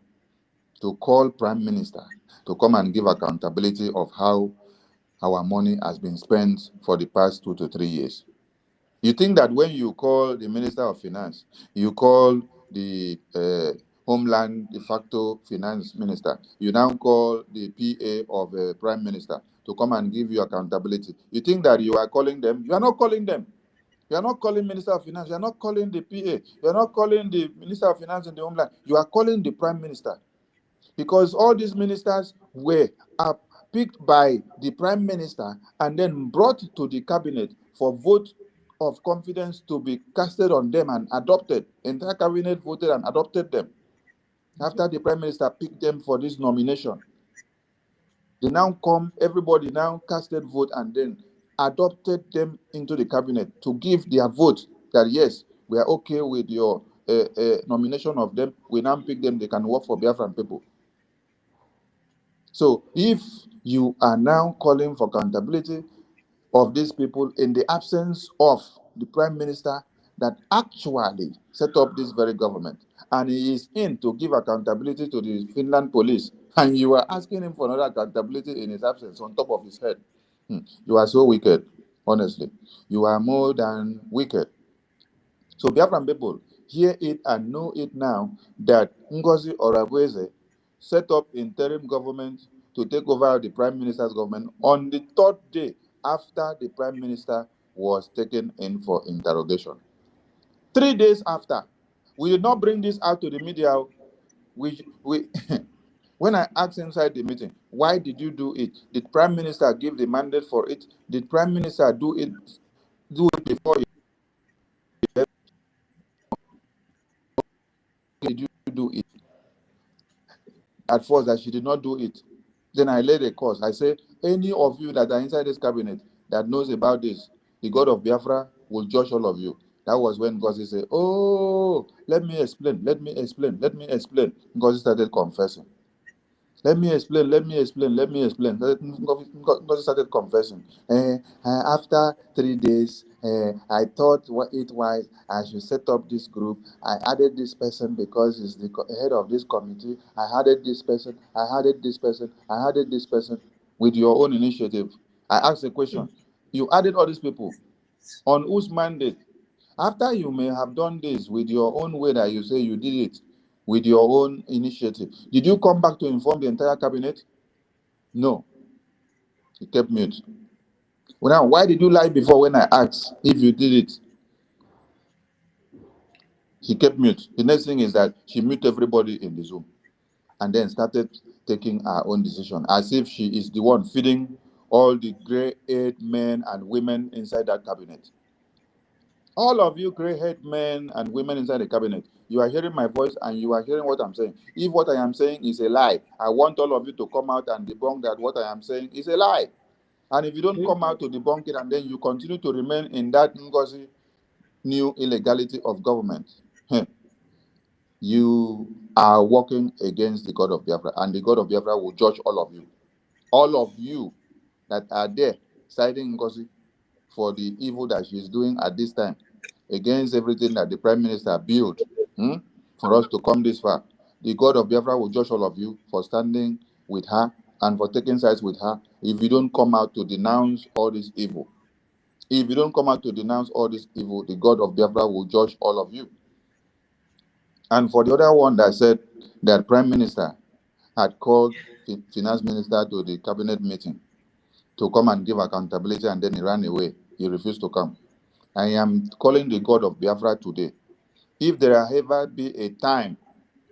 to call Prime Minister to come and give accountability of how our money has been spent for the past 2 to 3 years. You think that when you call the Minister of Finance, you call the Homeland de facto Finance Minister, you now call the PA of the Prime Minister to come and give you accountability. You think that you are calling them? You are not calling them. You are not calling Minister of Finance. You are not calling the PA. You are not calling the Minister of Finance and the Homeland. You are calling the Prime Minister. Because all these ministers were picked by the Prime Minister and then brought to the cabinet for vote of confidence to be casted on them and adopted. Entire cabinet voted and adopted them. After the Prime Minister picked them for this nomination, they now come, everybody now casted vote and then adopted them into the cabinet to give their vote that yes, we are okay with your nomination of them. We now pick them, they can work for Biafran people. So if you are now calling for accountability of these people in the absence of the Prime Minister that actually set up this very government, and he is in to give accountability to the Finland police, and you are asking him for another accountability in his absence on top of his head, you are so wicked, honestly. You are more than wicked. So Biafran people, hear it and know it now that Ngozi Oravweze set up interim government to take over the Prime Minister's government on the third day after the Prime Minister was taken in for interrogation. 3 days after. We did not bring this out to the media. We when I asked inside the meeting, why did you do it? Did Prime Minister give the mandate for it? Did Prime Minister do it before you? Did you do it? At first, that she did not do it. Then I laid a course. I said, any of you that are inside this cabinet that knows about this, the God of Biafra will judge all of you. That was when Ngozi said, oh, let me explain. Ngozi started confessing. Let me explain. Ngozi started confessing. After 3 days, I thought it was I should set up this group. I added this person because he's the head of this committee. I added this person with your own initiative. I asked a question. You added all these people. On whose mandate? After you may have done this with your own way that you say you did it, with your own initiative, did you come back to inform the entire cabinet? No. He kept mute. Well, now, why did you lie before when I asked if you did it? He kept mute. The next thing is that she muted everybody in the Zoom and then started taking her own decision as if she is the one feeding all the gray-haired men and women inside that cabinet. All of you gray-haired men and women inside the cabinet, you are hearing my voice and you are hearing what I'm saying. If what I am saying is a lie, I want all of you to come out and debunk that what I am saying is a lie. And if you don't come out to debunk it and then you continue to remain in that Ngozi new illegality of government, you are working against the God of Biafra, and the God of Biafra will judge all of you. All of you that are there siding Ngozi for the evil that she is doing at this time, against everything that the Prime Minister built for us to come this far. The God of Biafra will judge all of you for standing with her and for taking sides with her if you don't come out to denounce all this evil. If you don't come out to denounce all this evil, the God of Biafra will judge all of you. And for the other one that said that Prime Minister had called the Finance Minister to the cabinet meeting to come and give accountability and then he ran away. He refused to come. I am calling the God of Biafra today. If there had ever been a time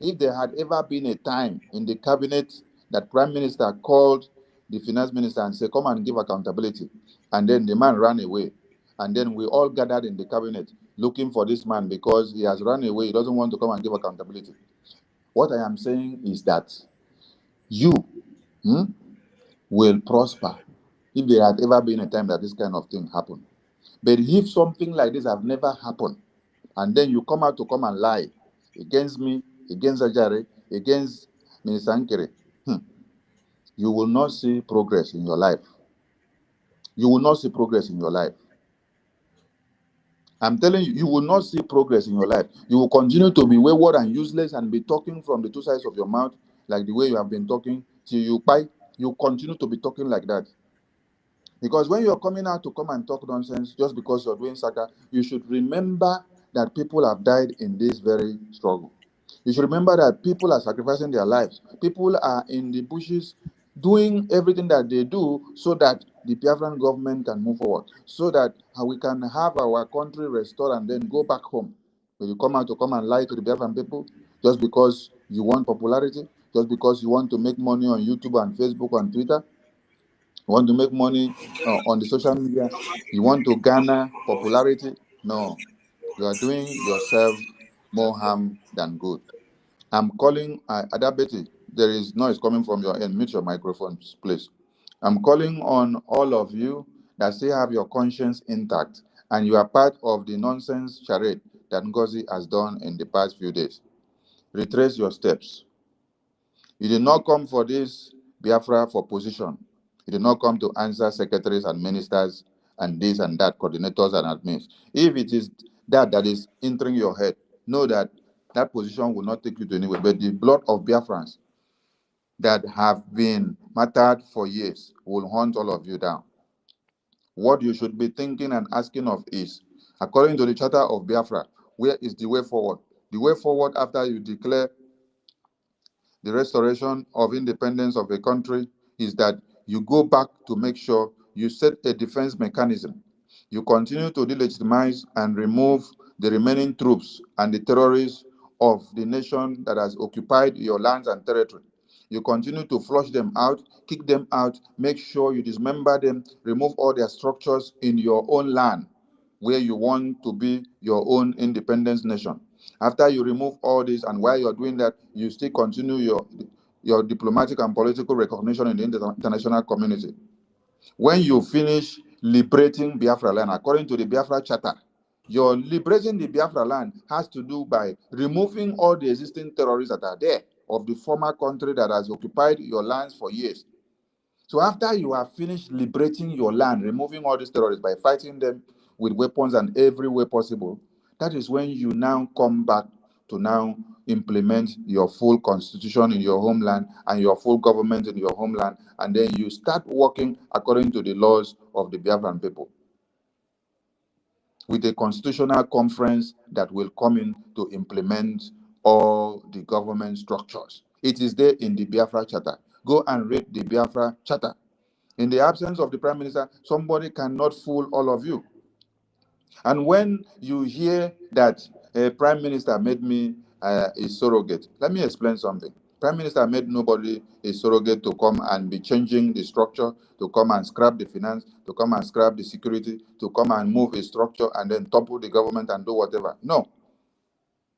in the cabinet that Prime Minister called the Finance Minister and said, come and give accountability, and then the man ran away, and then we all gathered in the cabinet looking for this man because he has run away, he doesn't want to come and give accountability. What I am saying is that you will prosper if there had ever been a time that this kind of thing happened. But if something like this have never happened, and then you come out to come and lie against me, against Ajare, against Minister Nkere, you will not see progress in your life. You will not see progress in your life. I'm telling you, you will not see progress in your life. You will continue to be wayward and useless and be talking from the two sides of your mouth like the way you have been talking till you continue to be talking like that. Because when you're coming out to come and talk nonsense just because you're doing saka, you should remember that people have died in this very struggle. You should remember that people are sacrificing their lives. People are in the bushes doing everything that they do so that the Biafran government can move forward, so that we can have our country restored and then go back home. When you come out to come and lie to the Biafran people just because you want popularity, just because you want to make money on YouTube and Facebook and Twitter, you want to make money on the social media, you want to garner popularity, no, you are doing yourself more harm than good. I'm calling Adabeti. There is noise coming from your end. Mute your microphones, please. I'm calling on all of you that still have your conscience intact and you are part of the nonsense charade that Ngozi has done in the past few days. Retrace your steps. You did not come for this Biafra for position. You did not come to answer secretaries and ministers and this and that, coordinators and admins. If it is that is entering your head, know that that position will not take you to anywhere. But the blood of Biafrans that have been martyred for years will hunt all of you down. What you should be thinking and asking of is, according to the Charter of Biafra, where is the way forward? The way forward after you declare the restoration of independence of a country is that you go back to make sure you set a defense mechanism. You continue to delegitimize and remove the remaining troops and the terrorists of the nation that has occupied your lands and territory. You continue to flush them out, kick them out, make sure you dismember them, remove all their structures in your own land where you want to be your own independence nation. After you remove all this, and while you're doing that, you still continue your diplomatic and political recognition in the international community. When you finish liberating Biafra land, according to the Biafra Charter, your liberating the Biafra land has to do by removing all the existing terrorists that are there of the former country that has occupied your lands for years. So after you have finished liberating your land, removing all these terrorists by fighting them with weapons and every way possible, that is when you now come back to now implement your full constitution in your homeland and your full government in your homeland, and then you start working according to the laws of the Biafran people with a constitutional conference that will come in to implement all the government structures. It is there in the Biafra Charter. Go and read the Biafra Charter. In the absence of the Prime Minister, somebody cannot fool all of you. And when you hear that a Prime Minister made me a surrogate, let me explain something. Prime Minister made nobody a surrogate to come and be changing the structure, to come and scrap the finance, to come and scrap the security, to come and move a structure and then topple the government and do whatever. No.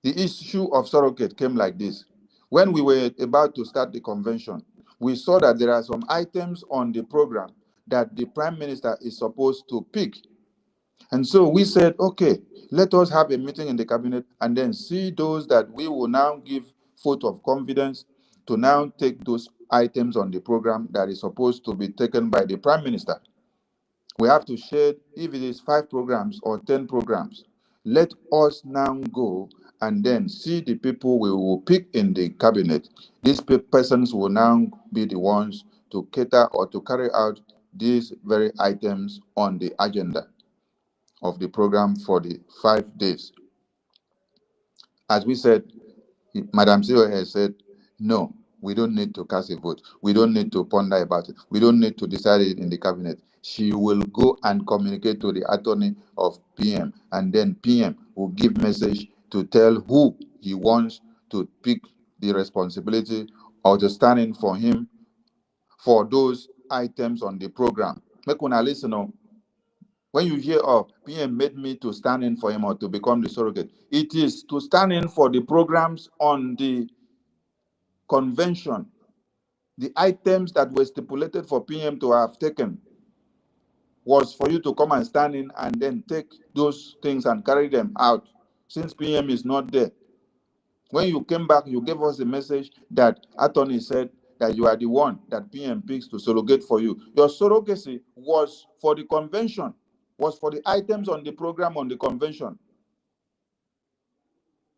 The issue of surrogate came like this. When we were about to start the convention, we saw that there are some items on the program that the Prime Minister is supposed to pick. And so we said, okay, let us have a meeting in the cabinet and then see those that we will now give vote of confidence to now take those items on the program that is supposed to be taken by the Prime Minister. We have to share, if it is 5 programs or 10 programs, let us now go and then see the people we will pick in the cabinet. These persons will now be the ones to cater or to carry out these very items on the agenda of the program for the 5 days. As we said, Madam CEO has said, no, we don't need to cast a vote. We don't need to ponder about it. We don't need to decide it in the cabinet. She will go and communicate to the attorney of PM, and then PM will give message to tell who he wants to pick the responsibility or to stand in for him for those items on the program. Make una listen up. When you hear, oh, PM made me to stand in for him or to become the surrogate, it is to stand in for the programs on the convention, the items that were stipulated for PM to have taken was for you to come and stand in and then take those things and carry them out. Since PM is not there, when you came back, you gave us the message that attorney said that you are the one that PM picks to surrogate for you. Your surrogacy was for the convention, was for the items on the program on the convention.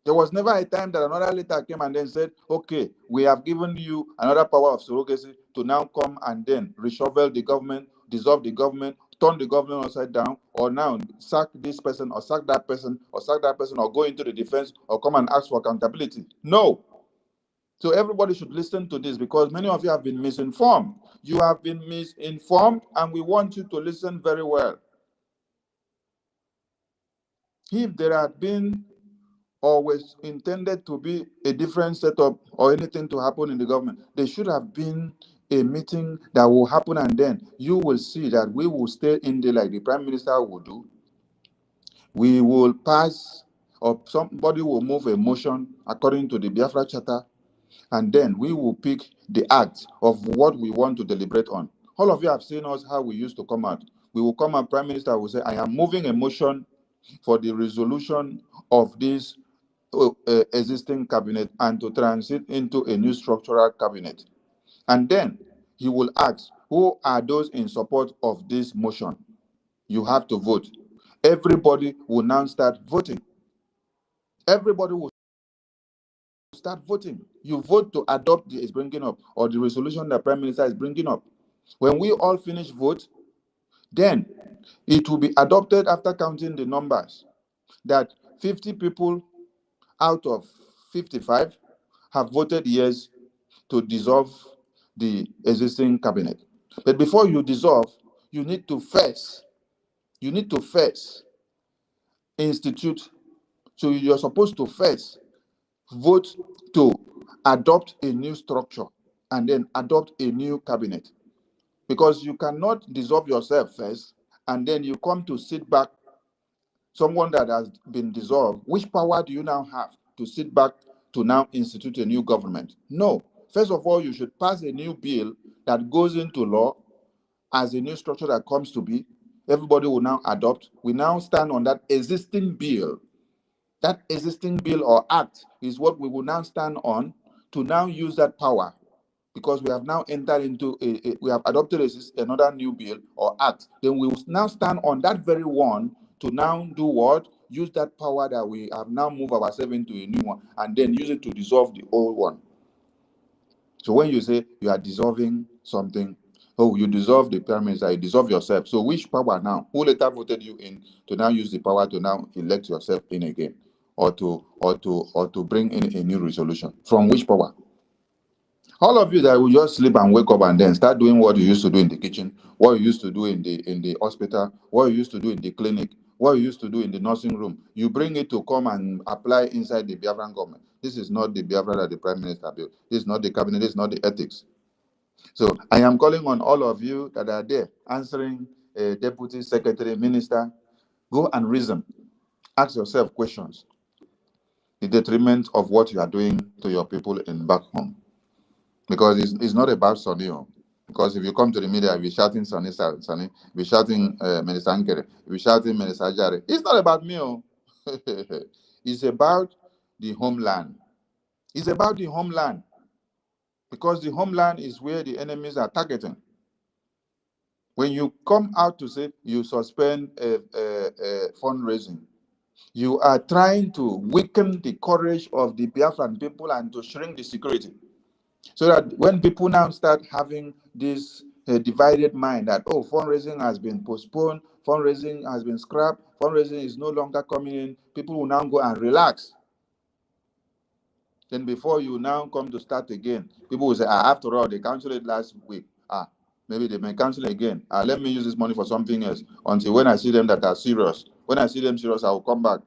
There was never a time that another letter came and then said, okay, we have given you another power of surrogacy to now come and then reshuffle the government dissolve the government, turn the government upside down, or now sack this person or sack that person or sack that person or go into the defense or come and ask for accountability. No. So everybody should listen to this because many of you have been misinformed. You have been misinformed and we want you to listen very well. If there had been or was intended to be a different setup or anything to happen in the government, there should have been a meeting that will happen, and then you will see that we will stay in there like the Prime Minister will do. We will pass, or somebody will move a motion according to the Biafra Charter, and then we will pick the act of what we want to deliberate on. All of you have seen us how we used to come out. We will come out, Prime Minister will say, I am moving a motion for the resolution of this existing cabinet and to transit into a new structural cabinet. And then he will ask, who are those in support of this motion? You have to vote. Everybody will now start voting. Everybody will start voting. You vote to adopt the is bringing up or the resolution the Prime Minister is bringing up. When we all finish vote, then it will be adopted after counting the numbers that 50 people out of 55 have voted yes to dissolve the existing cabinet. But before you dissolve, you need to first institute. So you're supposed to first vote to adopt a new structure and then adopt a new cabinet. Because you cannot dissolve yourself first and then you come to sit back. Someone that has been dissolved, which power do you now have to sit back to now institute a new government? No. First of all, you should pass a new bill that goes into law as a new structure that comes to be. Everybody will now adopt. We now stand on that existing bill. That existing bill or act is what we will now stand on to now use that power, because we have now entered into we have adopted another new bill or act. Then we will now stand on that very one to now do what? Use that power that we have now moved ourselves into a new one and then use it to dissolve the old one. So when you say you are dissolving something, oh, you dissolve the Prime Minister, you dissolve yourself. So which power now? Who later voted you in to now use the power to now elect yourself in again, or to bring in a new resolution? From which power? All of you that will just sleep and wake up and then start doing what you used to do in the kitchen, what you used to do in the hospital, what you used to do in the clinic, what you used to do in the nursing room, you bring it to come and apply inside the Biafran government. This is not the Biafra that the Prime Minister built. This is not the cabinet. This is not the ethics. So I am calling on all of you that are there answering Deputy Secretary, Minister, go and reason. Ask yourself questions. The detriment of what you are doing to your people in back home. Because it's not about Sonny. Because if you come to the media, you'll be shouting Sonny, you'll be shouting Minister Ankere, you'll be shouting Minister Ajare. It's not about me. It's about the homeland. It's about the homeland. Because the homeland is where the enemies are targeting. When you come out to say you suspend fundraising, you are trying to weaken the courage of the Biafran people and to shrink the security. So that when people now start having this divided mind that, oh, fundraising has been postponed, fundraising has been scrapped, fundraising is no longer coming in, people will now go and relax. Then before you now come to start again, people will say, after all, they canceled it last week. Maybe they may cancel again. Let me use this money for something else until when I see them that are serious. When I see them serious, I will come back.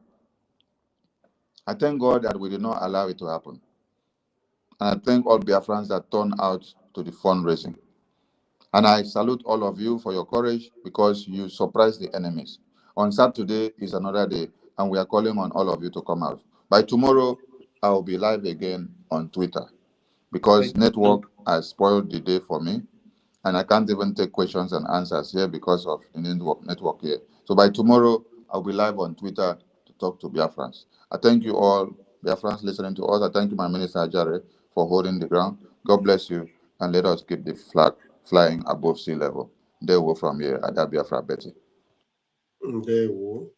I thank God that we did not allow it to happen. And I thank all Biafrans that turned out to the fundraising. And I salute all of you for your courage because you surprised the enemies. On Saturday is another day, and we are calling on all of you to come out. By tomorrow, I will be live again on Twitter because network has spoiled the day for me, and I can't even take questions and answers here because of the network here. So by tomorrow, I'll be live on Twitter to talk to Biafrans. I thank you all, Biafrans listening to us. I thank you, my Minister Ajare, for holding the ground. God bless you, and let us keep the flag flying above sea level. They will from here, Ada Biafra Betty. They will.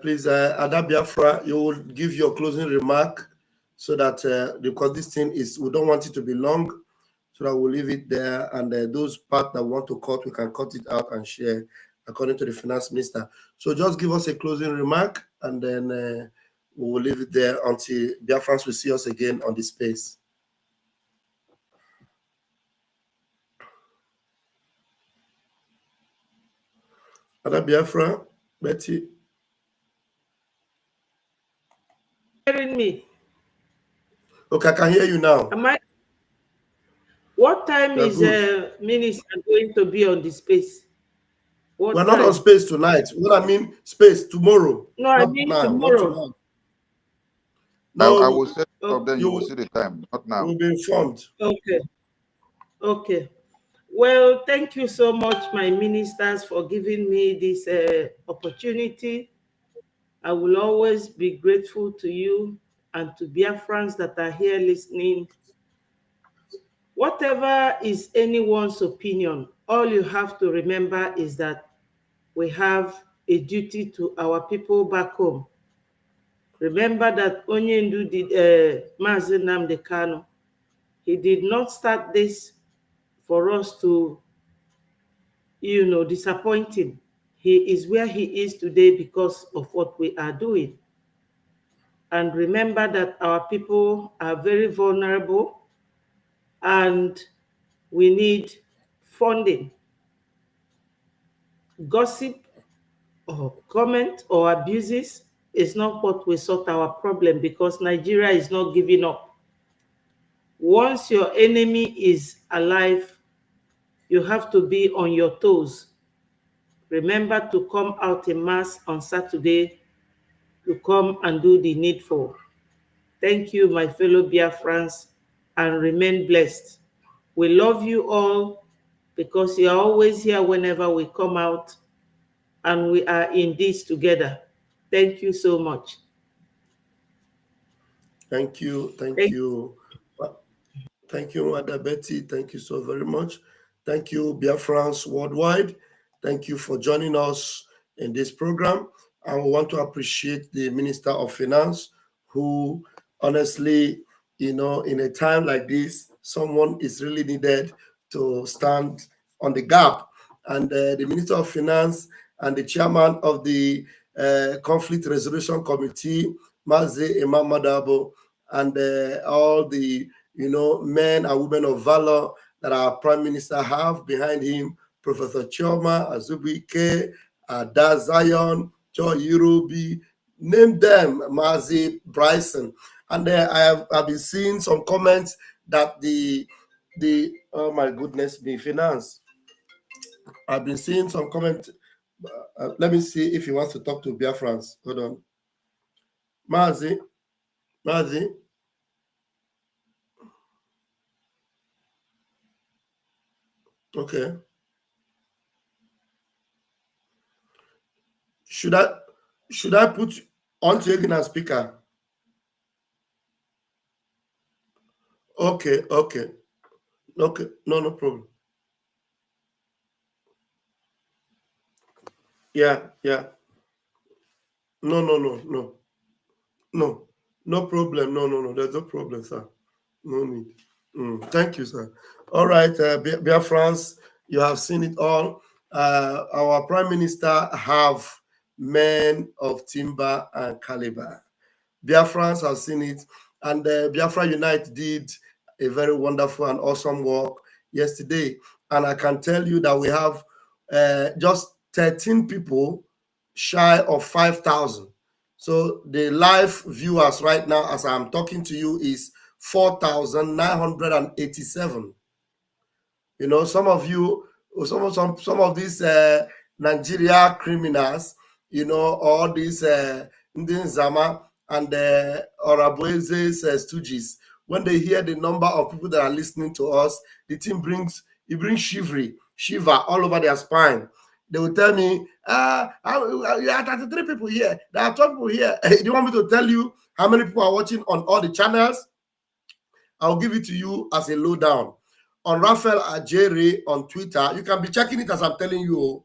Please, Ada Biafra, you will give your closing remark so that because this thing is, we don't want it to be long. so that we'll leave it there. And those parts that want to cut, we can cut it out and share according to the finance minister. So just give us a closing remark, and then we will leave it there until Biafrans will see us again on the space. Ada Biafra, Betty. Hearing me? Okay, I can hear you now. Am I? What time You're is good. minister going to be on the space? What We're time? not on space tonight. What I mean, space tomorrow. No, I not mean now. tomorrow. Not tonight. No, I will set it up, then you will will see the time, not now. will be informed. Okay. Okay. Well, thank you so much, my ministers, for giving me this opportunity. I will always be grateful to you and to Biafrans that are here listening. Whatever is anyone's opinion, all you have to remember is that we have a duty to our people back home. Remember that Onyendu did Mazi Nnamdi Kanu. He did not start this for us to, disappoint him. He is where he is today because of what we are doing. And remember that our people are very vulnerable and we need funding. Gossip or comment or abuses is not what will sort our problem, because Nigeria is not giving up. Once your enemy is alive, you have to be on your toes. Remember to come out en masse on Saturday to come and do the needful. Thank you, my fellow Biafrans, and remain blessed. We love you all because you are always here whenever we come out, and we are in this together. Thank you so much. Thank you. Thank you. Thank you, Ada Betty. Thank you so very much. Thank you, Biafrans worldwide. Thank you for joining us in this program. I want to appreciate the Minister of Finance, who honestly, in a time like this, someone is really needed to stand on the gap. And the Minister of Finance and the Chairman of the Conflict Resolution Committee, Mazi Imam Madabo, and all the men and women of valor that our Prime Minister have behind him, Professor Chioma, Azubike, Ada Zion, Joy Yurubi, name them, Mazi Bryson. And I've been seeing some comments that the oh my goodness, the finance. I've been seeing some comments. Let me see if he wants to talk to Biafrans. Hold on. Mazi. Okay. Should I put on to again as speaker? Okay. No problem. Yeah. No problem. No. There's no problem, sir. No need. Thank you, sir. All right, Biafrans, you have seen it all. Our Prime Minister have men of timber and caliber. Biafrans have seen it, and Biafra Unite did a very wonderful and awesome work yesterday. And I can tell you that we have just 13 people shy of 5,000. So the live viewers right now, as I'm talking to you, is 4,987. Some of you, some of these Nigeria criminals, all these Ndinzama and Orabueze's stooges, when they hear the number of people that are listening to us, the team brings shiver all over their spine. They will tell me, you are 33 people here. There are 12 people here. Do you want me to tell you how many people are watching on all the channels? I'll give it to you as a lowdown. On Raphael Ajere on Twitter, you can be checking it as I'm telling you.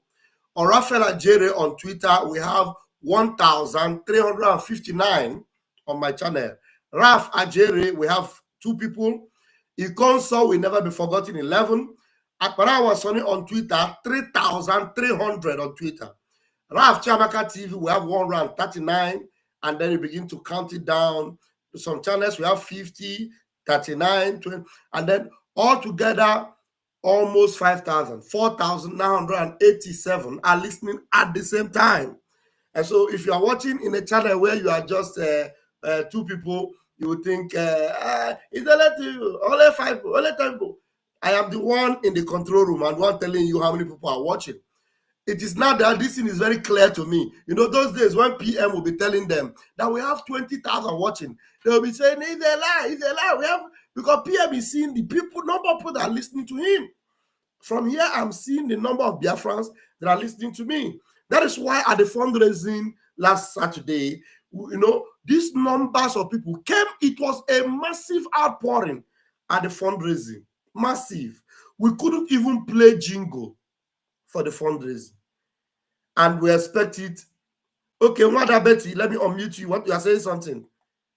On Raphael Ajere on Twitter, we have 1,359 on my channel. Raf Ajere, we have 2 people. Ikonso will never be forgotten, 11. Akparawa Sonny on Twitter, 3,300 on Twitter. Raf Chamaka TV, we have 139, and then you begin to count it down. Some channels we have 50, 39, 20, and then altogether almost 5,000, 4,987 are listening at the same time. And so if you are watching in a channel where you are just two people, you would think, it's only 5 people, only 10 people. I am the one in the control room and one telling you how many people are watching. It is not that this thing is very clear to me. You know, those days when PM will be telling them that we have 20,000 watching, they will be saying, it's a lie, it's a lie. We have, because PM is seeing the people, number of people that are listening to him. From here, I'm seeing the number of Biafrans that are listening to me. That is why at the fundraising last Saturday, you know, these numbers of people came. It was a massive outpouring at the fundraising. Massive. We couldn't even play jingle for the fundraising. And we expect it. Okay, Wanda Betty, let me unmute you. What you are saying something?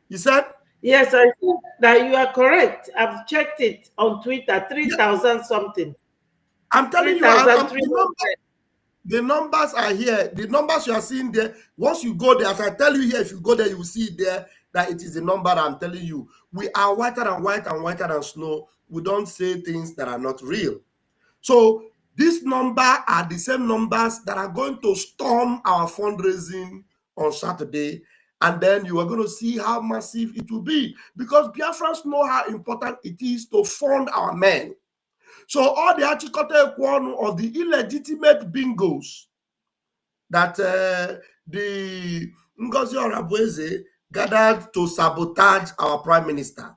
You said? Yes, I think that you are correct. I've checked it on Twitter, 3,000 something. I'm telling you, the numbers are here. The numbers you are seeing there, once you go there, as I tell you here, if you go there, you will see there that it is the number I'm telling you. We are whiter than white and whiter than snow. We don't say things that are not real. So this number are the same numbers that are going to storm our fundraising on Saturday. And then you are going to see how massive it will be, because Biafrans know how important it is to fund our men. So all the Achikote Ekwonu of the illegitimate bingos that the Ngozi Orabueze gathered to sabotage our prime minister,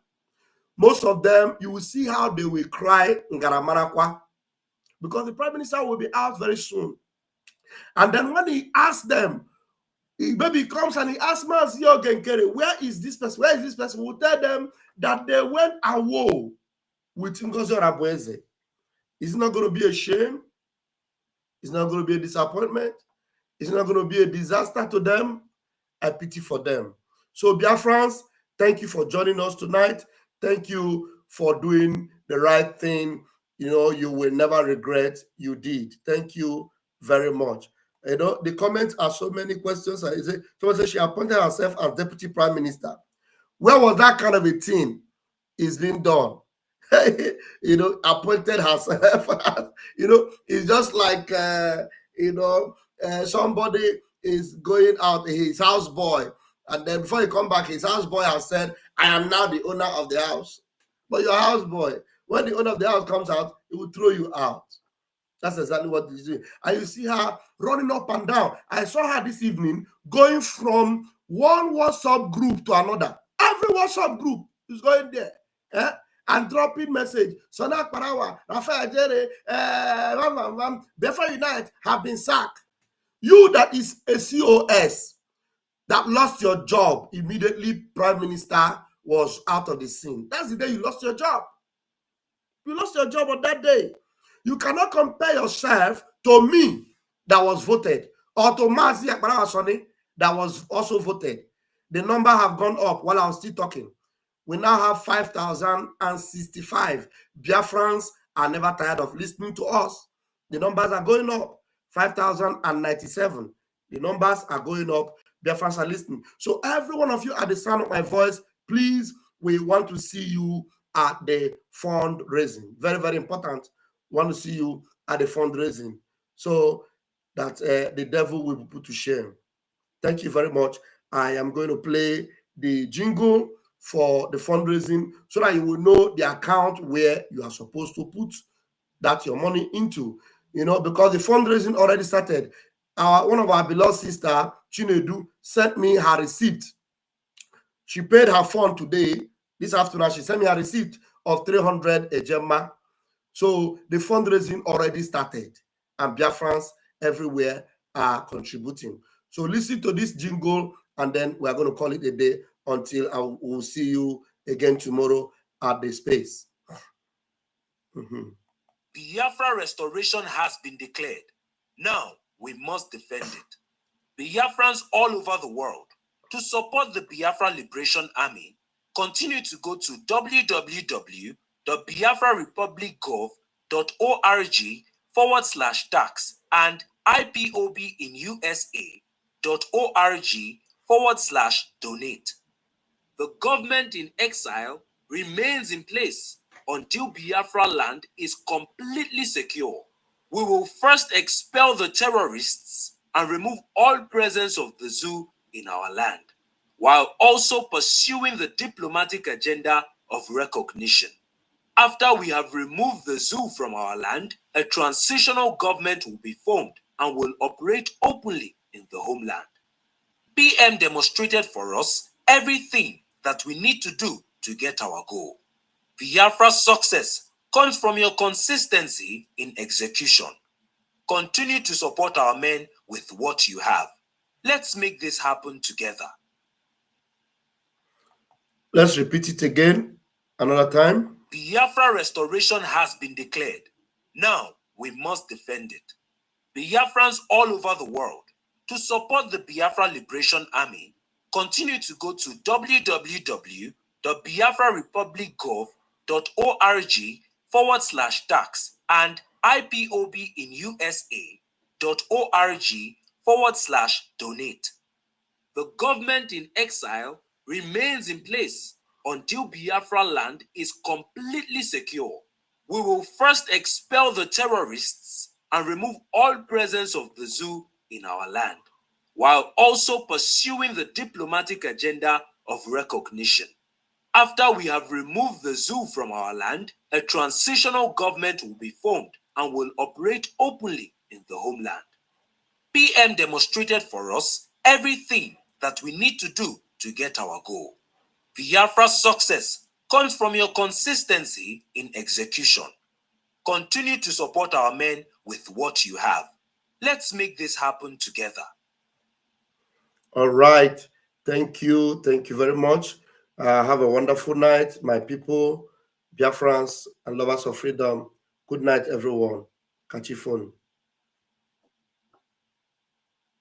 most of them, you will see how they will cry Ngaramarakwa, because the prime minister will be out very soon. And then when he asks them, maybe he comes and he asks Mazio Genkere, where is this person? Where is this person? We'll tell them that they went away with Ngozi Orabueze. It's not going to be a shame. It's not going to be a disappointment. It's not going to be a disaster to them. I pity for them. So, Biafrans, thank you for joining us tonight. Thank you for doing the right thing. You know, you will never regret you did. Thank you very much. You know, the comments are so many questions. Someone said she appointed herself as deputy prime minister. Where was that kind of a thing is being done? You know, appointed herself. You know, it's just like somebody is going out, his houseboy, and then before he come back, his houseboy has said, I am now the owner of the house. But your houseboy, when the owner of the house comes out, he will throw you out. That's exactly what he's doing. And you see her running up and down. I saw her this evening going from one WhatsApp group to another. Every WhatsApp group is going there. And dropping message. Sonak Parawa, Rafael Jere, Biafra Unite have been sacked. You that is a COS that lost your job immediately, Prime Minister was out of the scene. That's the day you lost your job. You lost your job on that day. You cannot compare yourself to me that was voted or to Mazi Akbarawa Sonny that was also voted. The number have gone up while I was still talking. We now have 5,065. Biafrans are never tired of listening to us. The numbers are going up. 5,097. The numbers are going up. Biafrans are listening. So every one of you at the sound of my voice, please, we want to see you at the fundraising. Very, very important. We want to see you at the fundraising so that the devil will be put to shame. Thank you very much. I am going to play the jingle for the fundraising so that you will know the account where you are supposed to put that your money into, you know, because the fundraising already started. One of our beloved sister, Chinedu, sent me her receipt. She paid her fund today, this afternoon. She sent me a receipt of 300 ejema. So the fundraising already started, and Biafrans everywhere are contributing. So listen to this jingle, and then we are going to call it a day until I will see you again tomorrow at the space. Biafra restoration has been declared. Now we must defend it. Biafrans all over the world, to support the Biafra Liberation Army, continue to go to www.biafra.org the biafrarepublicgov.org/tax and ipobinusa.org/donate. The government in exile remains in place until Biafra land is completely secure. We will first expel the terrorists and remove all presence of the zoo in our land, while also pursuing the diplomatic agenda of recognition. After we have removed the zoo from our land, a transitional government will be formed and will operate openly in the homeland. PM demonstrated for us everything that we need to do to get our goal. Biafra's success comes from your consistency in execution. Continue to support our men with what you have. Let's make this happen together. Let's repeat it again another time. Biafra restoration has been declared. Now we must defend it. Biafrans all over the world, to support the Biafra Liberation Army, continue to go to www.biafrarepublicgov.org/tax and ipobinusa.org/donate. The government in exile remains in place until Biafra land is completely secure. We will first expel the terrorists and remove all presence of the zoo in our land, while also pursuing the diplomatic agenda of recognition. After we have removed the zoo from our land, a transitional government will be formed and will operate openly in the homeland. PM demonstrated for us everything that we need to do to get our goal. Biafra's success comes from your consistency in execution. Continue to support our men with what you have. Let's make this happen together. All right. Thank you. Thank you very much. Have a wonderful night, my people, Biafrans and lovers of freedom. Good night, everyone. Catch you phone.